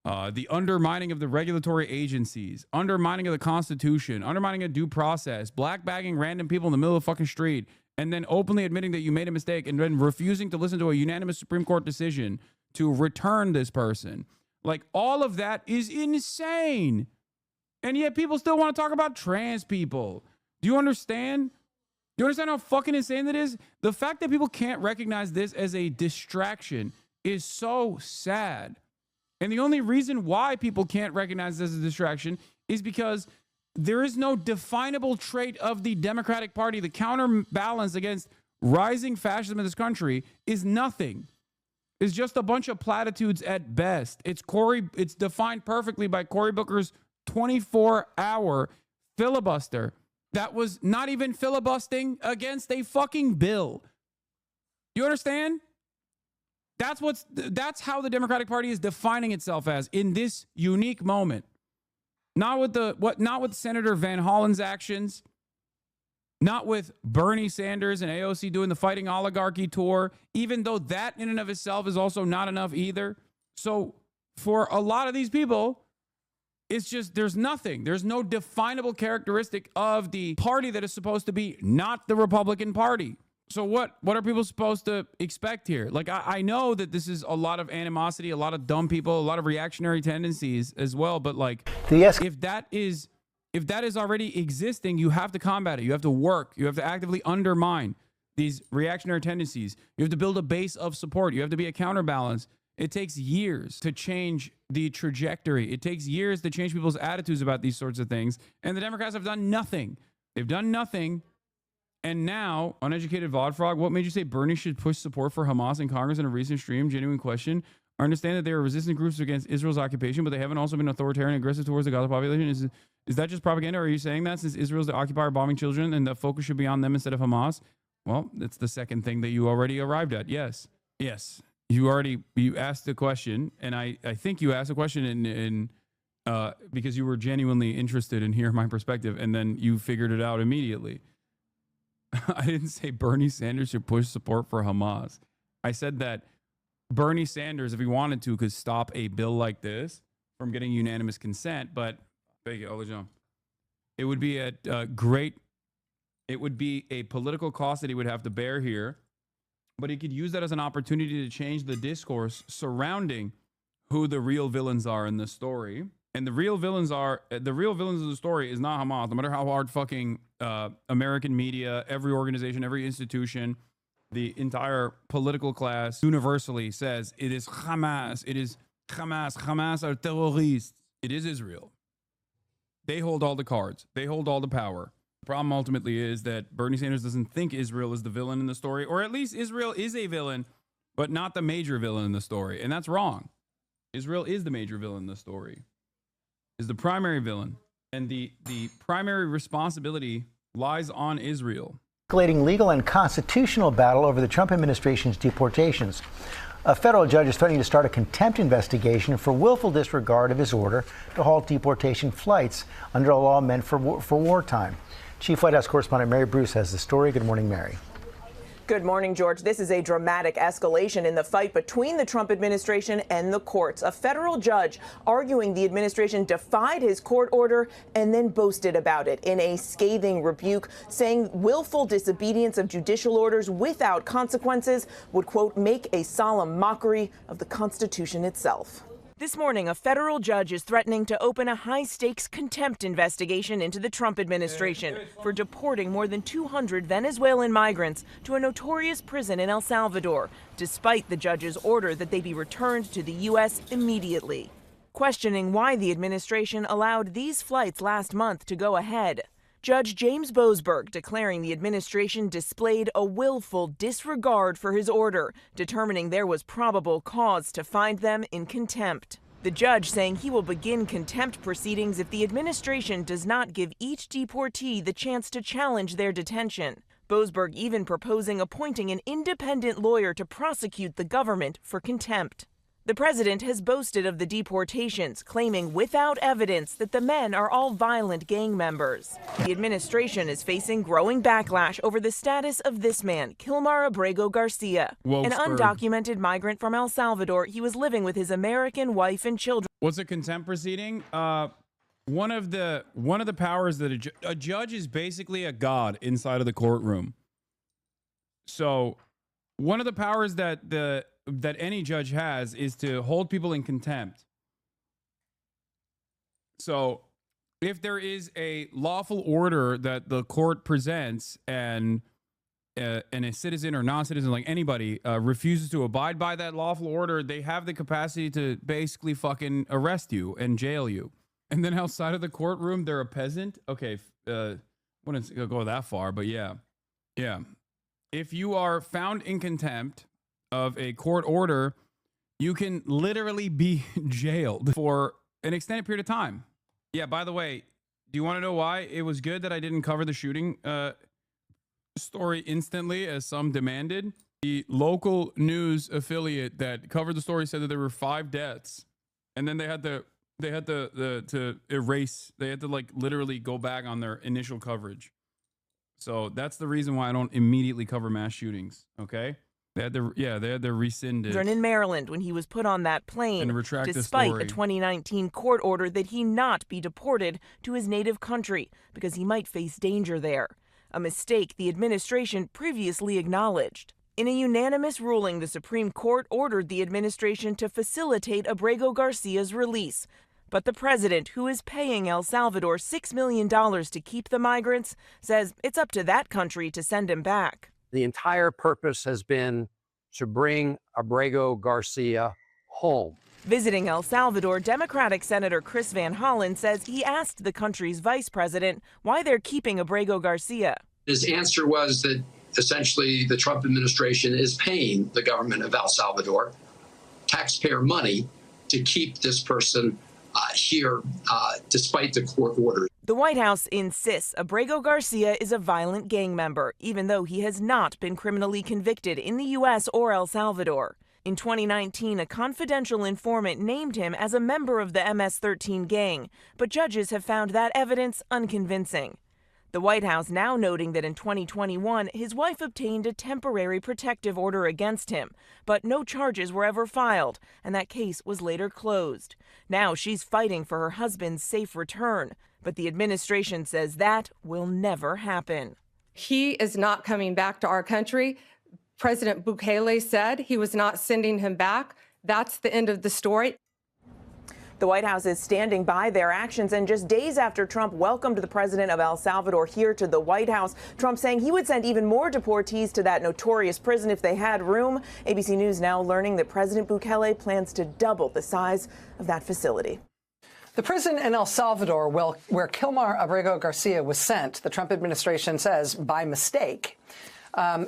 the undermining of the regulatory agencies, undermining of the Constitution, undermining of due process, black bagging random people in the middle of the fucking street, and then openly admitting that you made a mistake and then refusing to listen to a unanimous Supreme Court decision to return this person. Like, all of that is insane. And yet people still want to talk about trans people. Do you understand? Do you understand how fucking insane that is? The fact that people can't recognize this as a distraction is so sad. And the only reason why people can't recognize this as a distraction is because there is no definable trait of the Democratic Party. The counterbalance against rising fascism in this country is nothing. is just a bunch of platitudes at best. It's defined perfectly by Cory Booker's 24-hour filibuster that was not even filibustering against a fucking bill. You understand? That's how the Democratic Party is defining itself as in this unique moment. Not with Senator Van Hollen's actions, not with Bernie Sanders and AOC doing the fighting oligarchy tour, even though that in and of itself is also not enough either. So for a lot of these people, it's just there's nothing. There's no definable characteristic of the party that is supposed to be not the Republican Party. So what are people supposed to expect here? Like, I know that this is a lot of animosity, a lot of dumb people, a lot of reactionary tendencies as well. But like, if that is already existing, you have to combat it. You have to work. You have to actively undermine these reactionary tendencies. You have to build a base of support. You have to be a counterbalance. It takes years to change the trajectory. It takes years to change people's attitudes about these sorts of things. And the Democrats have done nothing. They've done nothing. And now, uneducated VOD frog, what made you say Bernie should push support for Hamas in Congress in a recent stream? Genuine question. I understand that they are resistant groups against Israel's occupation, but they haven't also been authoritarian and aggressive towards the Gaza population. Is that just propaganda? Or are you saying that since Israel's the occupier bombing children and the focus should be on them instead of Hamas? Well, that's the second thing that you already arrived at. Yes. Yes. You asked the question, and I think you asked the question because you were genuinely interested in hearing my perspective, and then you figured it out immediately. I didn't say Bernie Sanders should push support for Hamas. I said that Bernie Sanders, if he wanted to, could stop a bill like this from getting unanimous consent, but it would be it would be a political cost that he would have to bear here, but he could use that as an opportunity to change the discourse surrounding who the real villains are in this story. And the real villains of the story is not Hamas, no matter how hard fucking American media, every organization, every institution, the entire political class universally says it is Hamas. It is Hamas. Hamas are terrorists. It is Israel. They hold all the cards. They hold all the power. The problem ultimately is that Bernie Sanders doesn't think Israel is the villain in the story, or at least Israel is a villain, but not the major villain in the story. And that's wrong. Israel is the major villain in the story. Is the primary villain, and the primary responsibility lies on Israel. Escalating legal and constitutional battle over the Trump administration's deportations. A federal judge is threatening to start a contempt investigation for willful disregard of his order to halt deportation flights under a law meant for wartime. Chief White House correspondent Mary Bruce has the story. Good morning, Mary. Good morning, George. This is a dramatic escalation in the fight between the Trump administration and the courts. A federal judge arguing the administration defied his court order and then boasted about it in a scathing rebuke, saying willful disobedience of judicial orders without consequences would, quote, make a solemn mockery of the Constitution itself. This morning, a federal judge is threatening to open a high-stakes contempt investigation into the Trump administration for deporting more than 200 Venezuelan migrants to a notorious prison in El Salvador, despite the judge's order that they be returned to the U.S. immediately. Questioning why the administration allowed these flights last month to go ahead, Judge James Boasberg declaring the administration displayed a willful disregard for his order, determining there was probable cause to find them in contempt. The judge saying he will begin contempt proceedings if the administration does not give each deportee the chance to challenge their detention. Boasberg even proposing appointing an independent lawyer to prosecute the government for contempt. The president has boasted of the deportations, claiming without evidence that the men are all violent gang members. The administration is facing growing backlash over the status of this man, Kilmar Abrego Garcia, an undocumented migrant from El Salvador. He was living with his American wife and children. What's a contempt proceeding? One of the powers that a judge is basically a god inside of the courtroom. So one of the powers that any judge has is to hold people in contempt. So if there is a lawful order that the court presents and a citizen or non-citizen, like anybody, refuses to abide by that lawful order, they have the capacity to basically fucking arrest you and jail you. And then outside of the courtroom, they're a peasant. Okay, wouldn't go that far, but yeah. If you are found in contempt of a court order, you can literally be jailed for an extended period of time. Yeah, by the way, do you want to know why it was good that I didn't cover the shooting story instantly as some demanded? The local news affiliate that covered the story said that there were 5 deaths, and then they had to erase. They had to like literally go back on their initial coverage. So that's the reason why I don't immediately cover mass shootings. Okay, they had to rescind it. In Maryland when he was put on that plane, and retract the despite story. a 2019 court order that he not be deported to his native country because he might face danger there. A mistake the administration previously acknowledged. In a unanimous ruling, the Supreme Court ordered the administration to facilitate Abrego Garcia's release. But the president, who is paying El Salvador $6 million to keep the migrants, says it's up to that country to send him back. The entire purpose has been to bring Abrego Garcia home. Visiting El Salvador, Democratic Senator Chris Van Hollen says he asked the country's vice president why they're keeping Abrego Garcia. His answer was that essentially the Trump administration is paying the government of El Salvador taxpayer money to keep this person here despite the court order. The White House insists Abrego Garcia is a violent gang member, even though he has not been criminally convicted in the U.S. or El Salvador. In 2019, a confidential informant named him as a member of the MS-13 gang, but judges have found that evidence unconvincing. The White House now noting that in 2021, his wife obtained a temporary protective order against him, but no charges were ever filed, and that case was later closed. Now she's fighting for her husband's safe return, but the administration says that will never happen. He is not coming back to our country. President Bukele said he was not sending him back. That's the end of the story. The White House is standing by their actions, and just days after Trump welcomed the president of El Salvador here to the White House, Trump saying he would send even more deportees to that notorious prison if they had room. ABC News now learning that President Bukele plans to double the size of that facility. The prison in El Salvador, where Kilmar Abrego Garcia was sent, the Trump administration says by mistake,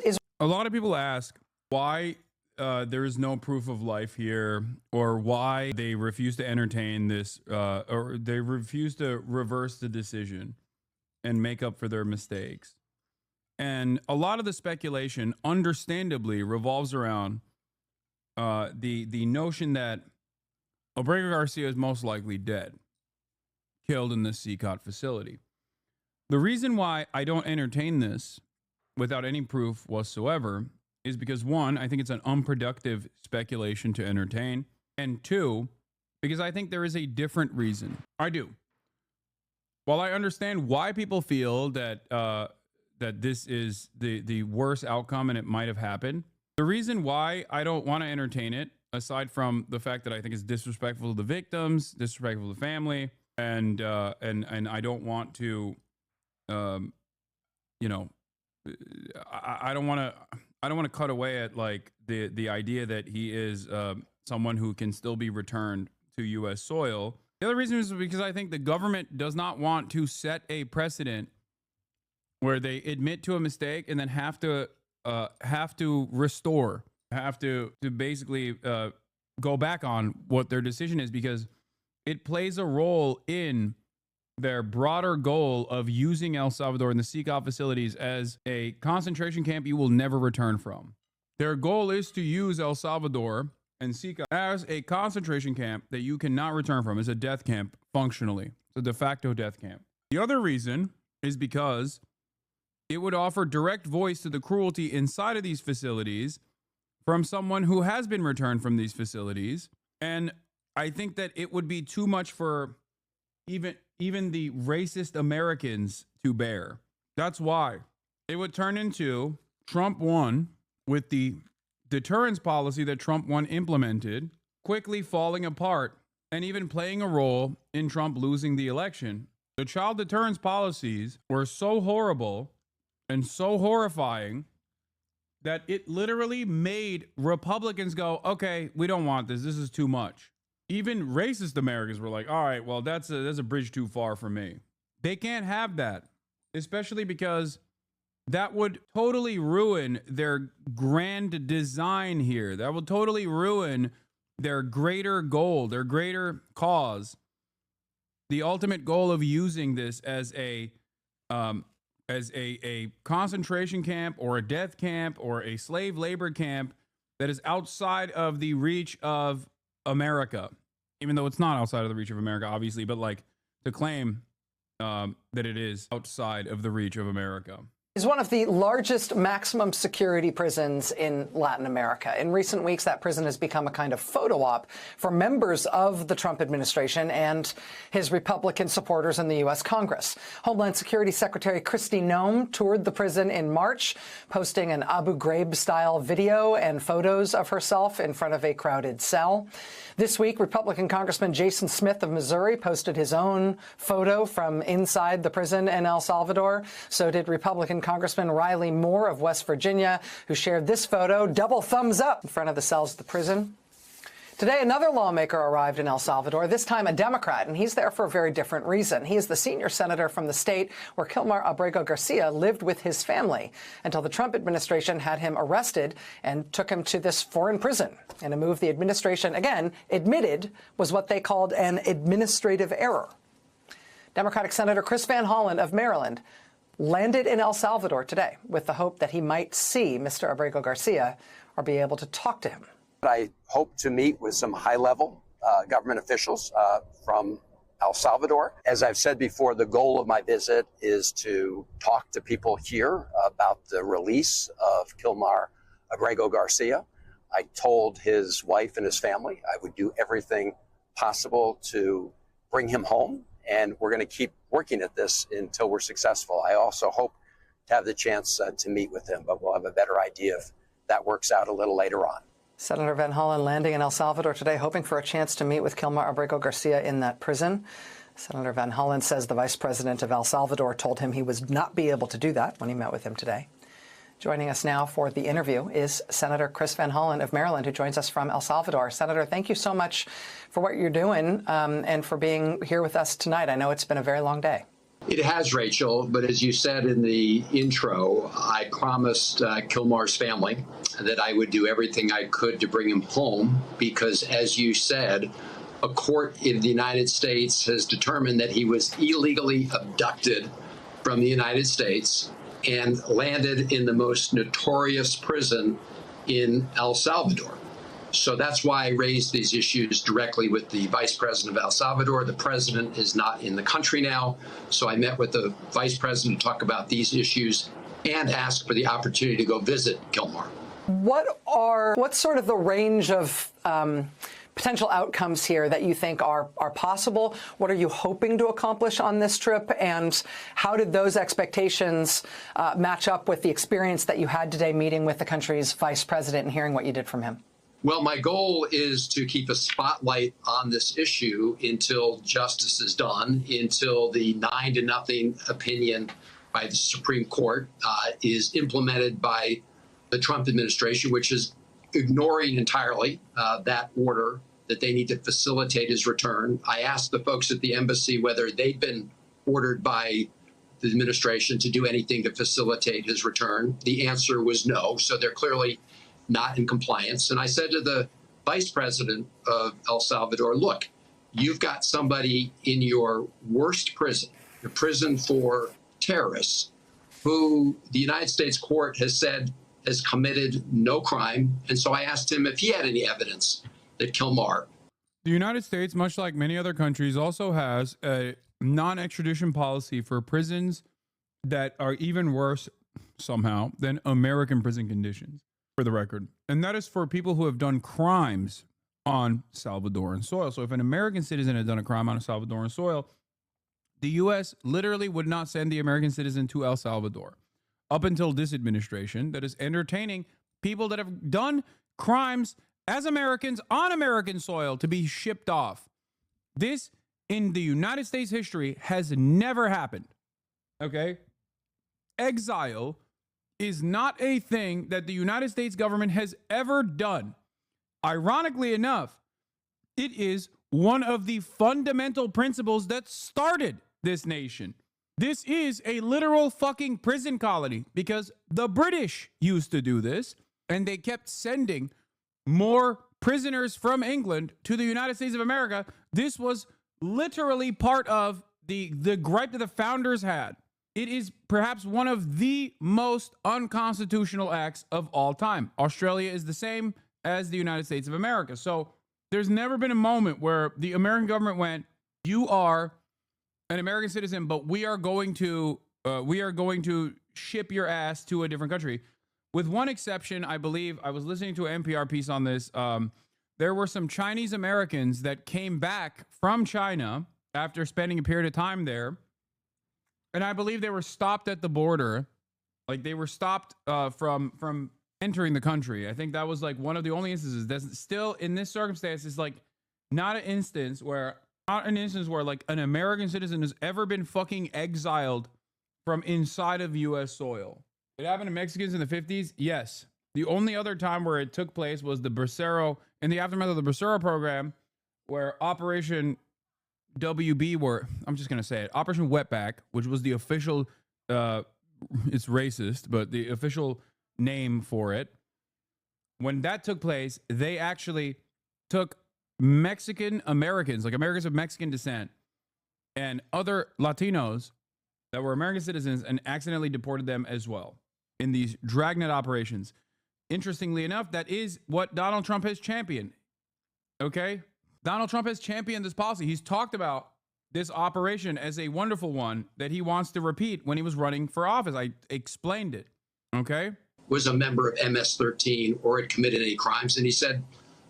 is... A lot of people ask why there is no proof of life here, or why they refuse to entertain this, or they refuse to reverse the decision and make up for their mistakes. And a lot of the speculation, understandably, revolves around the notion that Abrego Garcia is most likely dead, killed in this CCOT facility. The reason why I don't entertain this without any proof whatsoever is because, one, I think it's an unproductive speculation to entertain, and two, because I think there is a different reason. I do. While I understand why people feel that that this is the worst outcome and it might have happened, the reason why I don't want to entertain it, aside from the fact that I think it's disrespectful to the victims, disrespectful to the family, and I don't want to, I don't want to cut away at like the idea that he is someone who can still be returned to U.S. soil. The other reason is because I think the government does not want to set a precedent where they admit to a mistake and then have to restore, have to basically go back on what their decision is, because it plays a role in their broader goal of using El Salvador and the CCOT facilities as a concentration camp you will never return from. Their goal is to use El Salvador and CCOT as a concentration camp that you cannot return from, as a death camp functionally. It's a de facto death camp. The other reason is because it would offer direct voice to the cruelty inside of these facilities from someone who has been returned from these facilities. And I think that it would be too much for even the racist Americans to bear. That's why it would turn into Trump 1 with the deterrence policy that Trump 1 implemented quickly falling apart and even playing a role in Trump losing the election. The child deterrence policies were so horrible and so horrifying that it literally made Republicans go, okay, we don't want this. This is too much. Even racist Americans were like, all right, well, that's a bridge too far for me. They can't have that, especially because that would totally ruin their grand design here. That would totally ruin their greater goal, their greater cause, the ultimate goal of using this as a concentration camp or a death camp or a slave labor camp that is outside of the reach of America, even though it's not outside of the reach of America, obviously, but like to claim that it is outside of the reach of America. Is one of the largest maximum security prisons in Latin America. In recent weeks, that prison has become a kind of photo op for members of the Trump administration and his Republican supporters in the U.S. Congress. Homeland Security Secretary Kristi Noem toured the prison in March, posting an Abu Ghraib-style video and photos of herself in front of a crowded cell. This week, Republican Congressman Jason Smith of Missouri posted his own photo from inside the prison in El Salvador. So did Republican Congressman Riley Moore of West Virginia, who shared this photo, double thumbs up, in front of the cells of the prison. Today, another lawmaker arrived in El Salvador, this time a Democrat, and he's there for a very different reason. He is the senior senator from the state where Kilmar Abrego Garcia lived with his family until the Trump administration had him arrested and took him to this foreign prison in a move the administration, again, admitted was what they called an administrative error. Democratic Senator Chris Van Hollen of Maryland landed in El Salvador today with the hope that he might see Mr. Abrego Garcia or be able to talk to him. I hope to meet with some high-level government officials from El Salvador. As I've said before, the goal of my visit is to talk to people here about the release of Kilmar Abrego Garcia. I told his wife and his family I would do everything possible to bring him home, and we're going to keep working at this until we're successful. I also hope to have the chance to meet with him, but we'll have a better idea if that works out a little later on. Senator Van Hollen landing in El Salvador today, hoping for a chance to meet with Kilmar Abrego Garcia in that prison. Senator Van Hollen says the vice president of El Salvador told him he would not be able to do that when he met with him today. Joining us now for the interview is Senator Chris Van Hollen of Maryland, who joins us from El Salvador. Senator, thank you so much for what you're doing and for being here with us tonight. I know it's been a very long day. It has, Rachel, but as you said in the intro, I promised Kilmar's family that I would do everything I could to bring him home because, as you said, a court in the United States has determined that he was illegally abducted from the United States and landed in the most notorious prison in El Salvador. So that's why I raised these issues directly with the vice president of El Salvador. The president is not in the country now, so I met with the vice president to talk about these issues and ask for the opportunity to go visit Kilmar. What's sort of the range of potential outcomes here that you think are possible? What are you hoping to accomplish on this trip? And how did those expectations match up with the experience that you had today meeting with the country's vice president and hearing what you did from him? Well, my goal is to keep a spotlight on this issue until justice is done, until the 9-0 opinion by the Supreme Court is implemented by the Trump administration, which is ignoring entirely that order that they need to facilitate his return. I asked the folks at the embassy whether they'd been ordered by the administration to do anything to facilitate his return. The answer was no, so they're clearly not in compliance. And I said to the vice president of El Salvador, look, you've got somebody in your worst prison, the prison for terrorists, who the United States court has said has committed no crime. And so I asked him if he had any evidence that Kilmar. The United States, much like many other countries, also has a non-extradition policy for prisons that are even worse somehow than American prison conditions, for the record. And that is for people who have done crimes on Salvadoran soil. So if an American citizen had done a crime on a Salvadoran soil, the U.S. literally would not send the American citizen to El Salvador up until this administration that is entertaining people that have done crimes as Americans on American soil to be shipped off. This, in the United States history, has never happened. Okay? Exile is not a thing that the United States government has ever done. Ironically enough, it is one of the fundamental principles that started this nation. This is a literal fucking prison colony because the British used to do this and they kept sending more prisoners from England to the United States of America. This was literally part of the gripe that the founders had. It is perhaps one of the most unconstitutional acts of all time. Australia is the same as the United States of America. So there's never been a moment where the American government went, you are an American citizen, but we are going to ship your ass to a different country. With one exception, I believe, I was listening to an NPR piece on this. There were some Chinese Americans that came back from China after spending a period of time there. And I believe they were stopped at the border. Like they were stopped from entering the country. I think that was like one of the only instances that's still in this circumstance is like not an instance where like an American citizen has ever been fucking exiled from inside of U.S. soil. It happened to Mexicans in the 50s. Yes. The only other time where it took place was the Bracero, in the aftermath of the Bracero program, where Operation WB I'm just going to say it, Operation Wetback, which was the official, it's racist, but the official name for it. When that took place, they actually took Mexican Americans, like Americans of Mexican descent, and other Latinos that were American citizens and accidentally deported them as well in these dragnet operations. Interestingly enough, that is what Donald Trump has championed. Okay? Donald Trump has championed this policy. He's talked about this operation as a wonderful one that he wants to repeat when he was running for office. I explained it. Okay? Was a member of MS-13 or had committed any crimes, and he said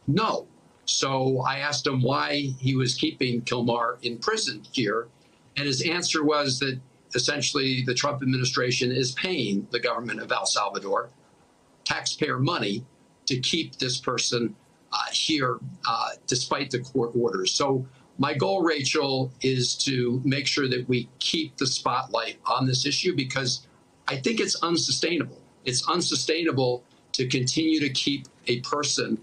no. So I asked him why he was keeping Kilmar in prison here, and his answer was that essentially the Trump administration is paying the government of El Salvador taxpayer money to keep this person here despite the court orders. So my goal, Rachel, is to make sure that we keep the spotlight on this issue because I think it's unsustainable. It's unsustainable to continue to keep a person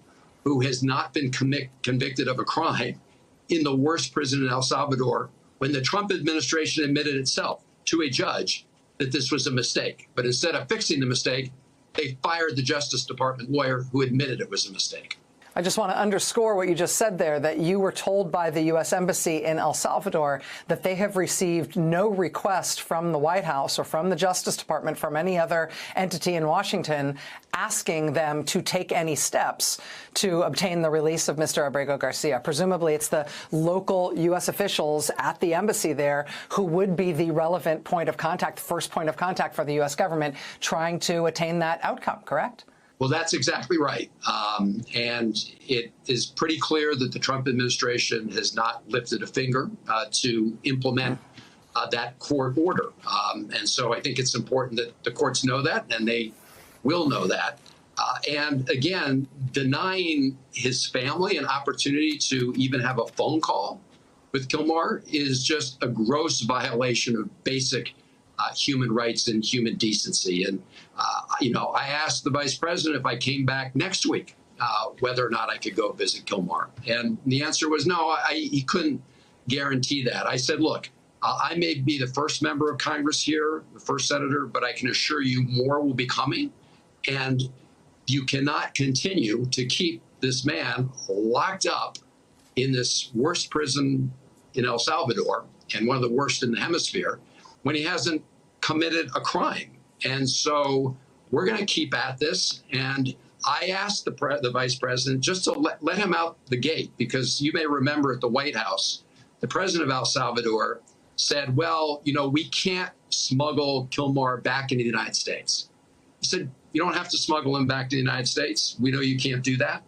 who has not been convicted of a crime in the worst prison in El Salvador when the Trump administration admitted itself to a judge that this was a mistake. But instead of fixing the mistake, they fired the Justice Department lawyer who admitted it was a mistake. I just want to underscore what you just said there, that you were told by the U.S. Embassy in El Salvador that they have received no request from the White House or from the Justice Department, from any other entity in Washington, asking them to take any steps to obtain the release of Mr. Abrego Garcia. Presumably, it's the local U.S. officials at the embassy there who would be the relevant point of contact, the first point of contact for the U.S. government trying to attain that outcome, correct? Well, that's exactly right. And it is pretty clear that the Trump administration has not lifted a finger to implement that court order. And so I think it's important that the courts know that, and they will know that. And again, denying his family an opportunity to even have a phone call with Kilmar is just a gross violation of basic human rights and human decency. And, I asked the vice president if I came back next week, whether or not I could go visit Kilmar. And the answer was no, he couldn't guarantee that. I said, look, I may be the first member of Congress here, the first senator, but I can assure you more will be coming. And you cannot continue to keep this man locked up in this worst prison in El Salvador and one of the worst in the hemisphere when he hasn't committed a crime. And so we're going to keep at this. And I asked the vice president just to let him out the gate, because you may remember at the White House, the president of El Salvador said, well, we can't smuggle Kilmar back into the United States. He said, you don't have to smuggle him back to the United States. We know you can't do that.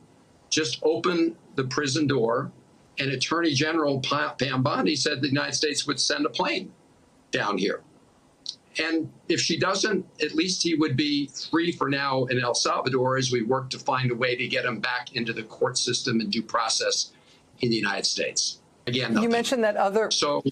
Just open the prison door. And Attorney General Pam Bondi said the United States would send a plane down here. And if she doesn't, at least he would be free for now in El Salvador as we work to find a way to get him back into the court system and due process in the United States. Again, you mentioned that other. So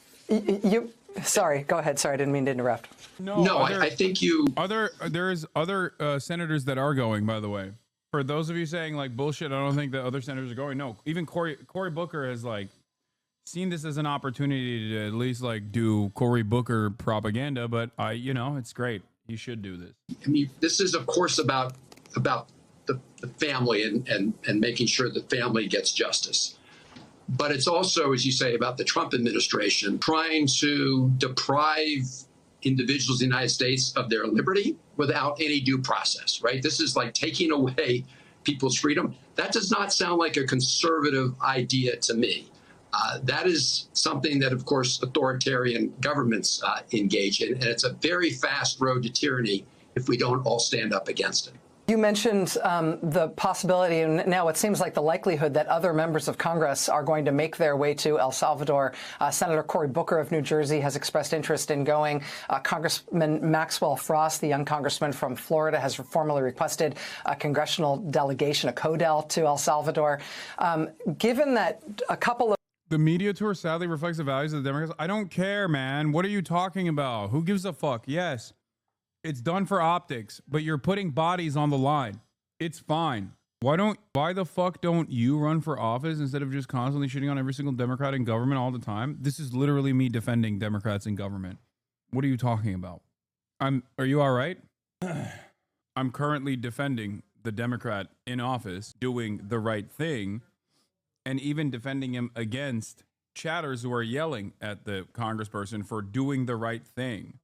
sorry, go ahead. Sorry, I didn't mean to interrupt. I think there's other senators that are going, by the way. For those of you saying like bullshit, I don't think that other senators are going. No, even Cory Booker has seen this as an opportunity to at least do Cory Booker propaganda, but it's great. He should do this. I mean, this is of course about the family and making sure the family gets justice. But it's also, as you say, about the Trump administration trying to deprive individuals in the United States of their liberty without any due process, right? This is like taking away people's freedom. That does not sound like a conservative idea to me. That is something that, of course, authoritarian governments engage in, and it's a very fast road to tyranny if we don't all stand up against it. You mentioned the possibility, and now it seems like the likelihood that other members of Congress are going to make their way to El Salvador. Senator Cory Booker of New Jersey has expressed interest in going. Congressman Maxwell Frost, the young congressman from Florida, has formally requested a congressional delegation, a CODEL, to El Salvador. Given that a couple of the media tour sadly reflects the values of the Democrats. I don't care, man. What are you talking about? Who gives a fuck? Yes, it's done for optics, but you're putting bodies on the line. It's fine. Why the fuck don't you run for office instead of just constantly shitting on every single Democrat in government all the time? This is literally me defending Democrats in government. What are you talking about? Are you all right? I'm currently defending the Democrat in office doing the right thing, and even defending him against chatters who are yelling at the congressperson for doing the right thing.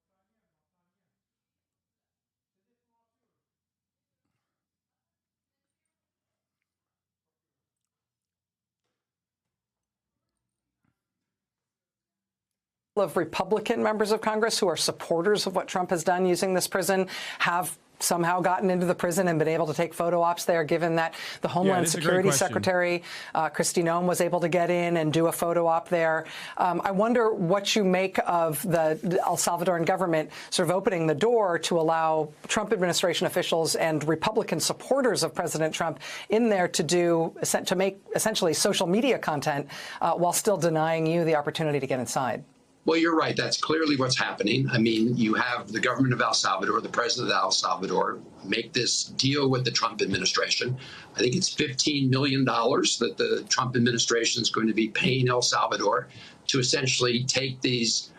of Republican members of Congress who are supporters of what Trump has done using this prison have somehow gotten into the prison and been able to take photo ops there, given that the Homeland Security Secretary, Kristi Noem, was able to get in and do a photo op there. I wonder what you make of the El Salvadoran government sort of opening the door to allow Trump administration officials and Republican supporters of President Trump in there to make essentially social media content while still denying you the opportunity to get inside. Well, you're right. That's clearly what's happening. I mean, you have the government of El Salvador, the president of El Salvador, make this deal with the Trump administration. I think it's $15 million that the Trump administration is going to be paying El Salvador to essentially take these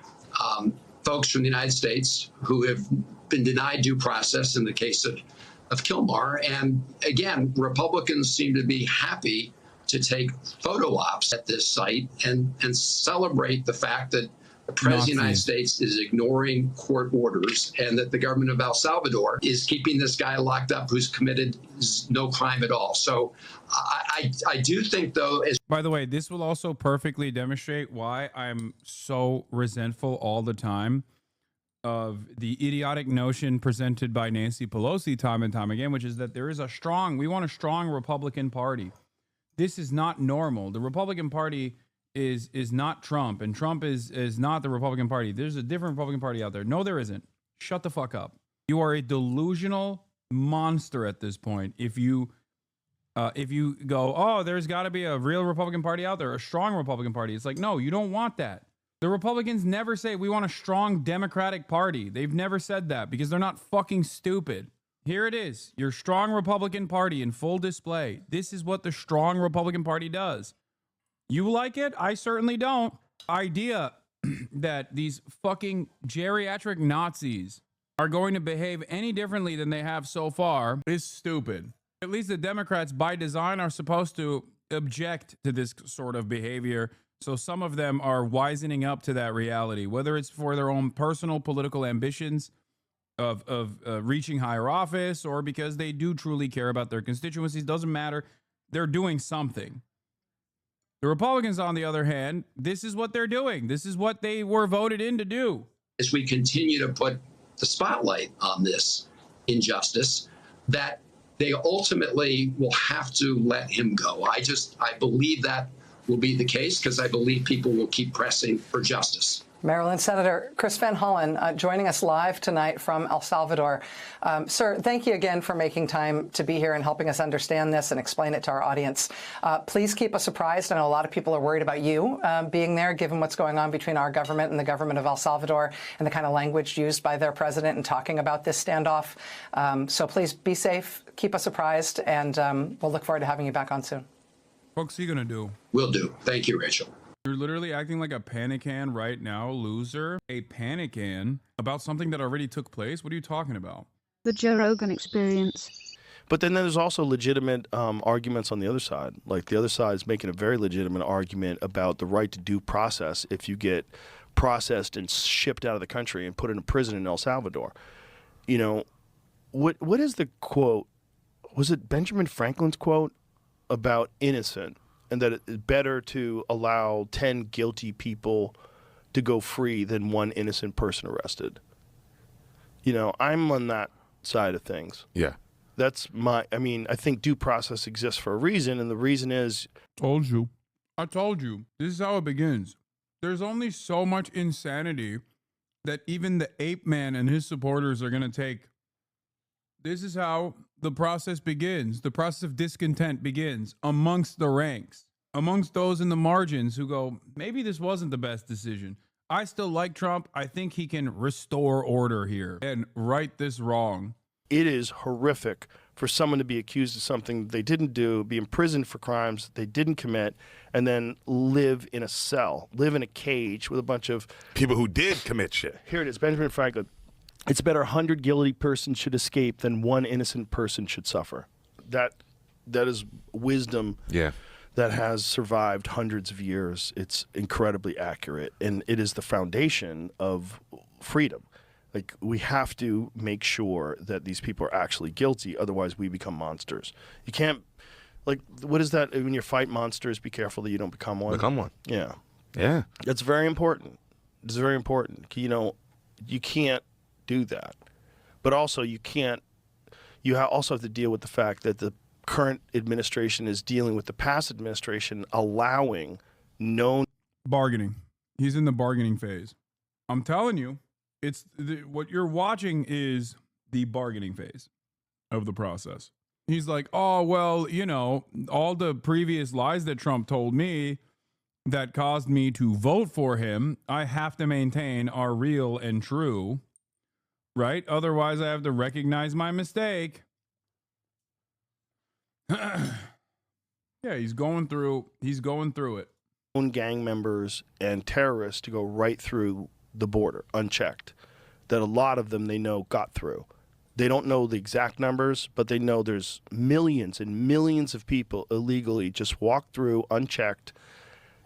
folks from the United States who have been denied due process in the case of Kilmar. And again, Republicans seem to be happy to take photo ops at this site and celebrate the fact that the President of the United States is ignoring court orders and that the government of El Salvador is keeping this guy locked up who's committed no crime at all. So I do think, though, by the way, this will also perfectly demonstrate why I'm so resentful all the time of the idiotic notion presented by Nancy Pelosi time and time again, which is that there is we want a strong Republican Party. This is not normal. The Republican Party is not Trump, and Trump is not the Republican Party. There's a different Republican Party out there. No, there isn't. Shut the fuck up. You are a delusional monster at this point. If you go, oh, there's got to be a real Republican Party out there, a strong Republican Party. It's like, no, you don't want that. The Republicans never say we want a strong Democratic Party. They've never said that because they're not fucking stupid. Here it is, your strong Republican Party in full display. This is what the strong Republican Party does. You like it? I certainly don't. Idea that these fucking geriatric Nazis are going to behave any differently than they have so far is stupid. At least the Democrats, by design, are supposed to object to this sort of behavior. So some of them are wisening up to that reality, whether it's for their own personal political ambitions of reaching higher office or because they do truly care about their constituencies. Doesn't matter. They're doing something. The Republicans, on the other hand, this is what they're doing. This is what they were voted in to do. As we continue to put the spotlight on this injustice, that they ultimately will have to let him go. I believe that will be the case because I believe people will keep pressing for justice. Maryland Senator Chris Van Hollen joining us live tonight from El Salvador. Sir, thank you again for making time to be here and helping us understand this and explain it to our audience. Please keep us apprised. I know a lot of people are worried about you being there, given what's going on between our government and the government of El Salvador and the kind of language used by their president in talking about this standoff. So please be safe, keep us apprised, and we'll look forward to having you back on soon. What's he going to do? Will do. Thank you, Rachel. You're literally acting like a panican right now, loser. A panican about something that already took place? What are you talking about? The Joe Rogan Experience. But then there's also legitimate arguments on the other side. Like the other side is making a very legitimate argument about the right to due process if you get processed and shipped out of the country and put in a prison in El Salvador. You know, what is the quote? Was it Benjamin Franklin's quote about innocent and that it's better to allow 10 guilty people to go free than one innocent person arrested? You know, I'm on that side of things. Yeah. That's I think due process exists for a reason, and the reason is... I told you. This is how it begins. There's only so much insanity that even the ape man and his supporters are going to take. This is how the process begins. The process of discontent begins amongst the ranks, amongst those in the margins who go, maybe this wasn't the best decision. I still like Trump. I think he can restore order here and right this wrong. It is horrific for someone to be accused of something they didn't do, be imprisoned for crimes they didn't commit, and then live in a cell, live in a cage with a bunch of people who did commit shit. Here it is, Benjamin Franklin. It's better 100 guilty persons should escape than one innocent person should suffer. That is wisdom. Yeah. That has survived hundreds of years. It's incredibly accurate, and it is the foundation of freedom. Like, we have to make sure that these people are actually guilty, otherwise we become monsters. You can't, like, what is that? When you fight monsters, be careful that you don't become one. Become one. Yeah. Yeah. That's very important. It's very important. You know, you can't do that. But also, you also have to deal with the fact that the current administration is dealing with the past administration allowing known bargaining. He's in the bargaining phase. I'm telling you, what you're watching is the bargaining phase of the process. He's like, oh, well, you know, all the previous lies that Trump told me that caused me to vote for him, I have to maintain are real and true, right? Otherwise, I have to recognize my mistake. Yeah, he's going through it. Gang members and terrorists to go right through the border unchecked, that a lot of them they know got through. They don't know the exact numbers, but they know there's millions and millions of people illegally just walk through unchecked,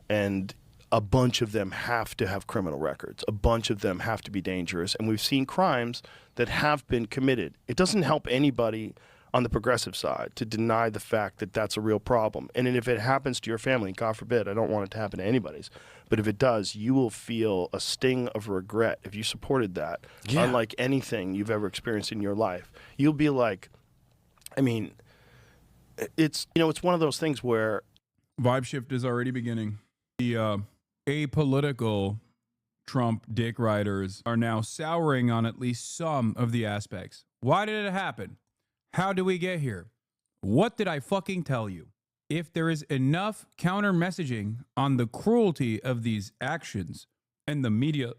and a bunch of them have to have criminal records. A bunch of them have to be dangerous, and we've seen crimes that have been committed. It doesn't help anybody on the progressive side to deny the fact that that's a real problem. And if it happens to your family, God forbid, I don't want it to happen to anybody's, but if it does, you will feel a sting of regret if you supported that, unlike anything you've ever experienced in your life. You'll be like, I mean, it's one of those things where vibe shift is already beginning. The apolitical Trump dick riders are now souring on at least some of the aspects. Why did it happen? How do we get here? What did I fucking tell you? If there is enough counter messaging on the cruelty of these actions and the media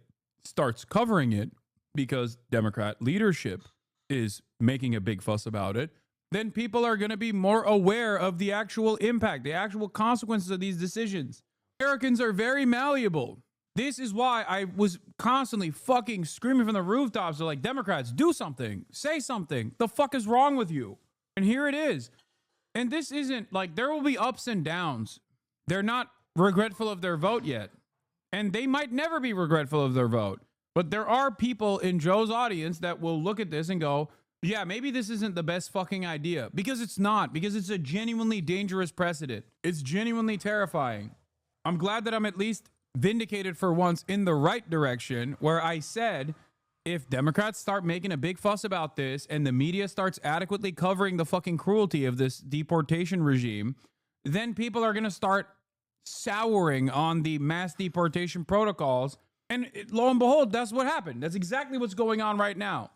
starts covering it because Democrat leadership is making a big fuss about it, then people are going to be more aware of the actual impact, the actual consequences of these decisions. Americans are very malleable. This is why I was constantly fucking screaming from the rooftops of like, Democrats, do something, say something. The fuck is wrong with you? And here it is. And this isn't like, there will be ups and downs. They're not regretful of their vote yet. And they might never be regretful of their vote. But there are people in Joe's audience that will look at this and go, yeah, maybe this isn't the best fucking idea. Because it's not. Because it's a genuinely dangerous precedent. It's genuinely terrifying. I'm glad that I'm at least vindicated for once in the right direction, where I said, if Democrats start making a big fuss about this and the media starts adequately covering the fucking cruelty of this deportation regime, then people are going to start souring on the mass deportation protocols. And lo and behold, that's what happened. That's exactly what's going on right now.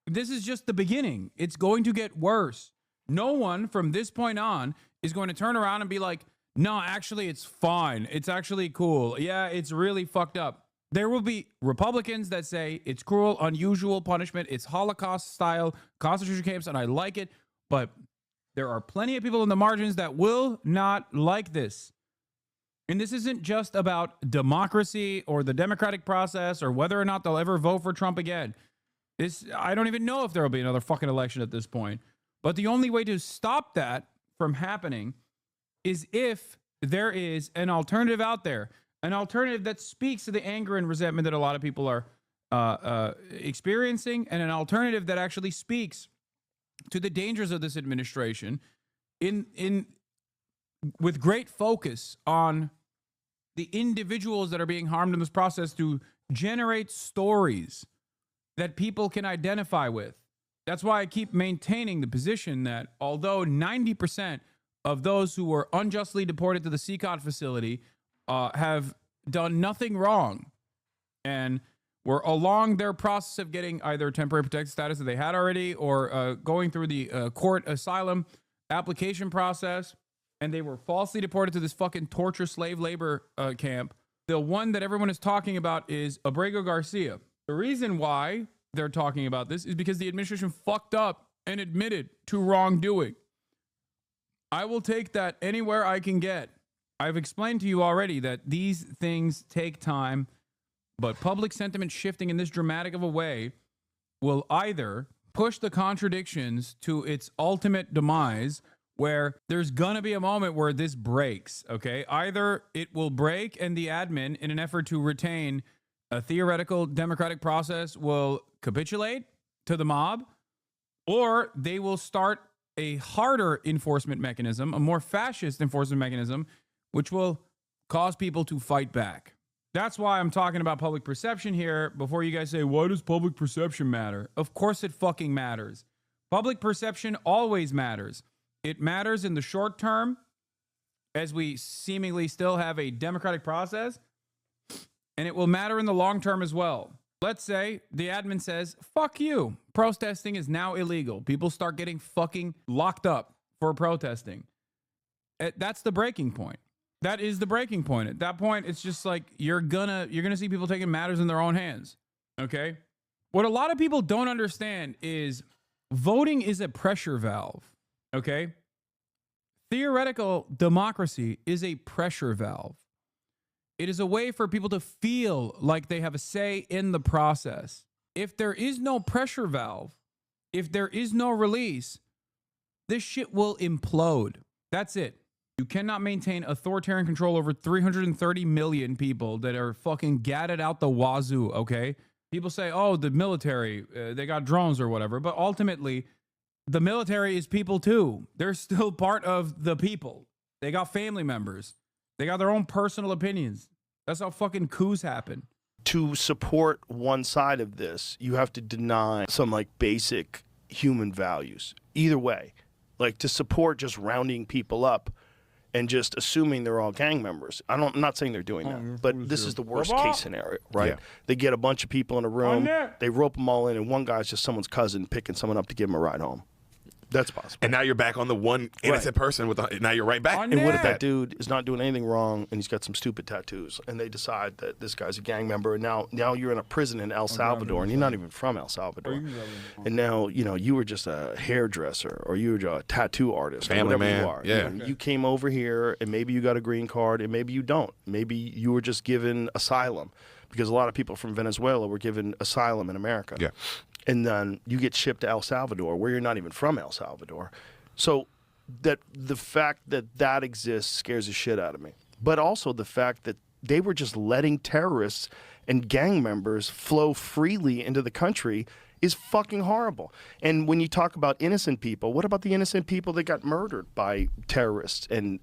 This is just the beginning. It's going to get worse. No one from this point on is going to turn around and be like, no, actually, it's fine. It's actually cool. Yeah, it's really fucked up. There will be Republicans that say it's cruel, unusual punishment. It's Holocaust-style concentration camps, and I like it. But there are plenty of people in the margins that will not like this. And this isn't just about democracy or the democratic process or whether or not they'll ever vote for Trump again. I don't even know if there will be another fucking election at this point. But the only way to stop that from happening is if there is an alternative out there, an alternative that speaks to the anger and resentment that a lot of people are experiencing, and an alternative that actually speaks to the dangers of this administration with great focus on the individuals that are being harmed in this process, to generate stories that people can identify with. That's why I keep maintaining the position that although 90% of those who were unjustly deported to the CCOT facility have done nothing wrong and were along their process of getting either temporary protected status that they had already, or going through the court asylum application process, and they were falsely deported to this fucking torture slave labor camp. The one that everyone is talking about is Abrego Garcia. The reason why they're talking about this is because the administration fucked up and admitted to wrongdoing. I will take that anywhere I can get. I've explained to you already that these things take time, but public sentiment shifting in this dramatic of a way will either push the contradictions to its ultimate demise, where there's gonna be a moment where this breaks, okay? Either it will break and the admin, in an effort to retain a theoretical democratic process, will capitulate to the mob, or they will start a harder enforcement mechanism, a more fascist enforcement mechanism, which will cause people to fight back. That's why I'm talking about public perception here. Before you guys say, why does public perception matter? Of course it fucking matters. Public perception always matters. It matters in the short term, as we seemingly still have a democratic process, and it will matter in the long term as well. Let's say the admin says, fuck you, protesting is now illegal. People start getting fucking locked up for protesting. That's the breaking point. That is the breaking point. At that point, it's just like you're gonna see people taking matters in their own hands. Okay? What a lot of people don't understand is voting is a pressure valve. Okay? Theoretical democracy is a pressure valve. It is a way for people to feel like they have a say in the process. If there is no pressure valve, if there is no release, this shit will implode. That's it. You cannot maintain authoritarian control over 330 million people that are fucking gadded out the wazoo, okay? People say, oh, the military, they got drones or whatever. But ultimately, the military is people too. They're still part of the people. They got family members. They got their own personal opinions. That's how fucking coups happen. To support one side of this, you have to deny some like basic human values. Either way, like to support just rounding people up and just assuming they're all gang members. I'm not saying they're doing that, but this is the worst case scenario, right? Yeah. They get a bunch of people in a room, they rope them all in, and one guy's just someone's cousin picking someone up to give him a ride home. That's possible. And now you're back on the one innocent person now you're right back. And what if that dude is not doing anything wrong and he's got some stupid tattoos and they decide that this guy's a gang member, and now you're in a prison in El Salvador and you're not even from El Salvador. And now, you were just a hairdresser or you were a tattoo artist, family or whatever man. you are. Yeah. You came over here and maybe you got a green card and maybe you don't. Maybe you were just given asylum, because a lot of people from Venezuela were given asylum in America. Yeah. And then you get shipped to El Salvador, where you're not even from El Salvador. So that the fact that exists scares the shit out of me. But also the fact that they were just letting terrorists and gang members flow freely into the country is fucking horrible. And when you talk about innocent people, what about the innocent people that got murdered by terrorists and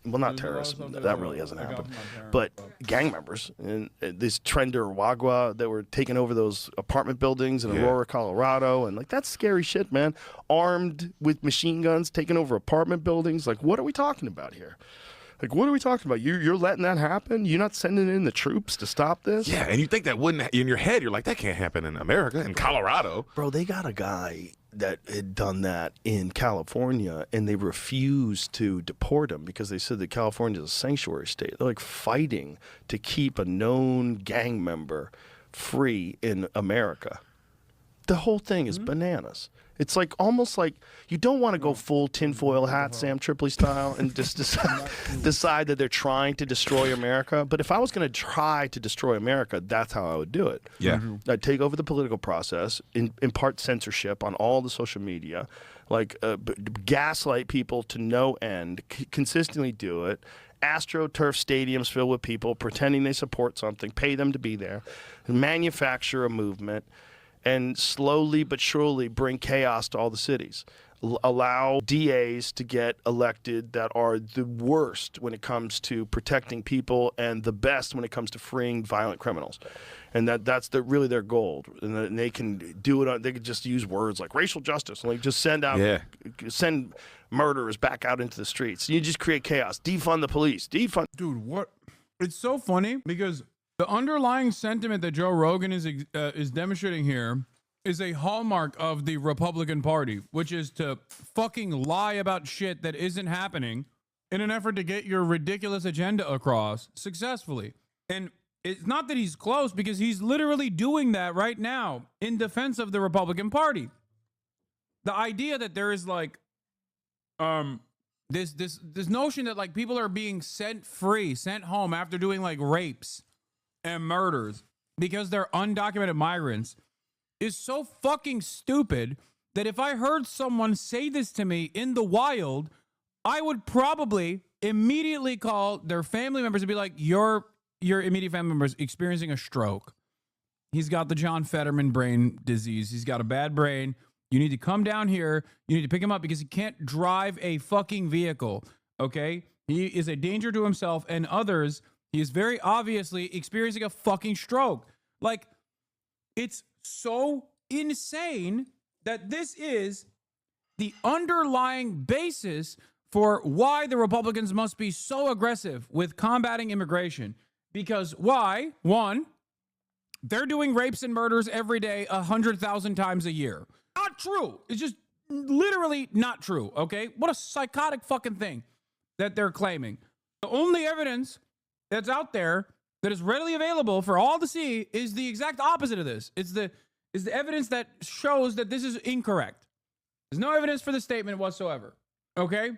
well, not terrorists, that really hasn't happened, but gang members, and this Trender Wagwa that were taking over those apartment buildings in Aurora, Colorado, and like that's scary shit, man. Armed with machine guns, taking over apartment buildings. Like, what are we talking about here? Like, what are we talking about? You're letting that happen? You're not sending in the troops to stop this? Yeah, and you think that wouldn't, in your head, you're like, that can't happen in America, in Colorado. Bro, they got a guy that had done that in California, and they refused to deport him because they said that California is a sanctuary state. They're like fighting to keep a known gang member free in America. The whole thing is bananas. It's like almost like you don't want to go full tinfoil hat, Sam Tripoli style, and just decide that they're trying to destroy America. But if I was going to try to destroy America, that's how I would do it. Yeah. I'd take over the political process, impart censorship on all the social media, like gaslight people to no end, consistently do it. AstroTurf stadiums filled with people pretending they support something, pay them to be there, manufacture a movement, and slowly but surely bring chaos to all the cities. Allow DAs to get elected that are the worst when it comes to protecting people and the best when it comes to freeing violent criminals. And that's really their goal. And they can do it. They can just use words like racial justice, and like just send murderers back out into the streets. You just create chaos. Defund the police. Dude, what? It's so funny because the underlying sentiment that Joe Rogan is demonstrating here is a hallmark of the Republican Party, which is to fucking lie about shit that isn't happening in an effort to get your ridiculous agenda across successfully. And it's not that he's close, because he's literally doing that right now in defense of the Republican Party. The idea that there is like this notion that like people are being sent home after doing like rapes and murders because they're undocumented migrants is so fucking stupid that if I heard someone say this to me in the wild, I would probably immediately call their family members and be like, your immediate family member is experiencing a stroke. He's got the John Fetterman brain disease. He's got a bad brain. You need to come down here. You need to pick him up because he can't drive a fucking vehicle. Okay? He is a danger to himself and others. He is very obviously experiencing a fucking stroke. Like, it's so insane that this is the underlying basis for why the Republicans must be so aggressive with combating immigration. Because why? One, they're doing rapes and murders every day 100,000 times a year. Not true. It's just literally not true, okay? What a psychotic fucking thing that they're claiming. The only evidence that's out there that is readily available for all to see is the exact opposite of this. It's the evidence that shows that this is incorrect. There's no evidence for the statement whatsoever, okay?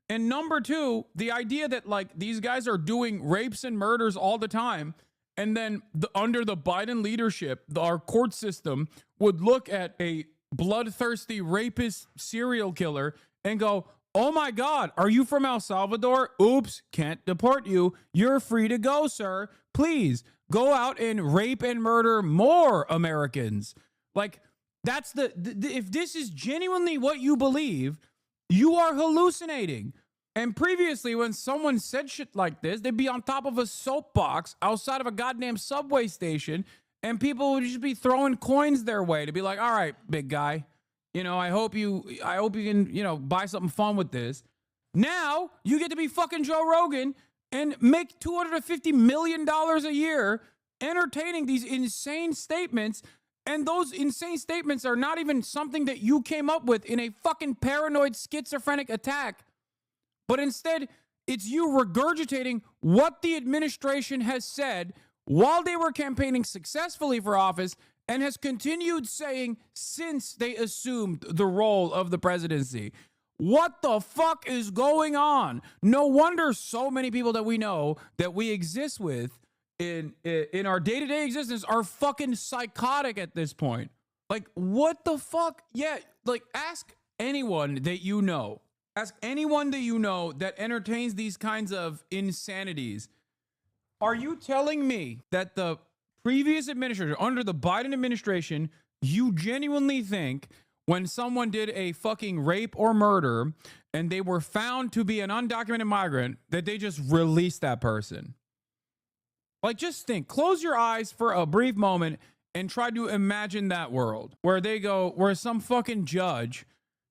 And number two, the idea that like these guys are doing rapes and murders all the time, and then under the Biden leadership, our court system would look at a bloodthirsty rapist serial killer and go, oh my God, are you from El Salvador? Oops, can't deport you. You're free to go, sir. Please go out and rape and murder more Americans. Like, that's if this is genuinely what you believe, you are hallucinating. And previously, when someone said shit like this, they'd be on top of a soapbox outside of a goddamn subway station, and people would just be throwing coins their way to be like, all right, big guy, you know, I hope you can, you know, buy something fun with this. Now you get to be fucking Joe Rogan and make $250 million a year entertaining these insane statements. And those insane statements are not even something that you came up with in a fucking paranoid schizophrenic attack. But instead, it's you regurgitating what the administration has said while they were campaigning successfully for office and has continued saying since they assumed the role of the presidency. What the fuck is going on? No wonder so many people that we know that we exist with in our day-to-day existence are fucking psychotic at this point. Like, what the fuck? Yeah, like, ask anyone that you know. Ask anyone that you know that entertains these kinds of insanities. Are you telling me that the previous administration, under the Biden administration, you genuinely think when someone did a fucking rape or murder and they were found to be an undocumented migrant, that they just released that person? Like, just think, close your eyes for a brief moment and try to imagine that world where where some fucking judge,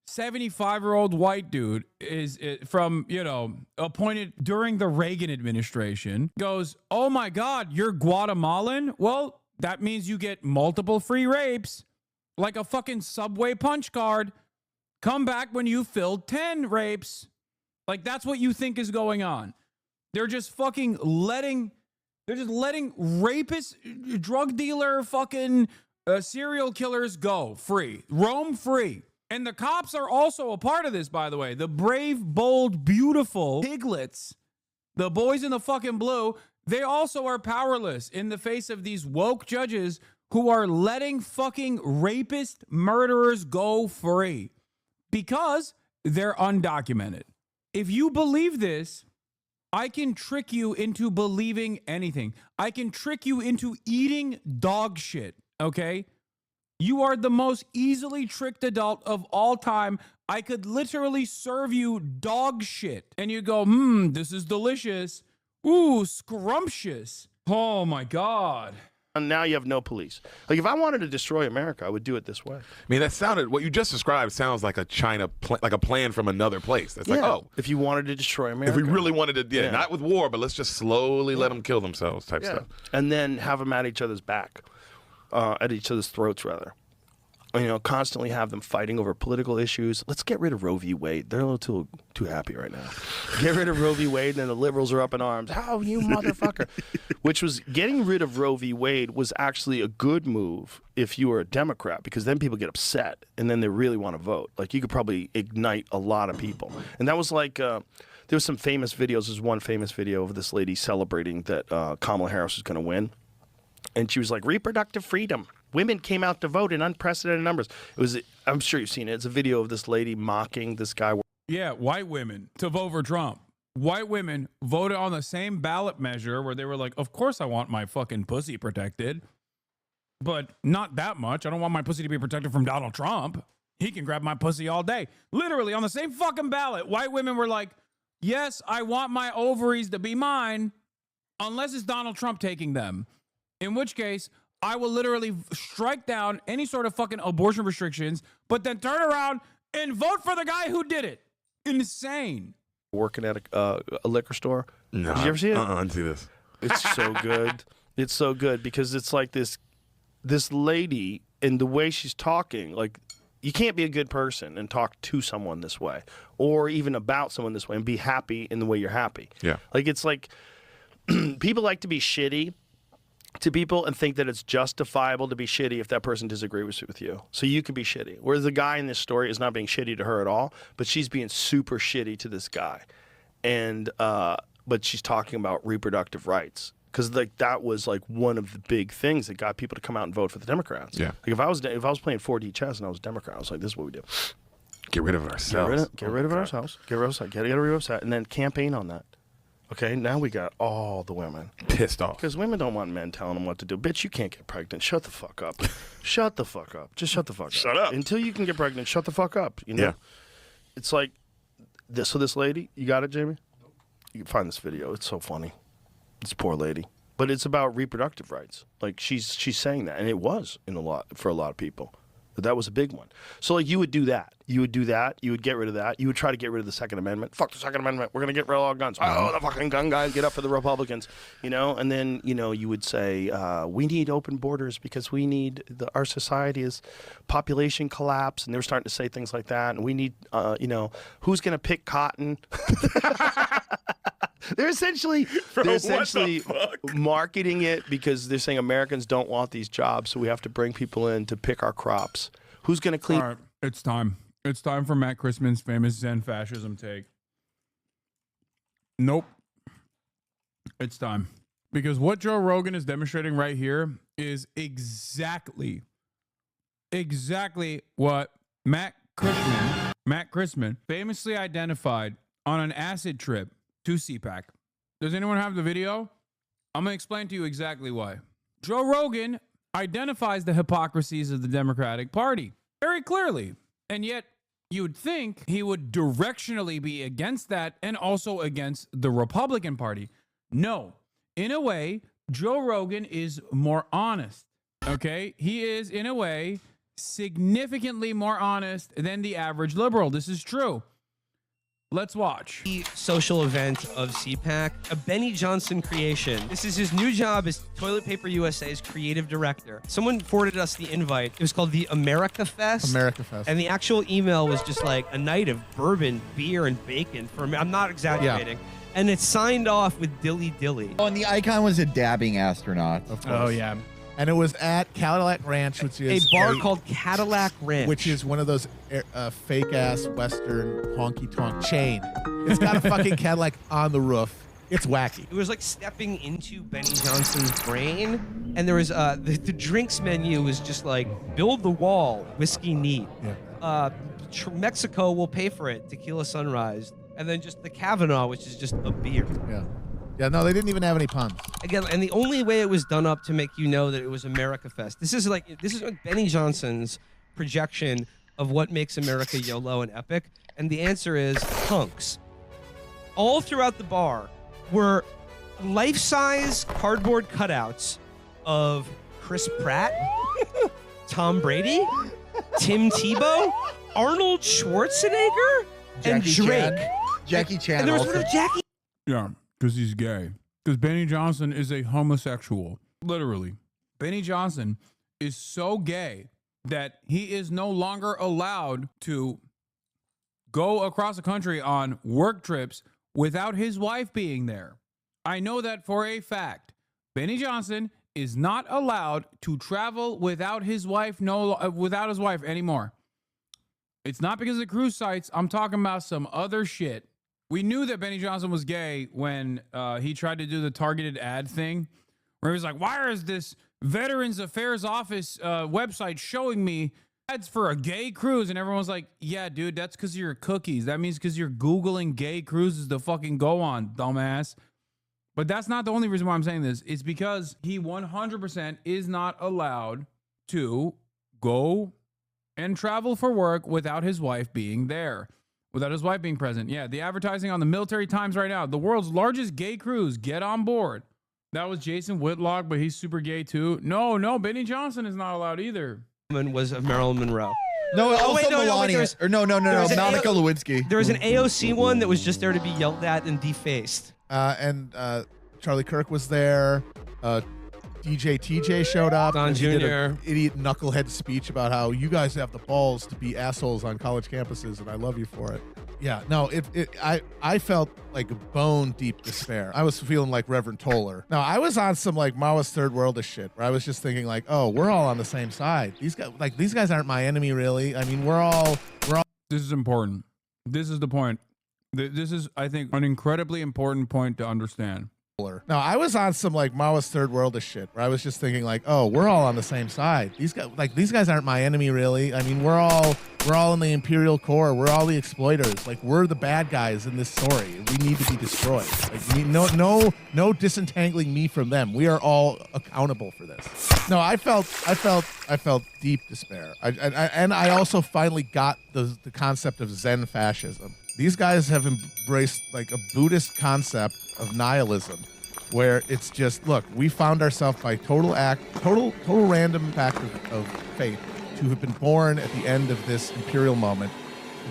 75-year-old white dude is from, you know, appointed during the Reagan administration, goes, oh my God, you're Guatemalan? Well, that means you get multiple free rapes, like a fucking Subway punch card. Come back when you filled 10 rapes. Like, that's what you think is going on. They're just fucking letting rapist, drug dealer, fucking Serial killers go free, roam free. And the cops are also a part of this, by the way. The brave, bold, beautiful piglets, the boys in the fucking blue, they also are powerless in the face of these woke judges who are letting fucking rapist murderers go free because they're undocumented. If you believe this, I can trick you into believing anything. I can trick you into eating dog shit, okay? You are the most easily tricked adult of all time. I could literally serve you dog shit. And you go, this is delicious. Ooh, scrumptious. Oh my God. And now you have no police. Like, if I wanted to destroy America, I would do it this way. I mean, what you just described sounds like a like a plan from another place. That's like, oh. If you wanted to destroy America. If we really wanted to, not with war, but let's just slowly let them kill themselves type stuff. And then have them at each other's back, at each other's throats, rather. You know, constantly have them fighting over political issues. Let's get rid of Roe v. Wade. They're a little too happy right now. Get rid of Roe v. Wade, and then the liberals are up in arms. How, you motherfucker? Which was, getting rid of Roe v. Wade was actually a good move if you were a Democrat, because then people get upset, and then they really want to vote. Like, you could probably ignite a lot of people. And that was like, there was some famous videos. There's one famous video of this lady celebrating that Kamala Harris was going to win. And she was like, reproductive freedom. Women came out to vote in unprecedented numbers. It was, I'm sure you've seen it. It's a video of this lady mocking this guy. Yeah, white women to vote for Trump. White women voted on the same ballot measure where they were like, of course I want my fucking pussy protected, but not that much. I don't want my pussy to be protected from Donald Trump. He can grab my pussy all day. Literally on the same fucking ballot, white women were like, yes, I want my ovaries to be mine unless it's Donald Trump taking them. In which case, I will literally strike down any sort of fucking abortion restrictions, but then turn around and vote for the guy who did it. Insane. Working at a liquor store. No. Did you ever see it? I didn't see this. It's so good. It's so good because it's like this lady, and the way she's talking, like, you can't be a good person and talk to someone this way, or even about someone this way, and be happy in the way you're happy. Yeah. Like, it's like people like to be shitty to people and think that it's justifiable to be shitty if that person disagrees with you. So you can be shitty. Whereas the guy in this story is not being shitty to her at all, but she's being super shitty to this guy. And but she's talking about reproductive rights. Because like that was like one of the big things that got people to come out and vote for the Democrats. Yeah. Like if I was playing 4D chess and I was a Democrat, I was like, this is what we do. Get rid of ourselves. Get rid of ourselves. Get rid of us, and then campaign on that. Okay, now we got all the women pissed off. Because women don't want men telling them what to do. Bitch, you can't get pregnant. Shut the fuck up. Shut the fuck up. Just shut the fuck up. Shut up. Until you can get pregnant, shut the fuck up. You know? Yeah. It's like, so this lady, you got it, Jamie? You can find this video. It's so funny. This poor lady. But it's about reproductive rights. Like, she's saying that. And it was for a lot of people. But that was a big one. So, like, you would do that. You would do that. You would get rid of that. You would try to get rid of the Second Amendment. Fuck the Second Amendment. We're going to get rid of all guns. Oh, the fucking gun guys, get up for the Republicans. You know? And then, you know, you would say, we need open borders because we need, our society is population collapse. And they were starting to say things like that. And we need, you know, who's going to pick cotton? They're essentially marketing it because they're saying Americans don't want these jobs, so we have to bring people in to pick our crops. Who's going to clean? All right, it's time. It's time for Matt Christman's famous Zen fascism take. Nope. It's time. Because what Joe Rogan is demonstrating right here is exactly what Matt Christman famously identified on an acid trip to CPAC. Does anyone have the video? I'm going to explain to you exactly why. Joe Rogan identifies the hypocrisies of the Democratic Party very clearly. And yet, you would think he would directionally be against that and also against the Republican Party. No. In a way, Joe Rogan is more honest. Okay? He is, in a way, significantly more honest than the average liberal. This is true. Let's watch. The social event of CPAC, a Benny Johnson creation. This is his new job as Toilet Paper USA's creative director. Someone forwarded us the invite. It was called the America Fest. America Fest. And the actual email was just like a night of bourbon, beer, and bacon. I'm not exaggerating. Yeah. And it's signed off with Dilly Dilly. Oh, and the icon was a dabbing astronaut. Oh, yeah. And it was at Cadillac Ranch, which is a bar called Cadillac Ranch, which is one of those fake ass Western honky tonk chain. It's got a fucking Cadillac on the roof. It's wacky. It was like stepping into Benny Johnson's brain, and there was the drinks menu was just like build the wall, whiskey neat. Yeah. Mexico will pay for it, tequila sunrise, and then just the Kavanaugh, which is just a beer. Yeah. Yeah, no, they didn't even have any puns. Again, and the only way it was done up to make you know that it was America Fest. This is like Benny Johnson's projection of what makes America YOLO and epic, and the answer is punks. All throughout the bar were life-size cardboard cutouts of Chris Pratt, Tom Brady, Tim Tebow, Arnold Schwarzenegger, and Drake. Jackie Chan. And there was one of Jackie. Yeah, because he's gay. Because Benny Johnson is a homosexual. Literally. Benny Johnson is so gay that he is no longer allowed to go across the country on work trips without his wife being there. I know that for a fact. Benny Johnson is not allowed to travel without his wife anymore. It's not because of cruise sites. I'm talking about some other shit. We knew that Benny Johnson was gay when he tried to do the targeted ad thing, where he was like, why is this Veterans Affairs Office website showing me ads for a gay cruise? And everyone's like, yeah, dude, that's because you're cookies. That means because you're Googling gay cruises to fucking go on, dumbass. But that's not the only reason why I'm saying this. It's because he 100% is not allowed to go and travel for work without his wife being there, without his wife being present. Yeah, the advertising on the Military Times right now, the world's largest gay cruise, get on board. That was Jason Whitlock, but he's super gay too. No, Benny Johnson is not allowed either. Was of Marilyn Monroe. No, Melania. Monica Lewinsky. There was an AOC one that was just there to be yelled at and defaced. And Charlie Kirk was there. DJ TJ showed up. Don and Jr. He did an idiot knucklehead speech about how you guys have the balls to be assholes on college campuses, and I love you for it. Yeah, no, I felt like bone deep despair. I was feeling like Reverend Toller. No, I was on some like Maoist third worldish shit where I was just thinking like, oh, we're all on the same side. These guys aren't my enemy, really. I mean, we're all. This is important. This is the point. This is, I think, an incredibly important point to understand. No, I was on some like Maoist third worldish shit where I was just thinking like, oh, we're all on the same side. These guys aren't my enemy, really. I mean, we're all in the Imperial Core. We're all the exploiters. Like, we're the bad guys in this story. We need to be destroyed. Like, no disentangling me from them. We are all accountable for this. No, I felt deep despair. And I also finally got the concept of Zen fascism. These guys have embraced like a Buddhist concept of nihilism, where it's just, look, we found ourselves by total random act of fate to have been born at the end of this imperial moment.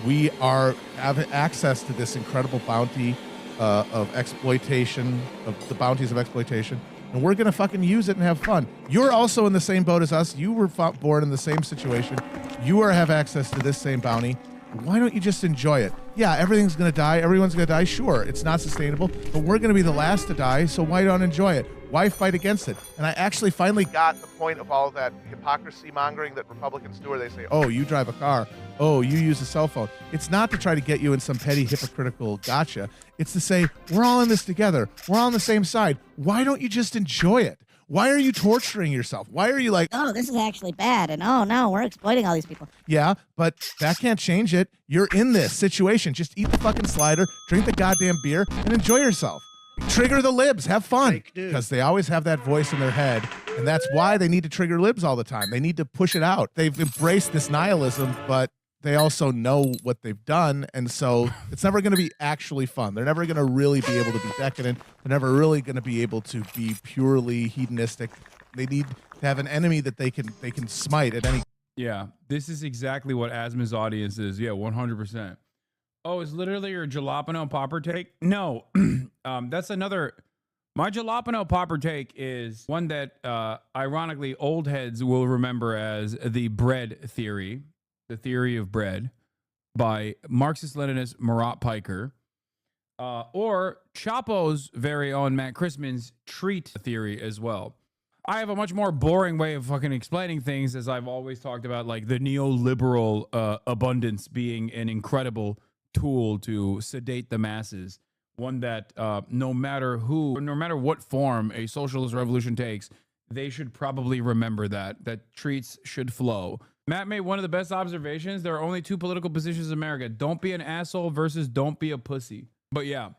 We have access to this incredible bounty of exploitation, of the bounties of exploitation, and we're gonna fucking use it and have fun. You're also in the same boat as us. You were born in the same situation. You have access to this same bounty. Why don't you just enjoy it? Yeah, everything's going to die. Everyone's going to die. Sure, it's not sustainable, but we're going to be the last to die, so why not enjoy it? Why fight against it? And I actually finally got the point of all of that hypocrisy mongering that Republicans do, where they say, oh, you drive a car. Oh, you use a cell phone. It's not to try to get you in some petty hypocritical gotcha. It's to say, we're all in this together. We're all on the same side. Why don't you just enjoy it? Why are you torturing yourself? Why are you like, oh, this is actually bad, and oh no, we're exploiting all these people. Yeah, but that can't change it. You're in this situation. Just eat the fucking slider, drink the goddamn beer, and enjoy yourself. Trigger the libs. Have fun. Because they always have that voice in their head, and that's why they need to trigger libs all the time. They need to push it out. They've embraced this nihilism, but they also know what they've done, and so it's never going to be actually fun. They're never going to really be able to be decadent. They're never really going to be able to be purely hedonistic. They need to have an enemy that they can smite at any. Yeah, this is exactly what Asma's audience is. Yeah, 100%. Oh, it's literally your jalapeno popper take? No, that's another. My jalapeno popper take is one that, ironically, old heads will remember as the bread theory. The Theory of Bread by Marxist-Leninist Marat Piker, or Chapo's very own Matt Christman's treat theory as well. I have a much more boring way of fucking explaining things, as I've always talked about, like the neoliberal abundance being an incredible tool to sedate the masses. One that no matter what form a socialist revolution takes, they should probably remember that treats should flow. Matt made one of the best observations. There are only two political positions in America. Don't be an asshole versus don't be a pussy. But yeah.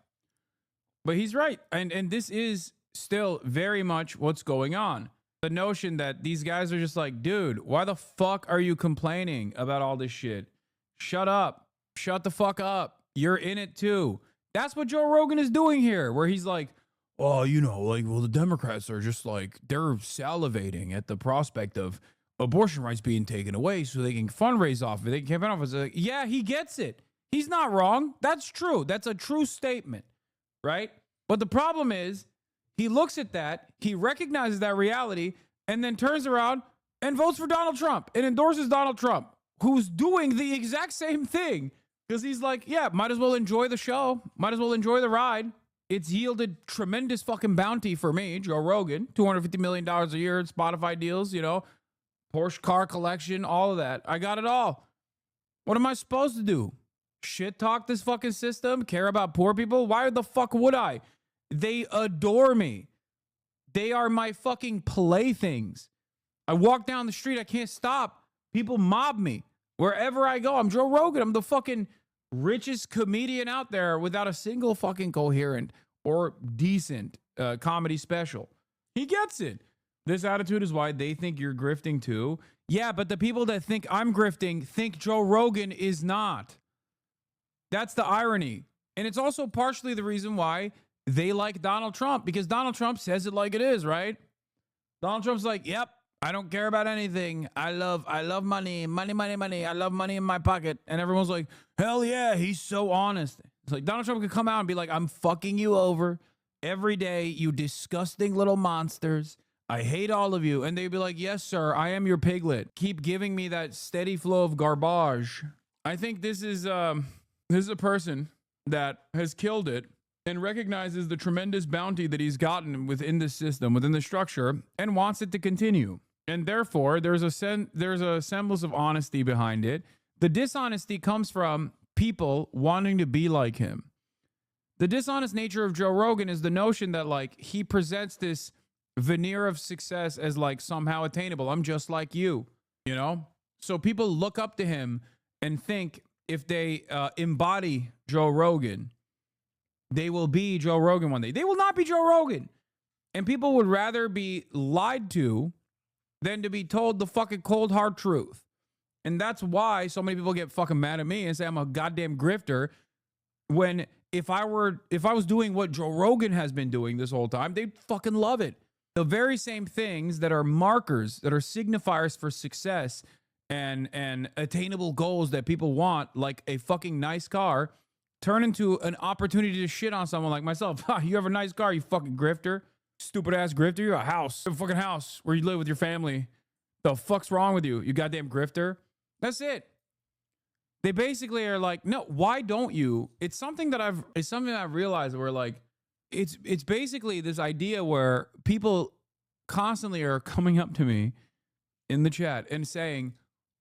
But he's right. And this is still very much what's going on. The notion that these guys are just like, dude, why the fuck are you complaining about all this shit? Shut up. Shut the fuck up. You're in it too. That's what Joe Rogan is doing here, where he's like, oh, you know, like, well, the Democrats are just like, they're salivating at the prospect of abortion rights being taken away so they can fundraise off of it. They can campaign off of it. Like, yeah, he gets it. He's not wrong. That's true. That's a true statement, right? But the problem is, he looks at that, he recognizes that reality, and then turns around and votes for Donald Trump and endorses Donald Trump, who's doing the exact same thing. Because he's like, yeah, might as well enjoy the show. Might as well enjoy the ride. It's yielded tremendous fucking bounty for me, Joe Rogan. $250 million a year in Spotify deals, you know, Porsche car collection, all of that. I got it all. What am I supposed to do? Shit talk this fucking system? Care about poor people? Why the fuck would I? They adore me. They are my fucking playthings. I walk down the street, I can't stop. People mob me. Wherever I go, I'm Joe Rogan. I'm the fucking richest comedian out there without a single fucking coherent or decent comedy special. He gets it. This attitude is why they think you're grifting too. Yeah, but the people that think I'm grifting think Joe Rogan is not. That's the irony. And it's also partially the reason why they like Donald Trump, because Donald Trump says it like it is, right? Donald Trump's like, yep, I don't care about anything. I love money, money, money, money. I love money in my pocket. And everyone's like, hell yeah, he's so honest. It's like Donald Trump could come out and be like, I'm fucking you over every day, you disgusting little monsters. I hate all of you. And they'd be like, yes, sir, I am your piglet. Keep giving me that steady flow of garbage. I think this is a person that has killed it and recognizes the tremendous bounty that he's gotten within the system, within the structure, and wants it to continue. And therefore, there's a semblance of honesty behind it. The dishonesty comes from people wanting to be like him. The dishonest nature of Joe Rogan is the notion that, like, he presents this veneer of success as, like, somehow attainable. I'm just like you, you know? So people look up to him and think if they embody Joe Rogan, they will be Joe Rogan one day. They will not be Joe Rogan. And people would rather be lied to than to be told the fucking cold hard truth. And that's why so many people get fucking mad at me and say I'm a goddamn grifter, when if I was doing what Joe Rogan has been doing this whole time, they'd fucking love it. The very same things that are markers, that are signifiers for success and attainable goals that people want, like a fucking nice car, turn into an opportunity to shit on someone like myself. You have a nice car, you fucking grifter. Stupid ass grifter. You have a house. You have a fucking house where you live with your family. The fuck's wrong with you? You goddamn grifter. That's it. They basically are like, no, why don't you? It's something that I've realized where, like, it's basically this idea where people constantly are coming up to me in the chat and saying,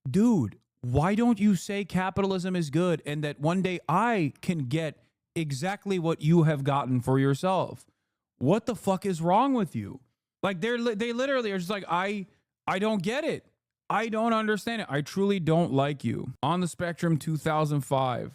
dude, why don't you say capitalism is good and that one day I can get exactly what you have gotten for yourself? What the fuck is wrong with you? Like, they literally are just like, I don't get it. I don't understand it. I truly don't like you. On the Spectrum 2005.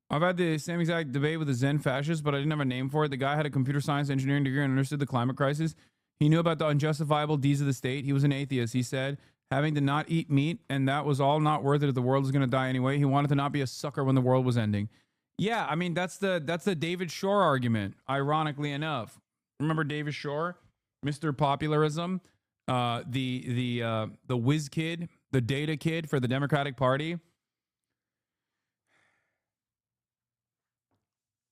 I've had the same exact debate with the Zen fascist, but I didn't have a name for it. The guy had a computer science engineering degree and understood the climate crisis. He knew about the unjustifiable deeds of the state. He was an atheist. He said having to not eat meat, and that was all not worth it if the world was going to die anyway. He wanted to not be a sucker when the world was ending. Yeah, I mean, that's the David Shore argument, ironically enough. Remember David Shore, Mr. Popularism, the whiz kid, the data kid for the Democratic Party.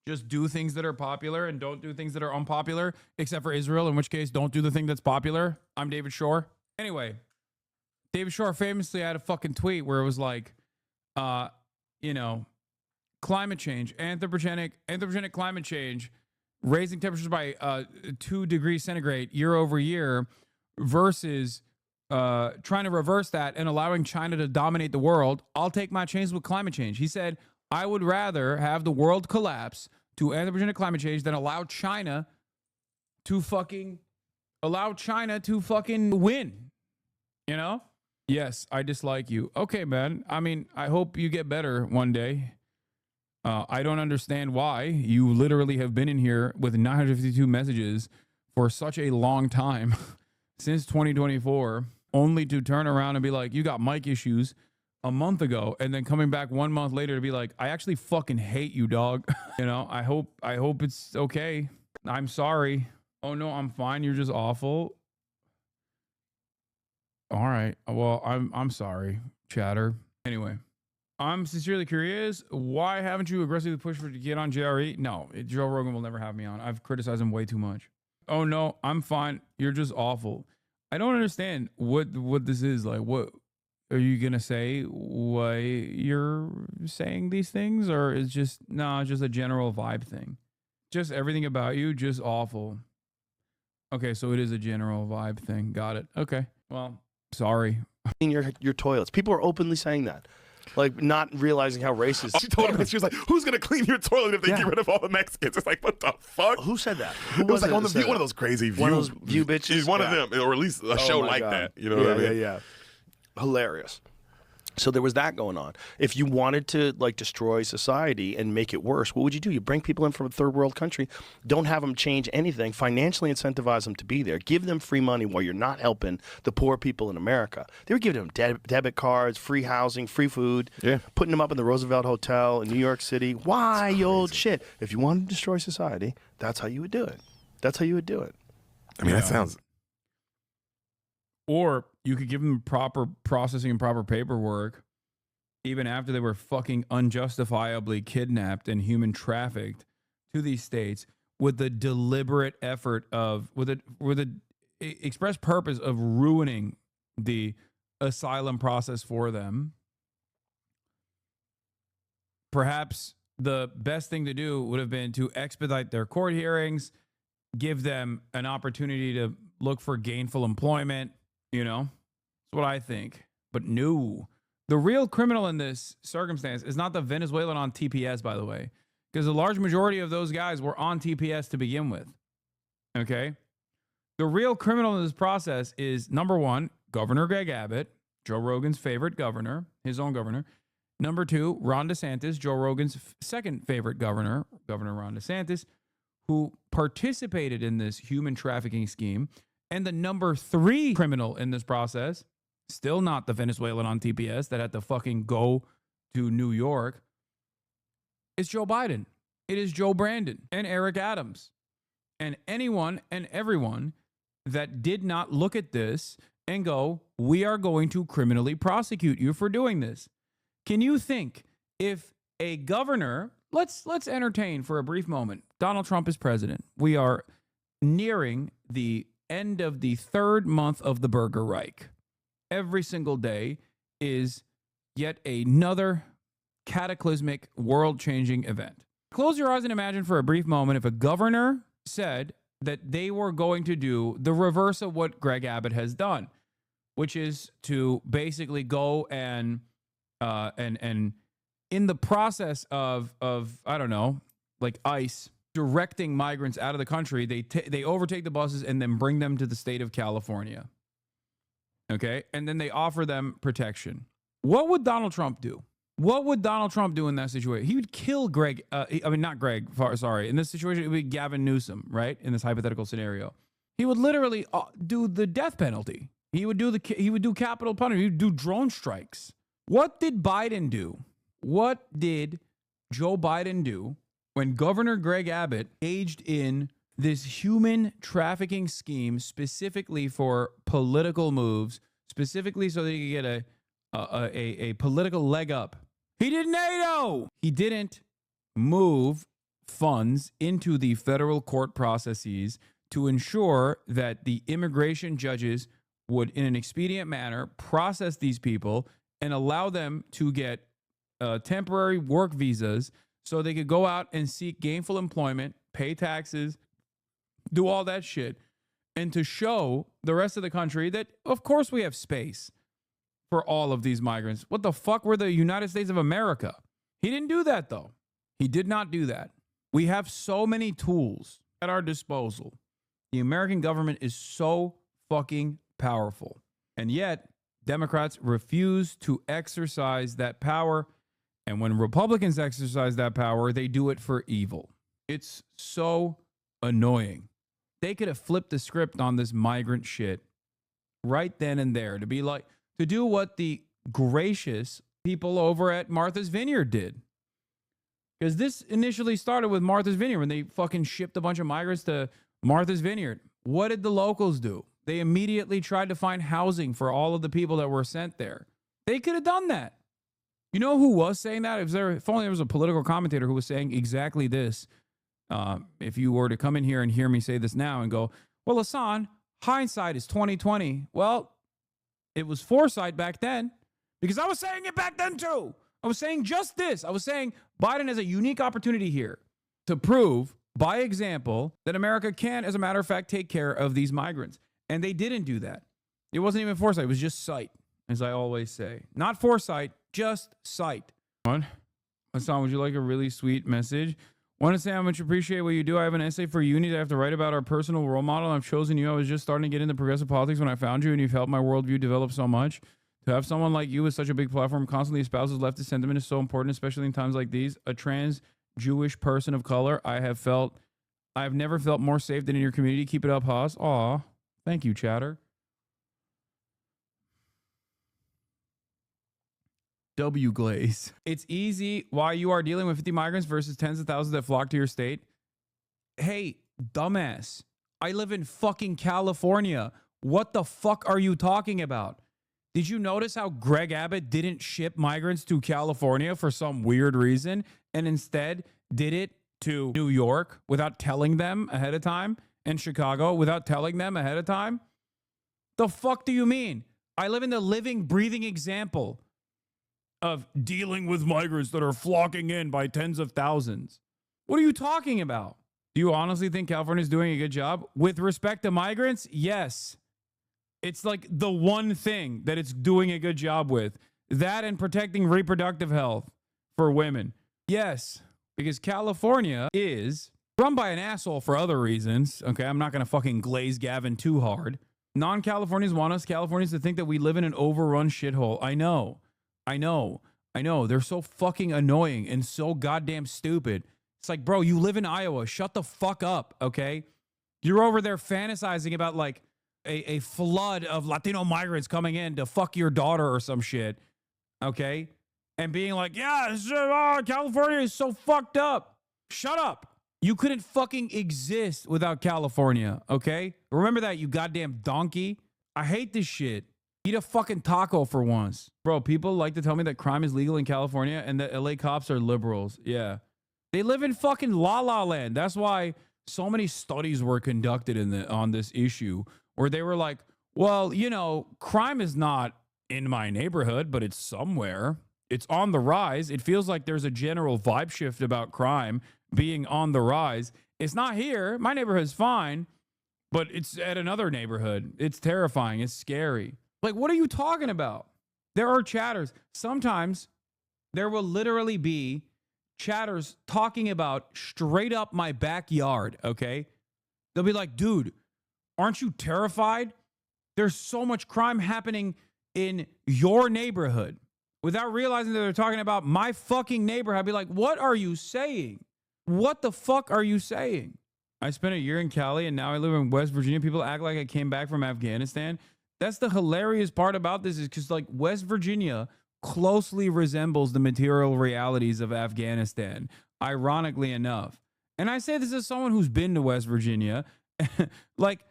Just do things that are popular and don't do things that are unpopular, except for Israel, in which case don't do the thing that's popular. I'm David Shore. Anyway, David Shore famously had a fucking tweet where it was like, climate change, anthropogenic climate change, raising temperatures by 2 degrees centigrade year over year, versus trying to reverse that and allowing China to dominate the world. I'll take my chance with climate change. He said, I would rather have the world collapse to anthropogenic climate change than allow China to fucking win. You know? Yes, I dislike you. Okay, man. I mean, I hope you get better one day. I don't understand why you literally have been in here with 952 messages for such a long time since 2024, only to turn around and be like, you got mic issues a month ago, and then coming back 1 month later to be like, I actually fucking hate you, dog. You know, I hope it's okay. I'm sorry. Oh no, I'm fine. You're just awful. All right. Well, I'm sorry, chatter. Anyway, I'm sincerely curious. Why haven't you aggressively pushed for to get on JRE? No, Joe Rogan will never have me on. I've criticized him way too much. Oh no, I'm fine. You're just awful. I don't understand what this is. Like, what are you gonna say? Why you're saying these things, or is just just a general vibe thing? Just everything about you, just awful. Okay, so it is a general vibe thing. Got it. Okay. Well, sorry. Your toilets. People are openly saying that. Like, not realizing how racist. She told him, she was like, who's going to clean your toilet if they get rid of all the Mexicans? It's like, what the fuck? Who said that? It was like on the View, one of those crazy View. One of those View bitches? One of them, or at least a show like that. You know what I mean? Yeah. Hilarious. So there was that going on. If you wanted to like destroy society and make it worse, what would you do? You bring people in from a third world country, don't have them change anything, financially incentivize them to be there, give them free money while you're not helping the poor people in America. They were giving them debit cards, free housing, free food, putting them up in the Roosevelt Hotel in New York City. Why, you old shit? If you wanted to destroy society, that's how you would do it. That's how you would do it. I mean, that sounds... Or you could give them proper processing and proper paperwork even after they were fucking unjustifiably kidnapped and human trafficked to these states with the deliberate effort of, with the express purpose of ruining the asylum process for them. Perhaps the best thing to do would have been to expedite their court hearings, give them an opportunity to look for gainful employment. You know, that's what I think. But no, the real criminal in this circumstance is not the Venezuelan on TPS, by the way, because a large majority of those guys were on TPS to begin with. Okay. The real criminal in this process is, number one, Governor Greg Abbott, Joe Rogan's favorite governor, his own governor. Number two, Ron DeSantis, Joe Rogan's second favorite governor, Governor Ron DeSantis, who participated in this human trafficking scheme. And the number three criminal in this process, still not the Venezuelan on TPS that had to fucking go to New York, is Joe Biden. It is Joe Brandon and Eric Adams and anyone and everyone that did not look at this and go, we are going to criminally prosecute you for doing this. Can you think if a governor, let's entertain for a brief moment, Donald Trump is president. We are nearing the end of the third month of the Burger Reich. Every single day is yet another cataclysmic, world-changing event. Close your eyes and imagine for a brief moment if a governor said that they were going to do the reverse of what Greg Abbott has done, which is to basically go and in the process of I don't know, like ICE directing migrants out of the country, they overtake the buses and then bring them to the state of California. Okay? And then they offer them protection. What would Donald Trump do? What would Donald Trump do in that situation? He would kill Greg. Not Greg. Sorry. In this situation, it would be Gavin Newsom, right? In this hypothetical scenario. He would literally do the death penalty. He would do capital punishment. He would do drone strikes. What did Biden do? What did Joe Biden do when Governor Greg Abbott engaged in this human trafficking scheme specifically for political moves, specifically so that he could get a political leg up? He did NATO. He didn't move funds into the federal court processes to ensure that the immigration judges would, in an expedient manner, process these people and allow them to get temporary work visas so they could go out and seek gainful employment, pay taxes, do all that shit, and to show the rest of the country that, of course, we have space for all of these migrants. What the fuck? We're the United States of America. He didn't do that, though. He did not do that. We have so many tools at our disposal. The American government is so fucking powerful. And yet, Democrats refuse to exercise that power. And when Republicans exercise that power, they do it for evil. It's so annoying. They could have flipped the script on this migrant shit right then and there to be like, to do what the gracious people over at Martha's Vineyard did. Because this initially started with Martha's Vineyard when they fucking shipped a bunch of migrants to Martha's Vineyard. What did the locals do? They immediately tried to find housing for all of the people that were sent there. They could have done that. You know who was saying that? If only there was a political commentator who was saying exactly this. If you were to come in here and hear me say this now and go, well, Hassan, hindsight is 2020. Well, it was foresight back then, because I was saying it back then too. I was saying just this. I was saying Biden has a unique opportunity here to prove by example that America can, as a matter of fact, take care of these migrants. And they didn't do that. It wasn't even foresight. It was just sight, as I always say. Not foresight, just sight. What? Hassan, would you like a really sweet message? Want to say how much appreciate what you do. I have an essay for uni that I have to write about our personal role model. I've chosen you. I was just starting to get into progressive politics when I found you, and you've helped my worldview develop so much. To have someone like you with such a big platform constantly espouses leftist sentiment is so important, especially in times like these. A trans Jewish person of color, I have never felt more safe than in your community. Keep it up, Haas. Aw, thank you, chatter. W Glaze. It's easy why you are dealing with 50 migrants versus tens of thousands that flock to your state. Hey, dumbass. I live in fucking California. What the fuck are you talking about? Did you notice how Greg Abbott didn't ship migrants to California for some weird reason and instead did it to New York without telling them ahead of time, and Chicago without telling them ahead of time? The fuck do you mean? I live in the living, breathing example of dealing with migrants that are flocking in by tens of thousands. What are you talking about? Do you honestly think California is doing a good job? With respect to migrants, yes. It's like the one thing that it's doing a good job with. That and protecting reproductive health for women. Yes, because California is run by an asshole for other reasons. Okay, I'm not going to fucking glaze Gavin too hard. Non-Californians want us Californians to think that we live in an overrun shithole. I know. They're so fucking annoying and so goddamn stupid. It's like, bro, you live in Iowa. Shut the fuck up, okay? You're over there fantasizing about like a flood of Latino migrants coming in to fuck your daughter or some shit, okay? And being like, yeah, California is so fucked up. Shut up. You couldn't fucking exist without California, okay? Remember that, you goddamn donkey. I hate this shit. Eat a fucking taco for once. Bro, people like to tell me that crime is legal in California and that LA cops are liberals. Yeah. They live in fucking La La Land. That's why so many studies were conducted on this issue where they were like, well, you know, crime is not in my neighborhood, but it's somewhere. It's on the rise. It feels like there's a general vibe shift about crime being on the rise. It's not here. My neighborhood's fine, but it's at another neighborhood. It's terrifying. It's scary. Like, what are you talking about? There are chatters. Sometimes there will literally be chatters talking about straight up my backyard, okay? They'll be like, dude, aren't you terrified? There's so much crime happening in your neighborhood. Without realizing that they're talking about my fucking neighborhood, I'd be like, what are you saying? What the fuck are you saying? I spent a year in Cali and now I live in West Virginia. People act like I came back from Afghanistan. That's the hilarious part about this is because like West Virginia closely resembles the material realities of Afghanistan, ironically enough. And I say this as someone who's been to West Virginia. Like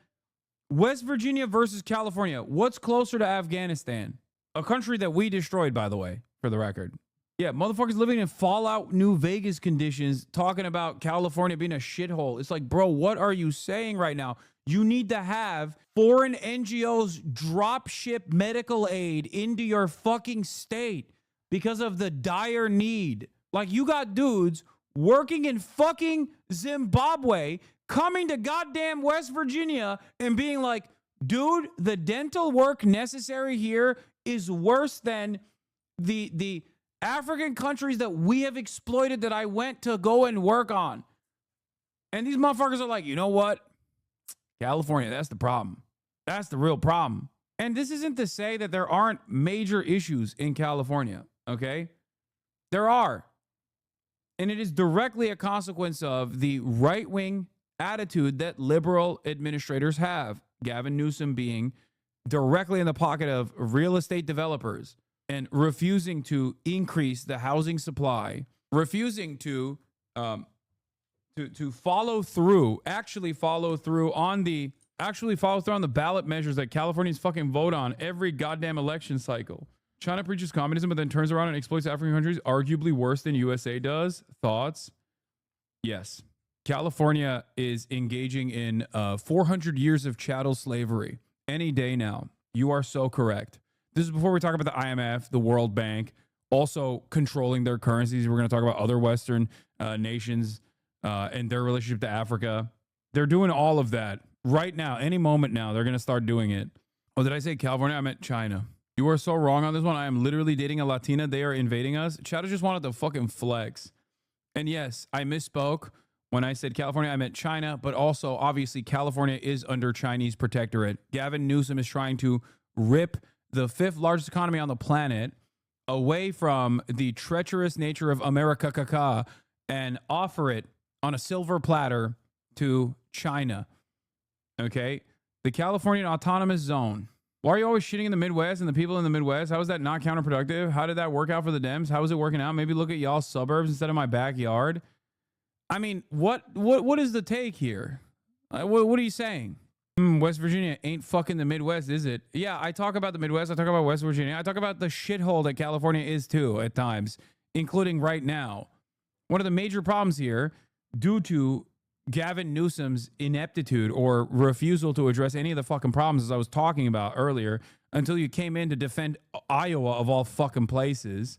West Virginia versus California. What's closer to Afghanistan? A country that we destroyed, by the way, for the record. Yeah, motherfuckers living in Fallout New Vegas conditions talking about California being a shithole. It's like, bro, what are you saying right now? You need to have foreign NGOs drop ship medical aid into your fucking state because of the dire need. Like, you got dudes working in fucking Zimbabwe coming to goddamn West Virginia and being like, dude, the dental work necessary here is worse than the African countries that we have exploited that I went to go and work on. And these motherfuckers are like, you know what? California, that's the problem. That's the real problem. And this isn't to say that there aren't major issues in California, okay? There are. And it is directly a consequence of the right-wing attitude that liberal administrators have. Gavin Newsom being directly in the pocket of real estate developers and refusing to increase the housing supply, refusing to follow through on the ballot measures that Californians fucking vote on every goddamn election cycle. China preaches communism, but then turns around and exploits African countries, arguably worse than USA does. Thoughts? Yes. California is engaging in 400 years of chattel slavery any day now. You are so correct. This is before we talk about the IMF, the World Bank, also controlling their currencies. We're going to talk about other Western nations and their relationship to Africa. They're doing all of that right now. Any moment now, they're going to start doing it. Oh, did I say California? I meant China. You are so wrong on this one. I am literally dating a Latina. They are invading us. Chad just wanted to fucking flex. And yes, I misspoke. When I said California, I meant China, but also obviously California is under Chinese protectorate. Gavin Newsom is trying to rip the 5th largest economy on the planet away from the treacherous nature of America and offer it on a silver platter to China. Okay? The Californian Autonomous Zone. Why are you always shitting in the Midwest and the people in the Midwest? How is that not counterproductive? How did that work out for the Dems? How is it working out? Maybe look at y'all's suburbs instead of my backyard. I mean, what is the take here? What are you saying? West Virginia ain't fucking the Midwest, is it? Yeah, I talk about the Midwest. I talk about West Virginia. I talk about the shithole that California is too at times, including right now. One of the major problems here, due to Gavin Newsom's ineptitude or refusal to address any of the fucking problems as I was talking about earlier, until you came in to defend Iowa of all fucking places.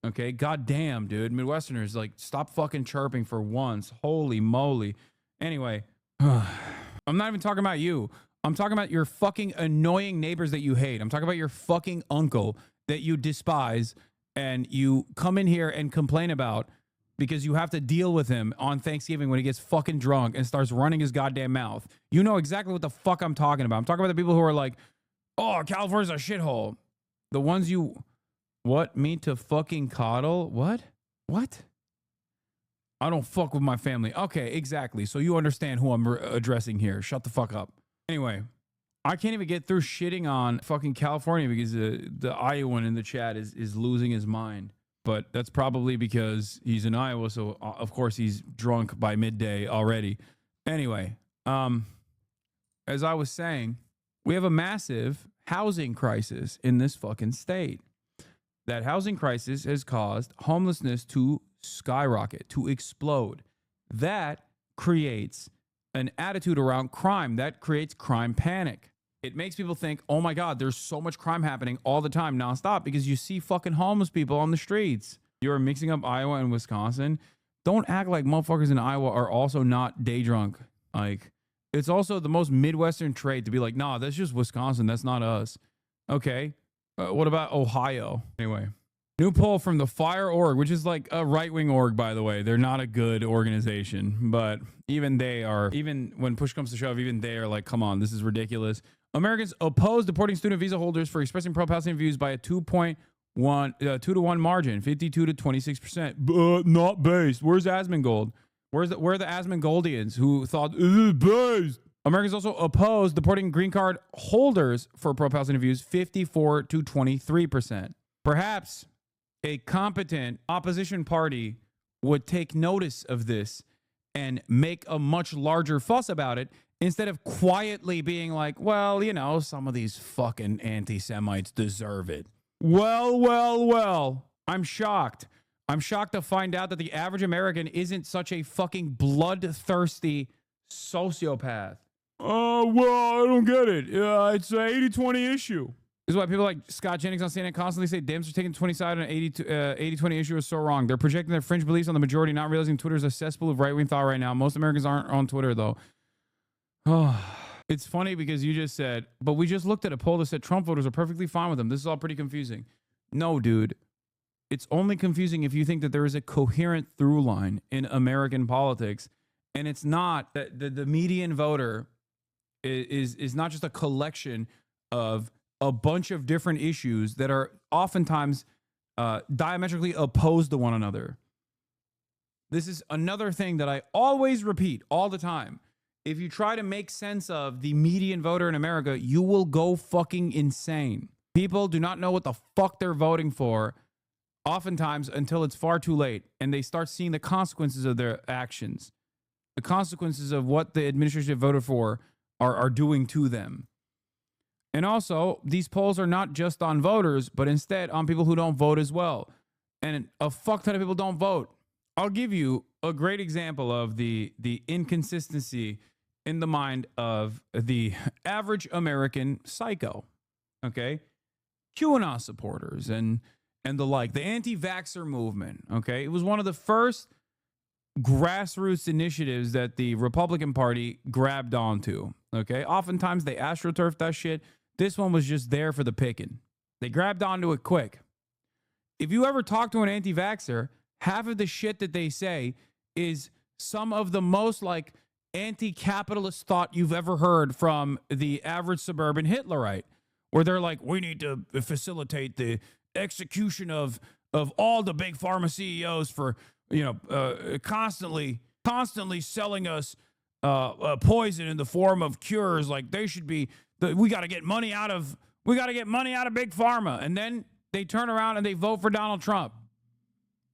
Okay, goddamn, dude. Midwesterners, like, stop fucking chirping for once. Holy moly. Anyway, I'm not even talking about you. I'm talking about your fucking annoying neighbors that you hate. I'm talking about your fucking uncle that you despise and you come in here and complain about because you have to deal with him on Thanksgiving when he gets fucking drunk and starts running his goddamn mouth. You know exactly what the fuck I'm talking about. I'm talking about the people who are like, oh, California's a shithole. The ones you... What? Me to fucking coddle? What? I don't fuck with my family. Okay, exactly. So you understand who I'm addressing here. Shut the fuck up. Anyway, I can't even get through shitting on fucking California because the Iowan in the chat is losing his mind. But that's probably because he's in Iowa, so of course he's drunk by midday already. Anyway, as I was saying, we have a massive housing crisis in this fucking state. That housing crisis has caused homelessness to skyrocket, to explode. That creates an attitude around crime. That creates crime panic. It makes people think, oh my God, there's so much crime happening all the time nonstop because you see fucking homeless people on the streets. You're mixing up Iowa and Wisconsin. Don't act like motherfuckers in Iowa are also not day drunk. Like, it's also the most Midwestern trait to be like, nah, that's just Wisconsin. That's not us. Okay. What about Ohio? Anyway, new poll from the Fire Org, which is like a right-wing org, by the way. They're not a good organization, but even when push comes to shove, even they are like, come on, this is ridiculous. Americans oppose deporting student visa holders for expressing pro-Palestinian views by a 2-to-1 margin, 52 to 26%. Not based. Where's Asmongold? Where are the Asmongoldians who thought this is based? Americans also oppose deporting green card holders for pro-Palestinian views, 54 to 23%. Perhaps a competent opposition party would take notice of this and make a much larger fuss about it instead of quietly being like, well, you know, some of these fucking anti-Semites deserve it. Well. I'm shocked. I'm shocked to find out that the average American isn't such a fucking bloodthirsty sociopath. Well, I don't get it. It's an 80-20 issue. This is why people like Scott Jennings on CNN constantly say Dems are taking 20 side on 80-20 issue is so wrong. They're projecting their fringe beliefs on the majority, not realizing Twitter's a cesspool of right-wing thought right now. Most Americans aren't on Twitter, though. Oh, it's funny because you just said, but we just looked at a poll that said Trump voters are perfectly fine with them. This is all pretty confusing. No, dude. It's only confusing if you think that there is a coherent through line in American politics, and it's not that the median voter is not just a collection of a bunch of different issues that are oftentimes diametrically opposed to one another. This is another thing that I always repeat all the time. If you try to make sense of the median voter in America, you will go fucking insane. People do not know what the fuck they're voting for oftentimes until it's far too late, and they start seeing the consequences of their actions. The consequences of what the administration they voted for are doing to them. And also, these polls are not just on voters, but instead on people who don't vote as well. And a fuck ton of people don't vote. I'll give you a great example of the inconsistency in the mind of the average American psycho. Okay? QAnon supporters and the like. The anti-vaxxer movement. Okay? It was one of the first grassroots initiatives that the Republican Party grabbed onto. Okay? Oftentimes they astroturf that shit. This one was just there for the picking. They grabbed onto it quick. If you ever talk to an anti-vaxxer, half of the shit that they say is some of the most like anti-capitalist thought you've ever heard from the average suburban Hitlerite, where they're like, we need to facilitate the execution of all the big pharma CEOs for, constantly selling us poison in the form of cures. Like they should be, we got to get money out of big pharma. And then they turn around and they vote for Donald Trump.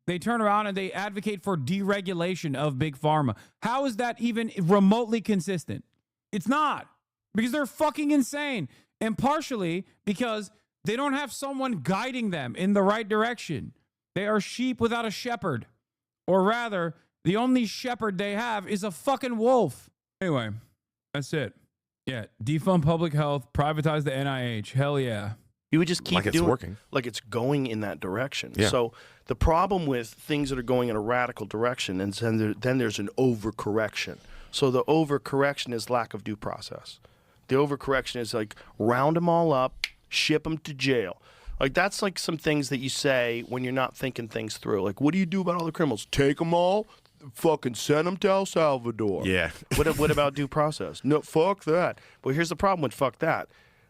They turn around and they advocate for deregulation of big pharma. How is that even remotely consistent? It's not, because they're fucking insane. And partially because they don't have someone guiding them in the right direction. They are sheep without a shepherd. Or rather, the only shepherd they have is a fucking wolf. Anyway, that's it. Yeah, defund public health, privatize the NIH. Hell yeah. You would just keep like doing it's working. Like it's going in that direction. Yeah. So the problem with things that are going in a radical direction, and then there's an overcorrection. So the overcorrection is lack of due process. The overcorrection is like round them all up, ship them to jail. Like that's like some things that you say when you're not thinking things through. Like, what do you do about all the criminals? Take them all, fucking send them to El Salvador. Yeah. What about due process? No, fuck that. Well, here's the problem with fuck that.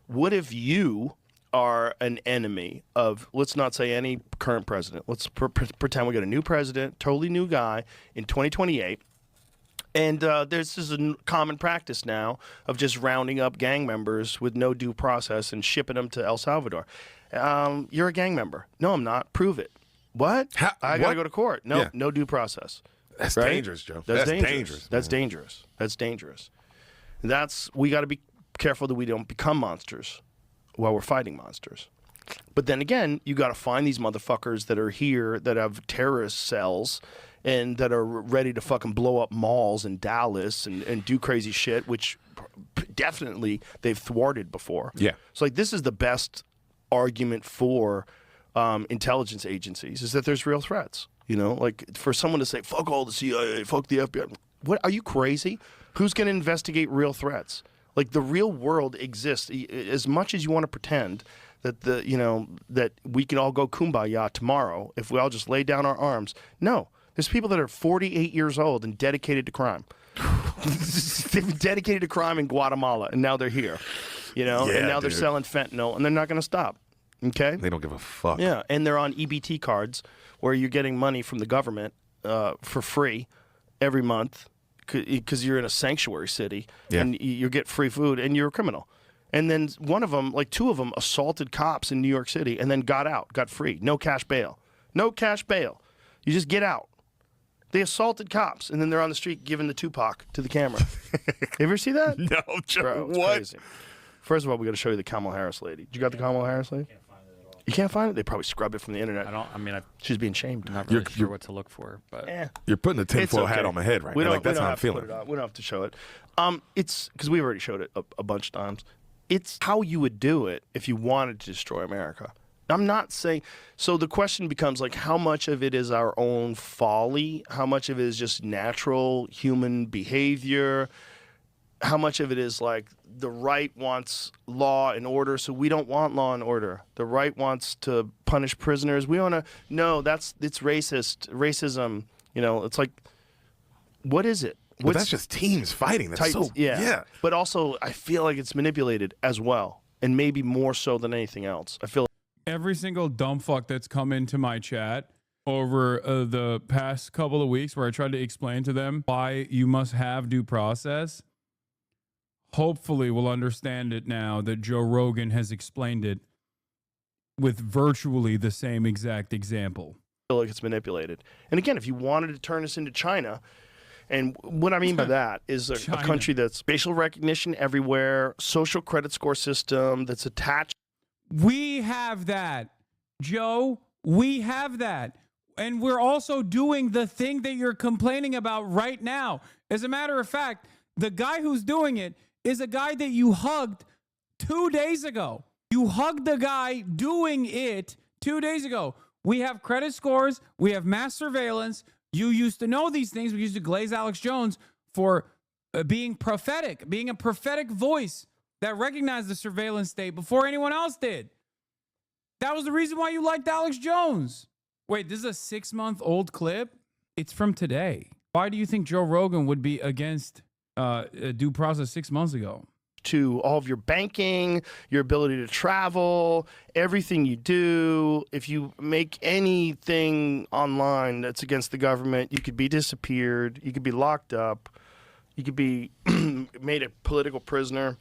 What if you are an enemy of, let's not say any current president. Let's pretend we got a new president, totally new guy in 2028. And this is a common practice now of just rounding up gang members with no due process and shipping them to El Salvador. You're a gang member. No, I'm not. Prove it. What? I got to go to court. No, Yeah. no due process. That's Right? dangerous, Joe. That's dangerous. dangerous. That's man. dangerous. That's dangerous. We got to be careful that we don't become monsters while we're fighting monsters. But then again, you got to find these motherfuckers that are here that have terrorist cells and that are ready to fucking blow up malls in Dallas and do crazy shit, which definitely they've thwarted before. Yeah. So like this is the best argument for intelligence agencies is that there's real threats. You know, like for someone to say, fuck all the CIA, fuck the FBI. What, are you crazy? Who's going to investigate real threats? Like the real world exists. As much as you want to pretend that that we can all go kumbaya tomorrow if we all just lay down our arms. No, there's people that are 48 years old and dedicated to crime. They've been dedicated to crime in Guatemala, and now they're here. Yeah, and now they're dude. selling fentanyl, and they're not going to stop. Okay? They don't give a fuck. Yeah, and they're on EBT cards where you're getting money from the government for free every month because you're in a sanctuary city and you get free food and you're a criminal. And then one of them, like two of them, assaulted cops in New York City and then got free. No cash bail. No cash bail. You just get out. They assaulted cops and then they're on the street giving the Tupac to the camera. You ever see that? No, Joe. Bro, it's what? crazy. First of all, we got to show you the Kamala Harris lady. You got the Kamala Harris lady? You can't find it? They probably scrubbed it from the internet. She's being shamed. I'm not really sure what to look for, but You're putting a tinfoil It's okay. hat on my head right We now. don't- Like, that's we don't how I'm have to put feeling. it on. We don't have to show it. It's because we've already showed it a bunch of times. It's how you would do it if you wanted to destroy America. I'm not saying, so the question becomes like, how much of it is our own folly? How much of it is just natural human behavior? How much of it is like the right wants law and order, so we don't want law and order. The right wants to punish prisoners. We want to, no, it's racism. You know, it's like, what is it? But that's just teams fighting. That's yeah. But also, I feel like it's manipulated as well, and maybe more so than anything else. I feel every single dumb fuck that's come into my chat over the past couple of weeks, where I tried to explain to them why you must have due process, hopefully will understand it now that Joe Rogan has explained it with virtually the same exact example. I feel like it's manipulated. And again, if you wanted to turn us into China, and what I mean by that is a country that's facial recognition everywhere, social credit score system that's attached. We have that, Joe. We have that. And we're also doing the thing that you're complaining about right now. As a matter of fact, the guy who's doing it is a guy that you hugged 2 days ago. You hugged the guy doing it 2 days ago. We have credit scores. We have mass surveillance. You used to know these things. We used to glaze Alex Jones for being prophetic, being a prophetic voice that recognized the surveillance state before anyone else did. That was the reason why you liked Alex Jones. Wait, this is a 6-month-old clip? It's from today. Why do you think Joe Rogan would be against due process 6 months ago? To all of your banking, your ability to travel, everything you do. If you make anything online that's against the government, you could be disappeared, you could be locked up, you could be made a political prisoner.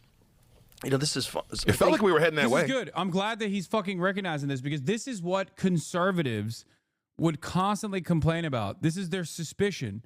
You know, this is fun. It felt like we were heading that way. This is good. I'm glad that he's fucking recognizing this, because this is what conservatives would constantly complain about. This is their suspicion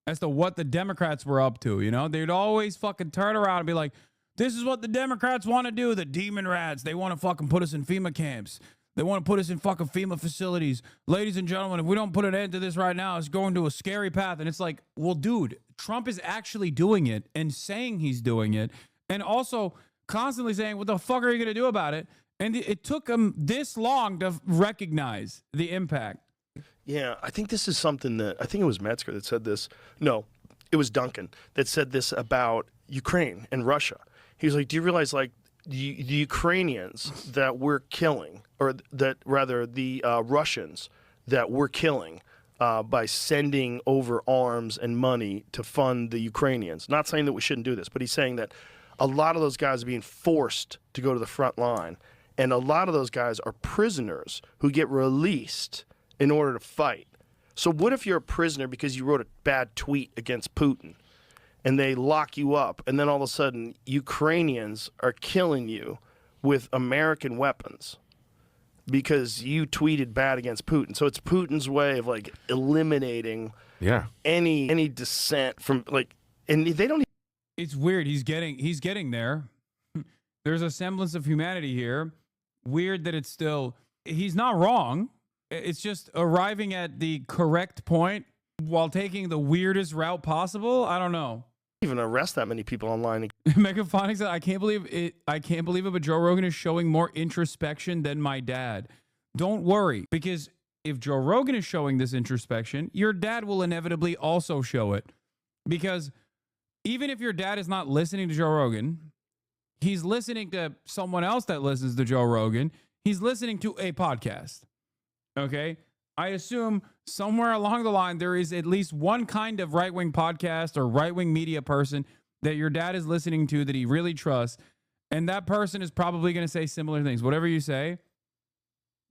as to what the Democrats were up to. You know, they'd always fucking turn around and be like, this is what the Democrats want to do. The demon rats. They want to fucking put us in FEMA camps. They want to put us in fucking FEMA facilities. Ladies and gentlemen, if we don't put an end to this right now, it's going to a scary path. And it's like, well, dude, Trump is actually doing it and saying he's doing it, and also constantly saying, what the fuck are you going to do about it? And it took him this long to recognize the impact. Yeah, I think this is something that, I think it was Metzger that said this. No, it was Duncan that said this about Ukraine and Russia. He was like, do you realize, like, the Ukrainians that we're killing, or that rather the Russians that we're killing by sending over arms and money to fund the Ukrainians? Not saying that we shouldn't do this, but he's saying that a lot of those guys are being forced to go to the front line. And a lot of those guys are prisoners who get released in order to fight. So what if you're a prisoner because you wrote a bad tweet against Putin, and they lock you up, and then all of a sudden Ukrainians are killing you with American weapons because you tweeted bad against Putin? So it's Putin's way of like eliminating any dissent from, like, and they don't. It's weird. He's getting there. There's a semblance of humanity here. Weird that it's still, he's not wrong. It's just arriving at the correct point while taking the weirdest route possible. I don't know. Even arrest that many people online. Megaphonic said, I can't believe it, but Joe Rogan is showing more introspection than my dad. Don't worry, because if Joe Rogan is showing this introspection, your dad will inevitably also show it. Because even if your dad is not listening to Joe Rogan, he's listening to someone else that listens to Joe Rogan. He's listening to a podcast. Okay? I assume somewhere along the line, there is at least one kind of right-wing podcast or right-wing media person that your dad is listening to that he really trusts. And that person is probably going to say similar things. Whatever you say,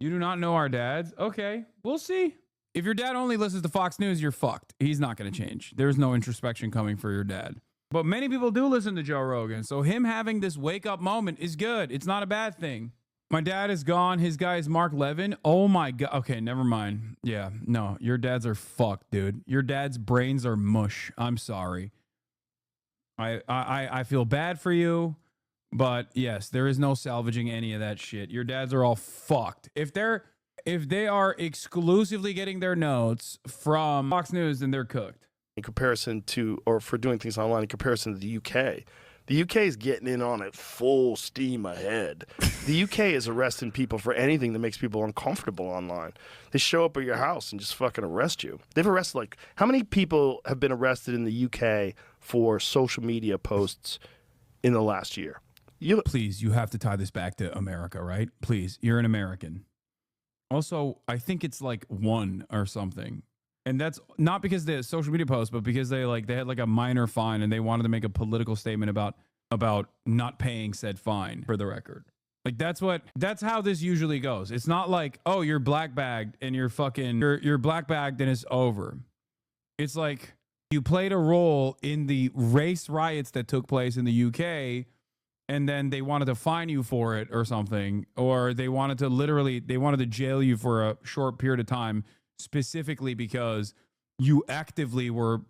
you do not know our dads. Okay, we'll see. If your dad only listens to Fox News, you're fucked. He's not going to change. There's no introspection coming for your dad. But many people do listen to Joe Rogan. So him having this wake-up moment is good. It's not a bad thing. My dad is gone. His guy is Mark Levin. Oh my God. Okay, never mind. Yeah, no, your dads are fucked, dude. Your dad's brains are mush. I'm sorry. I feel bad for you, but yes, there is no salvaging any of that shit. Your dads are all fucked. If they are exclusively getting their notes from Fox News, then they're cooked. In comparison to, or for doing things online, in comparison to the UK, The UK is getting in on it full steam ahead. The UK is arresting people for anything that makes people uncomfortable online. They show up at your house and just fucking arrest you. They've arrested, like, how many people have been arrested in the UK for social media posts in the last year? Please, you have to tie this back to America, right? Please, you're an American. Also, I think it's like 1 or something. And that's not because they social media posts, but because they had like a minor fine and they wanted to make a political statement about not paying said fine, for the record. Like that's how this usually goes. It's not like, oh, you're black bagged and you're black bagged and it's over. It's like you played a role in the race riots that took place in the UK, and then they wanted to fine you for it or something, or they wanted to jail you for a short period of time, specifically because you actively were,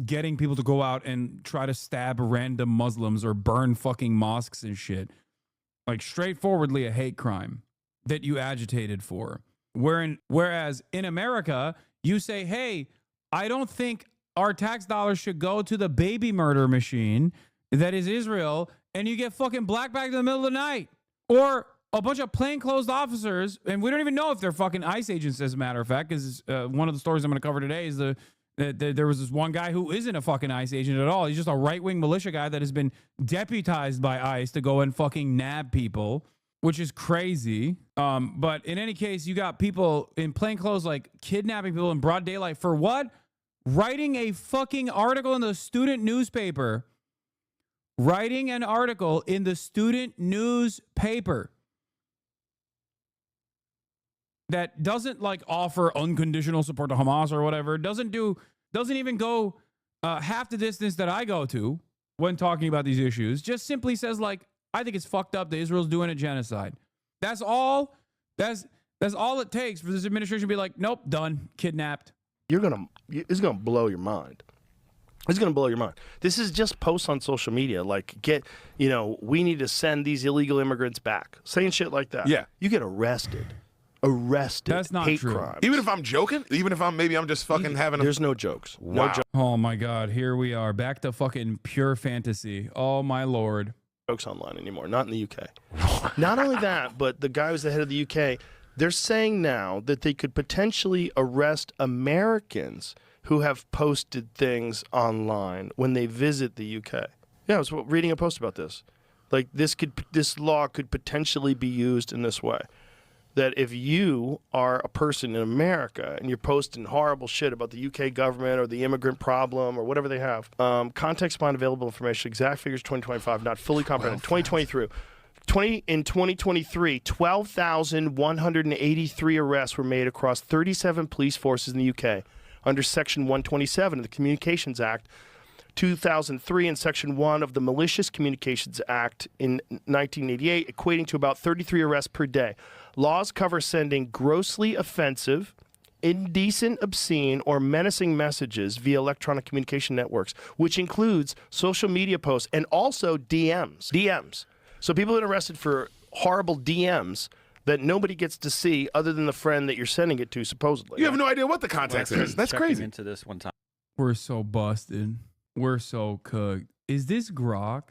getting people to go out and try to stab random Muslims or burn fucking mosques and shit. Like, straightforwardly a hate crime that you agitated for. Whereas in America, you say, hey, I don't think our tax dollars should go to the baby murder machine that is Israel, and you get fucking black bagged in the middle of the night. Or a bunch of plainclothes officers, and we don't even know if they're fucking ICE agents, as a matter of fact, because one of the stories I'm going to cover today is there was this one guy who isn't a fucking ICE agent at all. He's just a right-wing militia guy that has been deputized by ICE to go and fucking nab people, which is crazy. But in any case, you got people in plainclothes, like, kidnapping people in broad daylight for what? Writing a fucking article in the student newspaper. Writing an article in the student newspaper that doesn't offer unconditional support to Hamas or whatever, doesn't even go half the distance that I go to when talking about these issues, just simply says, I think it's fucked up that Israel's doing a genocide. That's all it takes for this administration to be like, nope, done, kidnapped. It's gonna blow your mind. It's going to blow your mind. This is just posts on social media. We need to send these illegal immigrants back. Saying shit like that. Yeah. You get arrested. That's not hate true. Crimes. Even if I'm joking, even if I'm just fucking having There's no jokes. Wow. No jokes. Oh my God, here we are, back to fucking pure fantasy. Oh my Lord. Jokes online anymore, not in the UK. Not only that, but the guy who's the head of the UK, they're saying now that they could potentially arrest Americans who have posted things online when they visit the UK. Yeah, I was reading a post about this. This law could potentially be used in this way. That if you are a person in America and you're posting horrible shit about the UK government or the immigrant problem or whatever they have, context behind available information, exact figures 2025, not fully comprehended. 2023, 12,183 arrests were made across 37 police forces in the UK under Section 127 of the Communications Act 2003 and Section 1 of the Malicious Communications Act in 1988, equating to about 33 arrests per day. Laws cover sending grossly offensive, indecent, obscene, or menacing messages via electronic communication networks, which includes social media posts and also DMs. So people have been arrested for horrible DMs that nobody gets to see other than the friend that you're sending it to, supposedly. You have no idea what the context is. That's crazy. Into this one time. We're so busted. We're so cooked. Is this grok?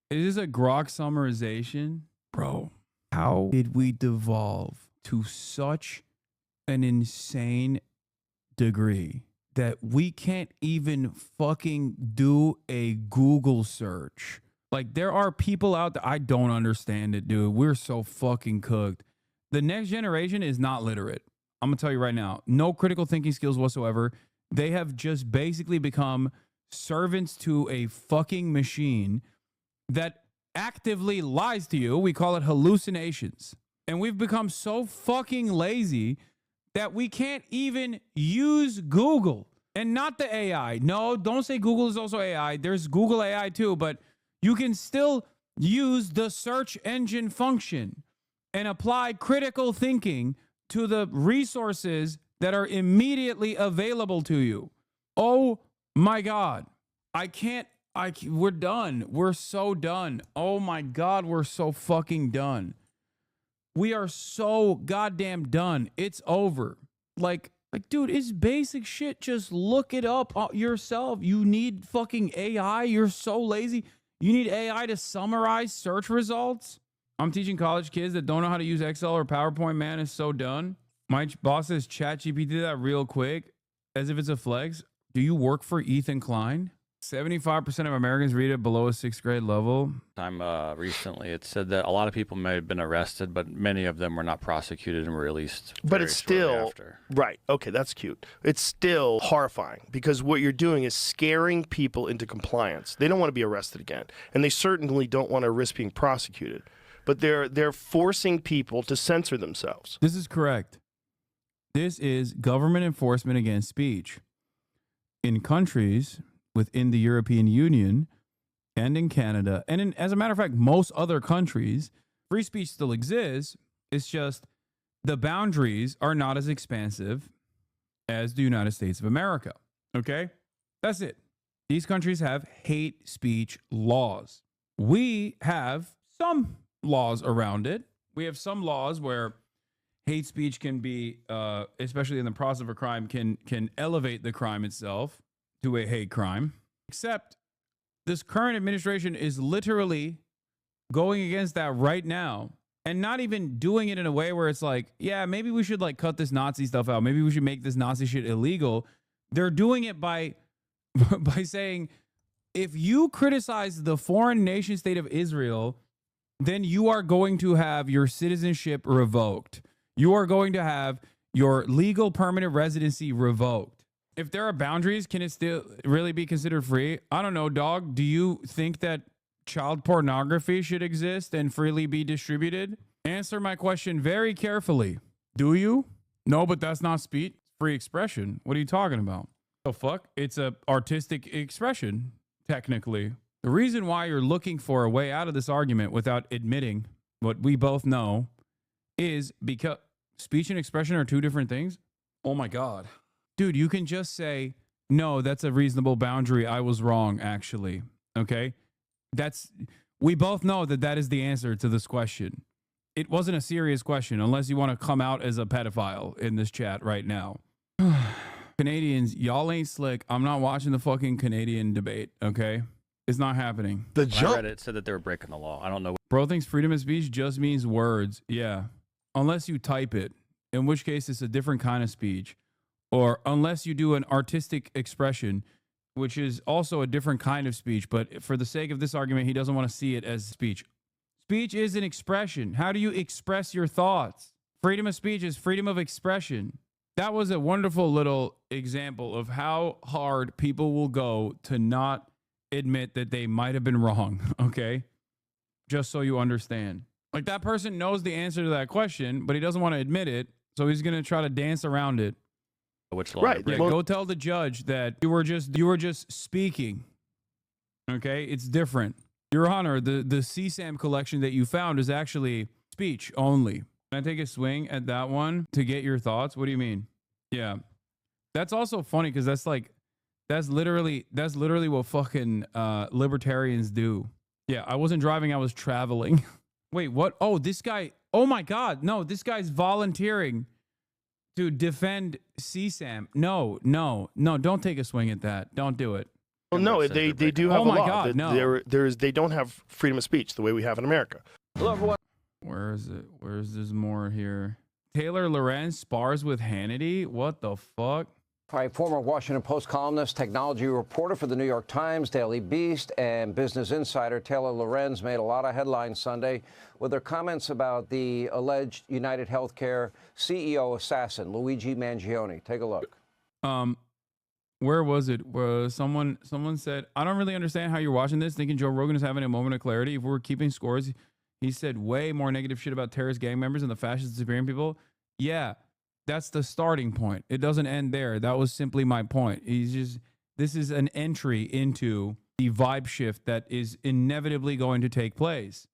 Is this a grok summarization? Bro, how did we devolve to such an insane degree that we can't even fucking do a Google search? There are people out there, I don't understand it, dude. We're so fucking cooked. The next generation is not literate. I'm going to tell you right now, no critical thinking skills whatsoever. They have just basically become servants to a fucking machine that actively lies to you. We call it hallucinations. And we've become so fucking lazy that we can't even use Google. And not the AI. No, don't say Google is also AI. There's Google AI too, but you can still use the search engine function and apply critical thinking to the resources that are immediately available to you. Oh my God. We're done. We're so done. Oh my God, we're so fucking done. We are so goddamn done. It's over. Dude, it's basic shit. Just look it up yourself. You need fucking AI. You're so lazy. You need AI to summarize search results? I'm teaching college kids that don't know how to use Excel or PowerPoint, man, is so done. My boss says ChatGPT did that real quick, as if it's a flex. Do you work for Ethan Klein? 75% of Americans read it below a 6th grade level. Recently, it said that a lot of people may have been arrested, but many of them were not prosecuted and were released. But it's still, right, okay, that's cute. It's still horrifying because what you're doing is scaring people into compliance. They don't want to be arrested again, and they certainly don't want to risk being prosecuted. But they're forcing people to censor themselves. This is correct. This is government enforcement against speech. In countries within the European Union and in Canada, and as a matter of fact, most other countries, free speech still exists. It's just the boundaries are not as expansive as the United States of America. Okay? That's it. These countries have hate speech laws. We have some laws around it. We have some laws where hate speech can be, especially in the process of a crime, can elevate the crime itself to a hate crime. Except this current administration is literally going against that right now, and not even doing it in a way where it's like, yeah, maybe we should like cut this Nazi stuff out. Maybe we should make this Nazi shit illegal. They're doing it by saying, if you criticize the foreign nation state of Israel, then you are going to have your citizenship revoked. You are going to have your legal permanent residency revoked. If there are boundaries, can it still really be considered free? I don't know, dog. Do you think that child pornography should exist and freely be distributed? Answer my question very carefully. Do you? No, but that's not speech. Free expression. What are you talking about? The fuck? It's a artistic expression, technically. The reason why you're looking for a way out of this argument without admitting what we both know is because speech and expression are two different things. Oh my God. Dude, you can just say, no, that's a reasonable boundary. I was wrong, actually. Okay? We both know that that is the answer to this question. It wasn't a serious question unless you want to come out as a pedophile in this chat right now. Canadians, y'all ain't slick. I'm not watching the fucking Canadian debate, okay? It's not happening. I read it said that they were breaking the law. I don't know. Bro thinks freedom of speech just means words. Yeah. Unless you type it, in which case it's a different kind of speech. Or unless you do an artistic expression, which is also a different kind of speech. But for the sake of this argument, he doesn't want to see it as speech. Speech is an expression. How do you express your thoughts? Freedom of speech is freedom of expression. That was a wonderful little example of how hard people will go to not admit that they might have been wrong, okay? Just so you understand. Like, that person knows the answer to that question, but he doesn't want to admit it, so he's going to try to dance around it. Which law? Right. Yeah, go tell the judge that you were just speaking. Okay? It's different. Your Honor, the CSAM collection that you found is actually speech only. Can I take a swing at that one to get your thoughts? What do you mean? Yeah. That's also funny because that's literally what fucking libertarians do. Yeah, I wasn't driving, I was traveling. Wait, what? Oh, this guy. Oh my God. No, this guy's volunteering to defend CSAM. No, don't take a swing at that. Don't do it. Well, no, they do have a law. Oh my God, no. They don't have freedom of speech the way we have in America. Hello, everyone. Where is it? Where's this more here? Taylor Lorenz spars with Hannity? What the fuck? A former Washington Post columnist, technology reporter for the New York Times, Daily Beast, and Business Insider, Taylor Lorenz made a lot of headlines Sunday with her comments about the alleged United Healthcare CEO assassin, Luigi Mangione. Take a look. Where was it? Someone said, I don't really understand how you're watching this, thinking Joe Rogan is having a moment of clarity. If we're keeping scores, he said way more negative shit about terrorist gang members and the fascist disappearing people. Yeah. That's the starting point. It doesn't end there. That was simply my point. This is an entry into the vibe shift that is inevitably going to take place.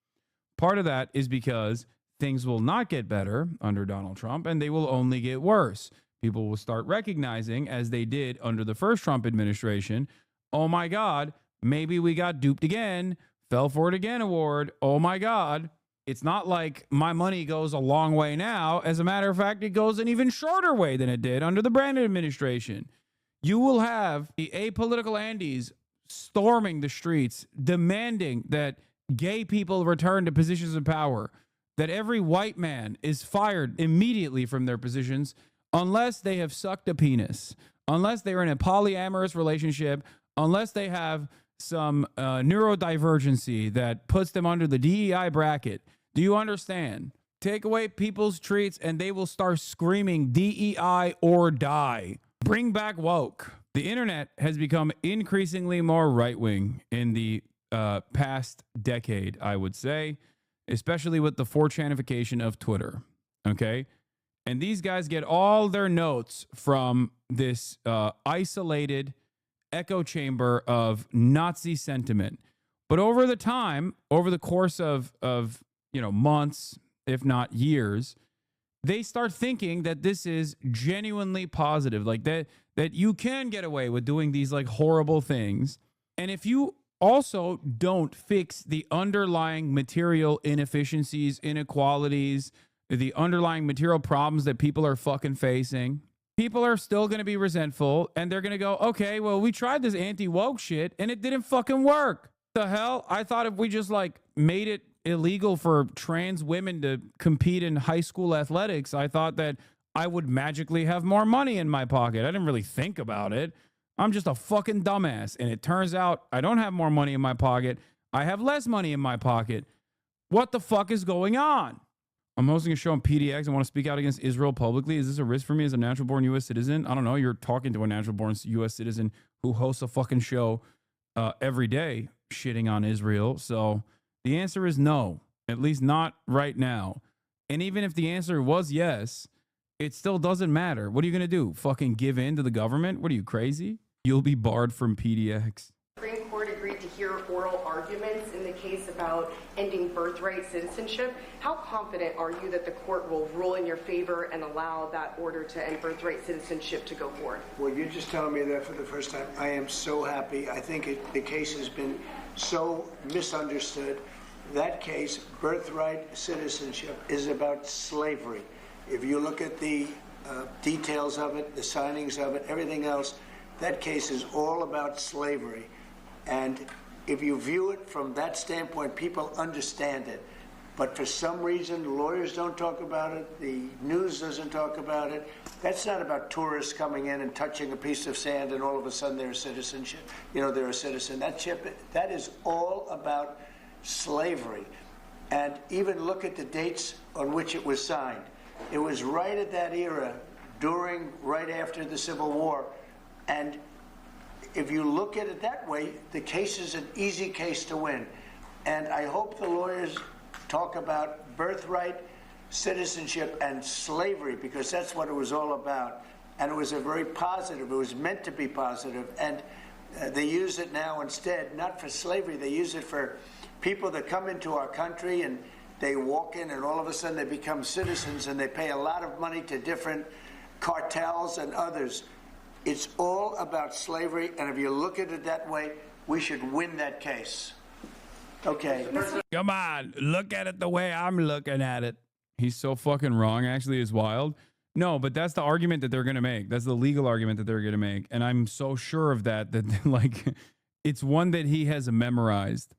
Part of that is because things will not get better under Donald Trump, and they will only get worse. People will start recognizing, as they did under the first Trump administration, oh my God, maybe we got duped again, fell for it again award. Oh my God. It's not like my money goes a long way now. As a matter of fact, it goes an even shorter way than it did under the Brandon administration. You will have the apolitical Andes storming the streets, demanding that gay people return to positions of power, that every white man is fired immediately from their positions unless they have sucked a penis, unless they're in a polyamorous relationship, unless they have some neurodivergency that puts them under the DEI bracket. Do you understand? Take away people's treats and they will start screaming DEI or die. Bring back woke. The internet has become increasingly more right-wing in the past decade, I would say, especially with the 4chanification of Twitter. Okay? And these guys get all their notes from this isolated echo chamber of Nazi sentiment. But over the course of months, if not years, they start thinking that this is genuinely positive, like that you can get away with doing these like horrible things. And if you also don't fix the underlying material inefficiencies, inequalities, the underlying material problems that people are fucking facing, people are still going to be resentful, and they're going to go, okay, well, we tried this anti-woke shit and it didn't fucking work. The hell? I thought if we just like made it illegal for trans women to compete in high school athletics, I thought that I would magically have more money in my pocket. I didn't really think about it. I'm just a fucking dumbass. And it turns out I don't have more money in my pocket. I have less money in my pocket. What the fuck is going on? I'm hosting a show on PDX. I want to speak out against Israel publicly. Is this a risk for me as a natural-born U.S. citizen? I don't know. You're talking to a natural-born U.S. citizen who hosts a fucking show every day shitting on Israel. So the answer is no, at least not right now. And even if the answer was yes, it still doesn't matter. What are you going to do? Fucking give in to the government? What are you, crazy? You'll be barred from PDX. Supreme Court agreed to hear oral arguments in the case about ending birthright citizenship. How confident are you that the court will rule in your favor and allow that order to end birthright citizenship to go forward? Well, you're just telling me that for the first time. I am so happy. I think the case has been so misunderstood. That case, birthright citizenship, is about slavery. If you look at the details of it, the signings of it, everything else, that case is all about slavery. And if you view it from that standpoint, people understand it. But for some reason, lawyers don't talk about it. The news doesn't talk about it. That's not about tourists coming in and touching a piece of sand and all of a sudden they're a citizenship. They're a citizen. That is all about slavery. And even look at the dates on which it was signed. It was right at that era, right after the Civil War. And if you look at it that way, the case is an easy case to win. And I hope the lawyers talk about birthright, citizenship, and slavery, because that's what it was all about. And it was it was meant to be positive. And they use it now instead, not for slavery, they use it for people that come into our country and they walk in and all of a sudden they become citizens and they pay a lot of money to different cartels and others. It's all about slavery, and if you look at it that way, we should win that case. Okay. Come on, look at it the way I'm looking at it. He's so fucking wrong, actually, is wild. No, but that's the argument that they're going to make. That's the legal argument that they're going to make. And I'm so sure of that like, it's one that he has memorized.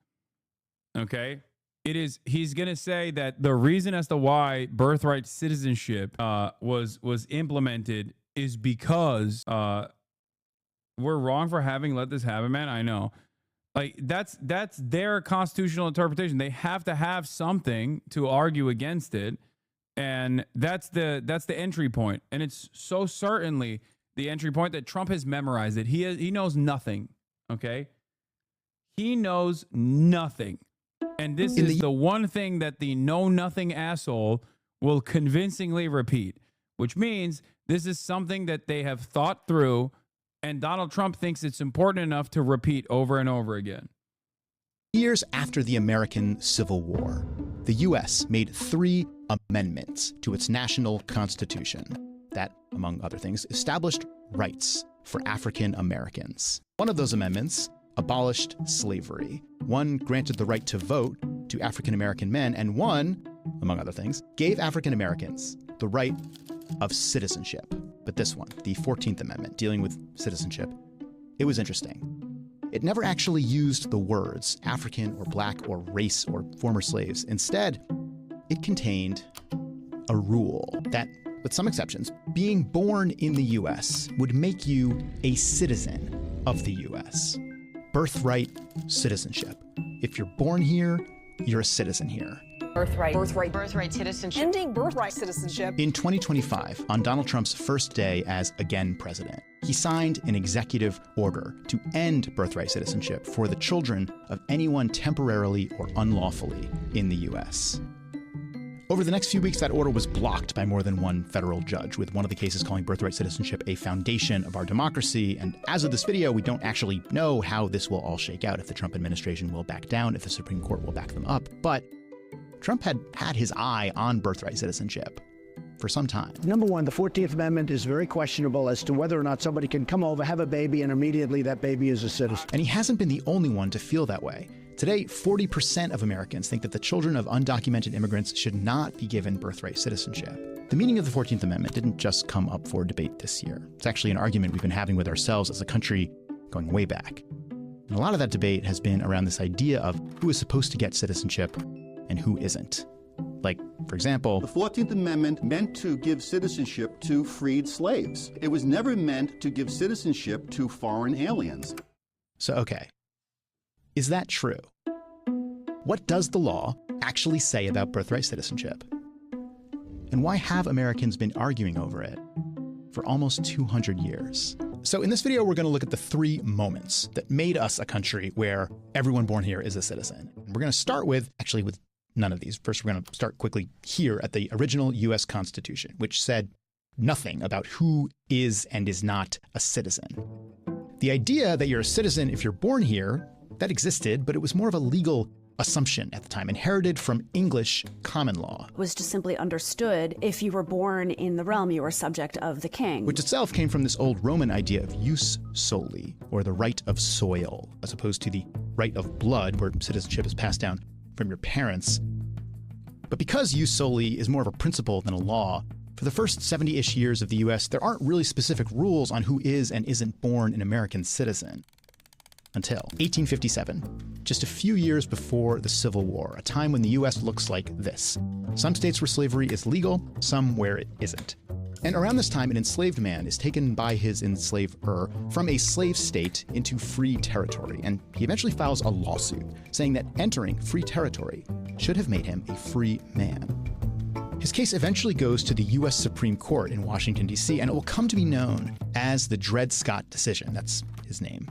Okay? He's going to say that the reason as to why birthright citizenship was implemented is because we're wrong for having let this happen, man. I know. Like that's their constitutional interpretation. They have to have something to argue against it. And that's the entry point. And it's so certainly the entry point that Trump has memorized it. He knows nothing. Okay? He knows nothing. And this is the one thing that the know-nothing asshole will convincingly repeat, which means this is something that they have thought through, and Donald Trump thinks it's important enough to repeat over and over again. Years after the American Civil War, the U.S. made 3 amendments to its national constitution that, among other things, established rights for African Americans. One of those amendments abolished slavery. One granted the right to vote to African American men, and one, among other things, gave African Americans the right of citizenship. But this one, the 14th Amendment, dealing with citizenship, it was interesting. it never actually used the words African or black or race or former slaves. Instead, it contained a rule that, with some exceptions, being born in the U.S. would make you a citizen of the U.S. Birthright citizenship. If you're born here, you're a citizen here. Birthright citizenship. Ending birthright citizenship. In 2025, on Donald Trump's first day as again president, he signed an executive order to end birthright citizenship for the children of anyone temporarily or unlawfully in the U.S. Over the next few weeks, that order was blocked by more than one federal judge, with one of the cases calling birthright citizenship a foundation of our democracy. And as of this video, we don't actually know how this will all shake out, if the Trump administration will back down, if the Supreme Court will back them up. But Trump had his eye on birthright citizenship for some time. Number one, the 14th Amendment is very questionable as to whether or not somebody can come over, have a baby, and immediately that baby is a citizen. And he hasn't been the only one to feel that way. Today, 40% of Americans think that the children of undocumented immigrants should not be given birthright citizenship. The meaning of the 14th Amendment didn't just come up for debate this year. It's actually an argument we've been having with ourselves as a country going way back. And a lot of that debate has been around this idea of who is supposed to get citizenship and who isn't. Like, for example, the 14th Amendment meant to give citizenship to freed slaves. It was never meant to give citizenship to foreign aliens. So, okay. Is that true? What does the law actually say about birthright citizenship? And why have Americans been arguing over it for almost 200 years? So in this video, we're going to look at the 3 moments that made us a country where everyone born here is a citizen. We're going to start with none of these. First, we're going to start quickly here at the original U.S. Constitution, which said nothing about who is and is not a citizen. The idea that you're a citizen if you're born here, that existed, but it was more of a legal assumption at the time, inherited from English common law. It was just simply understood if you were born in the realm, you were subject of the king. Which itself came from this old Roman idea of jus soli, or the right of soil, as opposed to the right of blood, where citizenship is passed down from your parents. But because jus soli is more of a principle than a law, for the first 70-ish years of the U.S., there aren't really specific rules on who is and isn't born an American citizen. Until 1857, just a few years before the Civil War, a time when the U.S. looks like this. Some states where slavery is legal, some where it isn't. And around this time, an enslaved man is taken by his enslaver from a slave state into free territory, and he eventually files a lawsuit saying that entering free territory should have made him a free man. His case eventually goes to the U.S. Supreme Court in Washington, D.C., and it will come to be known as the Dred Scott decision. That's his name.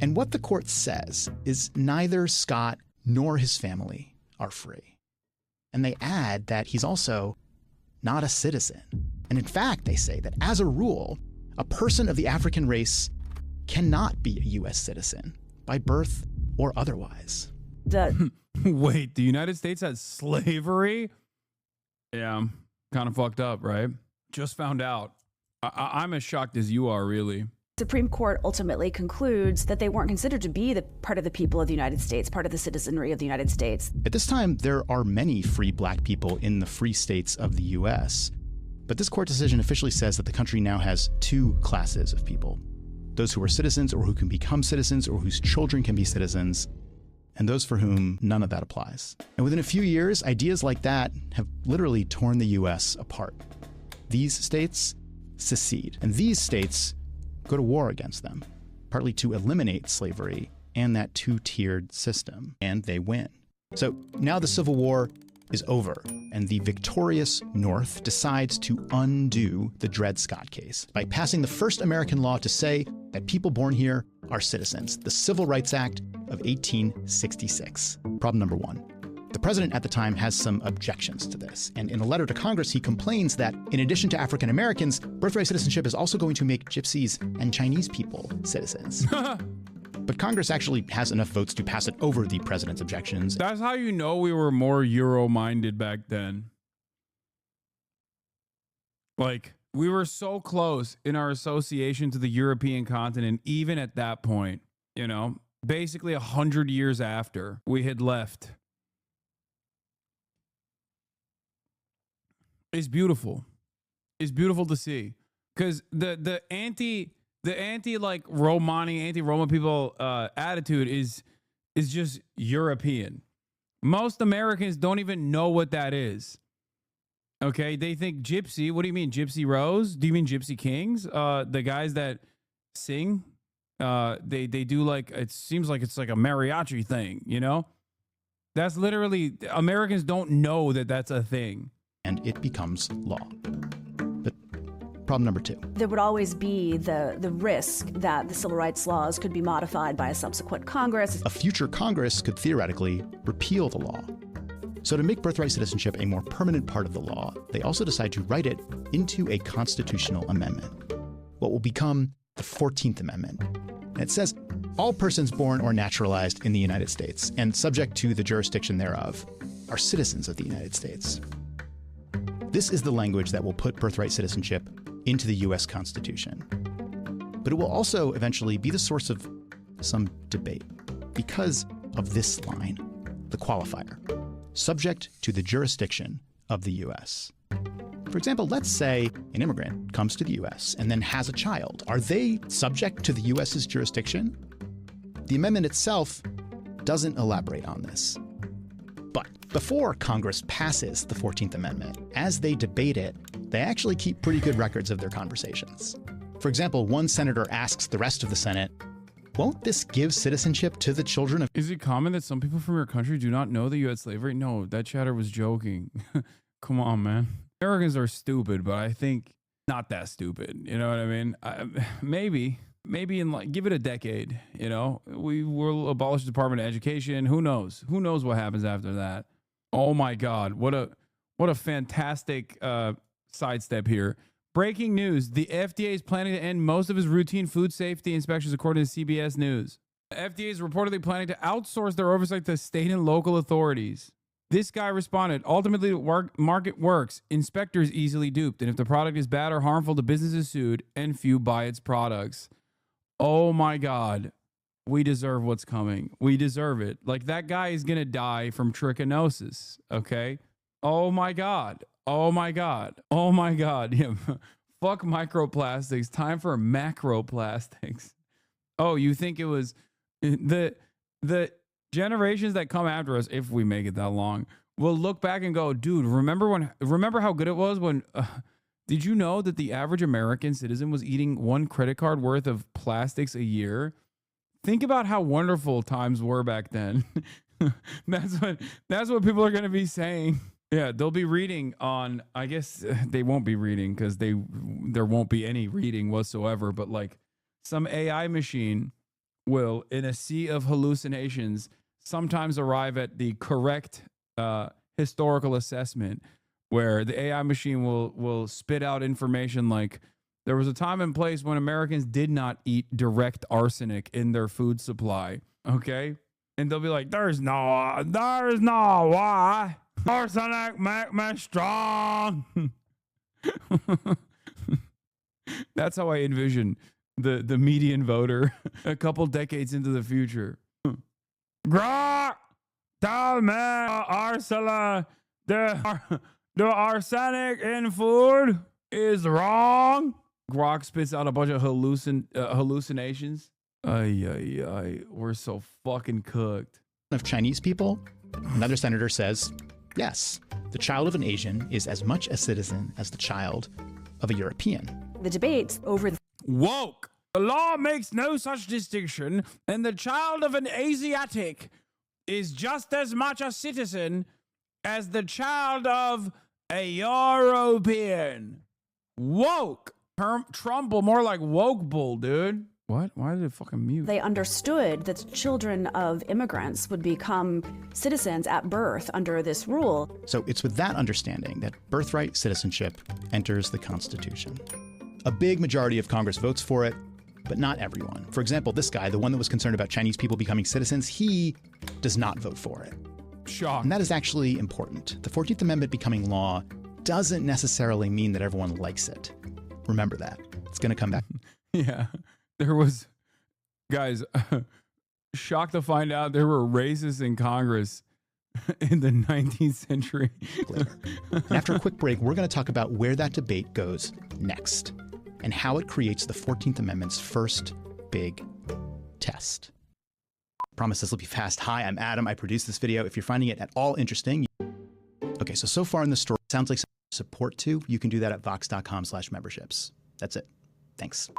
And what the court says is neither Scott nor his family are free. And they add that he's also not a citizen. And in fact, they say that as a rule, a person of the African race cannot be a U.S. citizen by birth or otherwise. Wait, the United States had slavery? Yeah, kind of fucked up, right? Just found out. I'm as shocked as you are, really. Supreme Court ultimately concludes that they weren't considered to be the part of the people of the United States, part of the citizenry of the United States. At this time, there are many free black people in the free states of the U.S., but this court decision officially says that the country now has 2 classes of people. Those who are citizens or who can become citizens or whose children can be citizens, and those for whom none of that applies. And within a few years, ideas like that have literally torn the U.S. apart. These states secede, and these states go to war against them, partly to eliminate slavery and that 2-tiered system, and they win. So now the Civil War is over, and the victorious North decides to undo the Dred Scott case by passing the first American law to say that people born here are citizens, the Civil Rights Act of 1866. Problem number 1. The president at the time has some objections to this, and in a letter to Congress, he complains that in addition to African Americans, birthright citizenship is also going to make gypsies and Chinese people citizens. But Congress actually has enough votes to pass it over the president's objections. That's how you know we were more Euro-minded back then. Like, we were so close in our association to the European continent, even at that point, you know, basically 100 years after we had left. It's beautiful. It's beautiful to see, because the The anti-Roma people attitude is just European. Most Americans don't even know what that is. Okay, they think gypsy. What do you mean, Gypsy Rose? Do you mean Gypsy Kings? The guys that sing, they do like, it seems like it's like a mariachi thing, you know? That's literally, Americans don't know that that's a thing. And it becomes law. But problem number 2. There would always be the risk that the civil rights laws could be modified by a subsequent Congress. A future Congress could theoretically repeal the law. So to make birthright citizenship a more permanent part of the law, they also decide to write it into a constitutional amendment, what will become the 14th Amendment. And it says, all persons born or naturalized in the United States and subject to the jurisdiction thereof are citizens of the United States. This is the language that will put birthright citizenship into the U.S. Constitution. But it will also eventually be the source of some debate because of this line, the qualifier, subject to the jurisdiction of the U.S. For example, let's say an immigrant comes to the U.S. and then has a child. Are they subject to the U.S.'s jurisdiction? The amendment itself doesn't elaborate on this. But before Congress passes the 14th Amendment, as they debate it, they actually keep pretty good records of their conversations. For example, one senator asks the rest of the Senate, won't this give citizenship to the children of... Is it common that some people from your country do not know that you had slavery? No, that chatter was joking. Come on, man. Americans are stupid, but I think not that stupid. You know what I mean? Maybe in like, give it a decade, you know, we will abolish the Department of Education. Who knows? Who knows what happens after that? Oh my God. What a fantastic sidestep here. Breaking news. The FDA is planning to end most of its routine food safety inspections, according to CBS News. The FDA is reportedly planning to outsource their oversight to state and local authorities. This guy responded, ultimately, market works. Inspectors easily duped. And if the product is bad or harmful, the business is sued and few buy its products. Oh my God. We deserve what's coming. We deserve it. Like, that guy is going to die from trichinosis. Okay. Oh my God. Oh my God. Oh my God. Yeah. Fuck microplastics. Time for macroplastics. Oh, you think it was the generations that come after us, if we make it that long, will look back and go, dude, remember how good it was when, did you know that the average American citizen was eating one credit card worth of plastics a year? Think about how wonderful times were back then. That's what people are going to be saying. Yeah, they'll be reading on, I guess they won't be reading because there won't be any reading whatsoever, but like some AI machine will, in a sea of hallucinations, sometimes arrive at the correct historical assessment, where the AI machine will spit out information like, there was a time and place when Americans did not eat direct arsenic in their food supply. Okay? And they'll be like, there's no why. Arsenic make me strong. That's how I envision the median voter a couple decades into the future. Grok, tell me, Ursula, the arsenic in food is wrong. Grok spits out a bunch of hallucinations. We're so fucking cooked. Of Chinese people, another senator says, yes, the child of an Asian is as much a citizen as the child of a European. The debates over woke. The law makes no such distinction, and the child of an Asiatic is just as much a citizen as the child of a European. Woke. Trumbull, more like woke bull, dude. What? Why did it fucking mute? They understood that children of immigrants would become citizens at birth under this rule. So it's with that understanding that birthright citizenship enters the Constitution. A big majority of Congress votes for it, but not everyone. For example, this guy, the one that was concerned about Chinese people becoming citizens, he does not vote for it. Shock. And that is actually important. The 14th Amendment becoming law doesn't necessarily mean that everyone likes it. Remember that. It's going to come back. Yeah. There was, guys, shocked to find out there were racists in Congress in the 19th century. And after a quick break, we're going to talk about where that debate goes next and how it creates the 14th Amendment's first big test. Promise this will be fast. Hi, I'm Adam. I produced this video. If you're finding it at all interesting. Okay, so far in the story, sounds like support to. You can do that at vox.com/memberships. That's it. Thanks.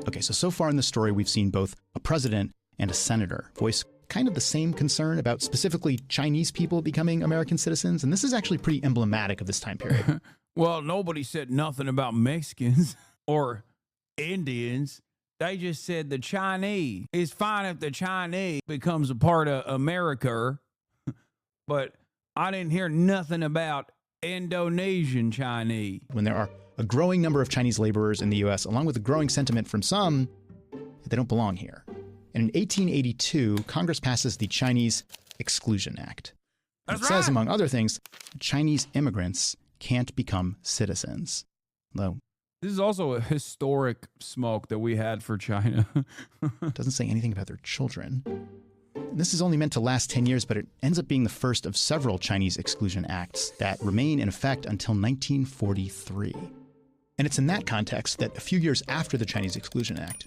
Okay, so far in the story, we've seen both a president and a senator voice kind of the same concern about specifically Chinese people becoming American citizens. And this is actually pretty emblematic of this time period. Well, nobody said nothing about Mexicans or Indians. They just said the Chinese. It's fine if the Chinese becomes a part of America, but I didn't hear nothing about Indonesian Chinese. When there are a growing number of Chinese laborers in the U.S., along with a growing sentiment from some that they don't belong here. And in 1882, Congress passes the Chinese Exclusion Act. It says, among other things, Chinese immigrants can't become citizens. Though this is also a historic smoke that we had for China. It doesn't say anything about their children. And this is only meant to last 10 years, but it ends up being the first of several Chinese Exclusion Acts that remain in effect until 1943. And it's in that context that a few years after the Chinese Exclusion Act,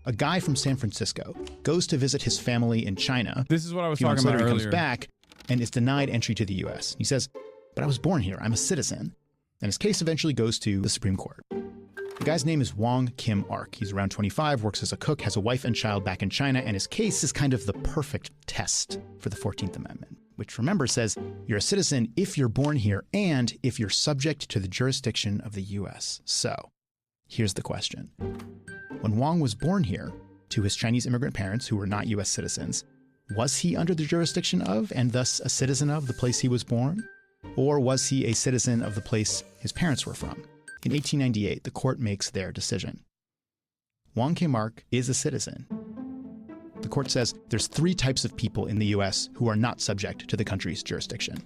a guy from San Francisco goes to visit his family in China. This is what I was talking about earlier. He comes back and is denied entry to the U.S. He says, but I was born here. I'm a citizen. And his case eventually goes to the Supreme Court. The guy's name is Wong Kim Ark. He's around 25, works as a cook, has a wife and child back in China, and his case is kind of the perfect test for the 14th Amendment, which, remember, says you're a citizen if you're born here and if you're subject to the jurisdiction of the U.S. So here's the question. When Wong was born here to his Chinese immigrant parents who were not U.S. citizens, was he under the jurisdiction of and thus a citizen of the place he was born? Or was he a citizen of the place his parents were from? In 1898, the court makes their decision. Wong Kim Ark is a citizen. The court says there's 3 types of people in the U.S. who are not subject to the country's jurisdiction: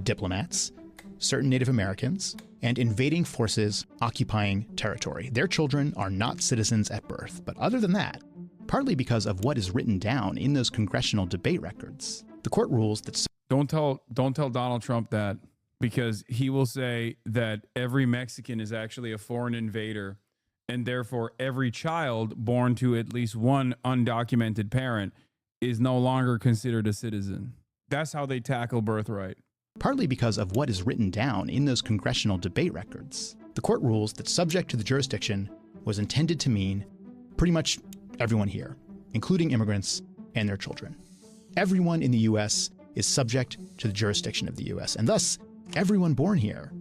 diplomats, certain Native Americans, and invading forces occupying territory. Their children are not citizens at birth. But other than that, partly because of what is written down in those congressional debate records, the court rules that... Don't tell Donald Trump that, because he will say that every Mexican is actually a foreign invader, and therefore every child born to at least one undocumented parent is no longer considered a citizen. That's how they tackle birthright. Partly because of what is written down in those congressional debate records, the court rules that subject to the jurisdiction was intended to mean pretty much everyone here, including immigrants and their children. Everyone in the U.S. is subject to the jurisdiction of the U.S., and thus everyone born here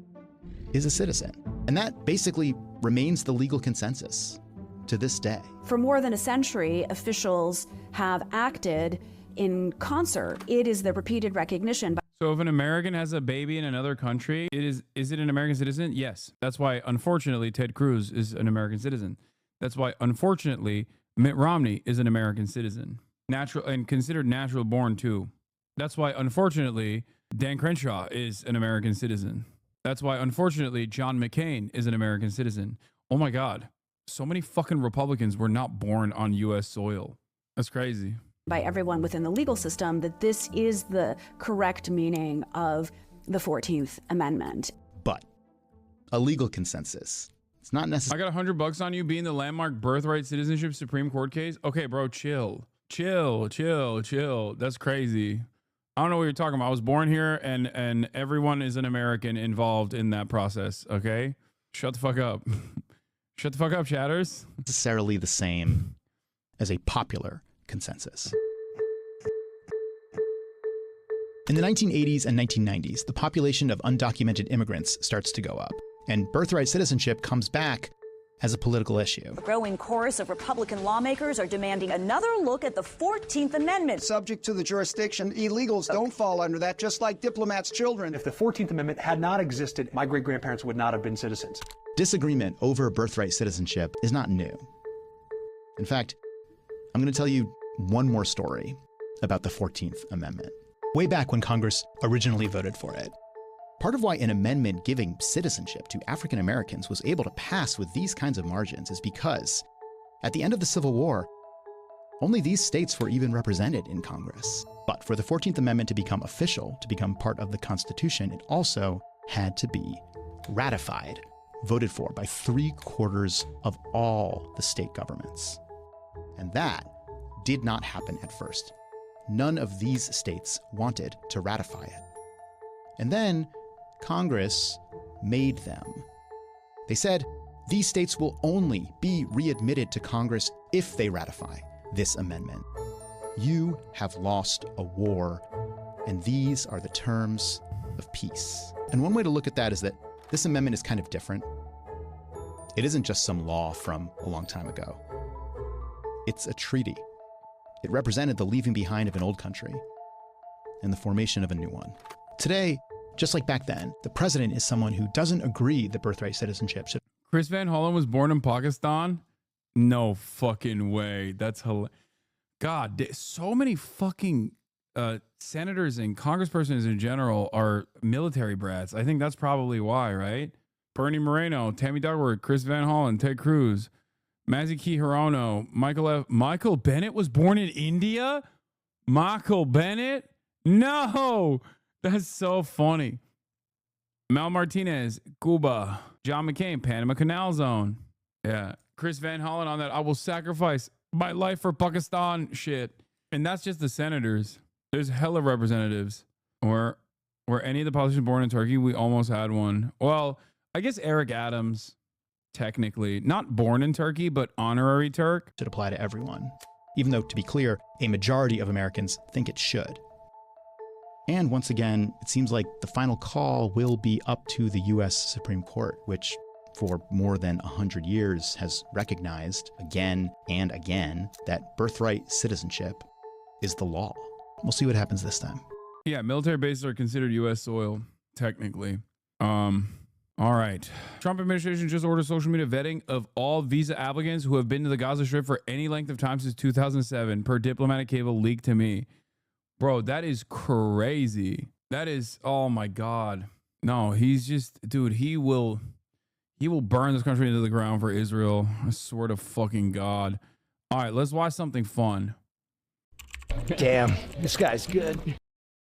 is a citizen. And that basically remains the legal consensus to this day. For more than a century, officials have acted in concert. It is the repeated recognition. So if an American has a baby in another country, is it an American citizen? Yes. That's why, unfortunately, Ted Cruz is an American citizen. That's why, unfortunately, Mitt Romney is an American citizen. Natural and considered natural born too. That's why, unfortunately, Dan Crenshaw is an American citizen. That's why, unfortunately, John McCain is an American citizen. Oh my God. So many fucking Republicans were not born on U.S. soil. That's crazy. By everyone within the legal system that this is the correct meaning of the 14th Amendment. But a legal consensus. It's not necessary. I got $100 on you being the landmark birthright citizenship Supreme Court case. Okay, bro, chill. That's crazy. I don't know what you're talking about. I was born here and everyone is an American involved in that process. Okay. Shut the fuck up. Shut the fuck up, chatters. Necessarily the same as a popular consensus. In the 1980s and 1990s, the population of undocumented immigrants starts to go up, and birthright citizenship comes back as a political issue. A growing chorus of Republican lawmakers are demanding another look at the 14th Amendment. Subject to the jurisdiction, illegals don't fall under that, just like diplomats' children. If the 14th Amendment had not existed, my great-grandparents would not have been citizens. Disagreement over birthright citizenship is not new. In fact, I'm going to tell you one more story about the 14th Amendment. Way back when Congress originally voted for it, part of why an amendment giving citizenship to African Americans was able to pass with these kinds of margins is because, at the end of the Civil War, only these states were even represented in Congress. But for the 14th Amendment to become official, to become part of the Constitution, it also had to be ratified voted for by 3/4 of all the state governments. And that did not happen at first. None of these states wanted to ratify it. And then Congress made them. They said these states will only be readmitted to Congress if they ratify this amendment. You have lost a war, and these are the terms of peace. And one way to look at that is that this amendment is kind of different. It isn't just some law from a long time ago. It's a treaty. It represented the leaving behind of an old country and the formation of a new one. Today, just like back then, the president is someone who doesn't agree that birthright citizenship should. Chris Van Hollen was born in Pakistan? No fucking way. That's hilarious. God, so many fucking senators and congresspersons in general are military brats. I think that's probably why, right? Bernie Moreno, Tammy Duckworth, Chris Van Hollen, Ted Cruz, Mazuki Hirono, Michael Bennett was born in India? Michael Bennett? No! That's so funny. Mel Martinez, Cuba. John McCain, Panama Canal Zone. Yeah. Chris Van Hollen on that I will sacrifice my life for Pakistan shit. And that's just the senators. There's hella representatives. Or any of the politicians born in Turkey, we almost had one. Well, I guess Eric Adams, technically, not born in Turkey, but honorary Turk. Should apply to everyone. Even though, to be clear, a majority of Americans think it should. And once again, it seems like the final call will be up to the U.S. Supreme Court, which for more than 100 years has recognized again and again that birthright citizenship is the law. We'll see what happens this time. Yeah, military bases are considered U.S. soil, technically. All right. Trump administration just ordered social media vetting of all visa applicants who have been to the Gaza Strip for any length of time since 2007, per diplomatic cable leaked to me. Bro, that is crazy. That is, oh my God. No, he's just, dude, he will burn this country into the ground for Israel. I swear to fucking God. All right, let's watch something fun. Damn, this guy's good.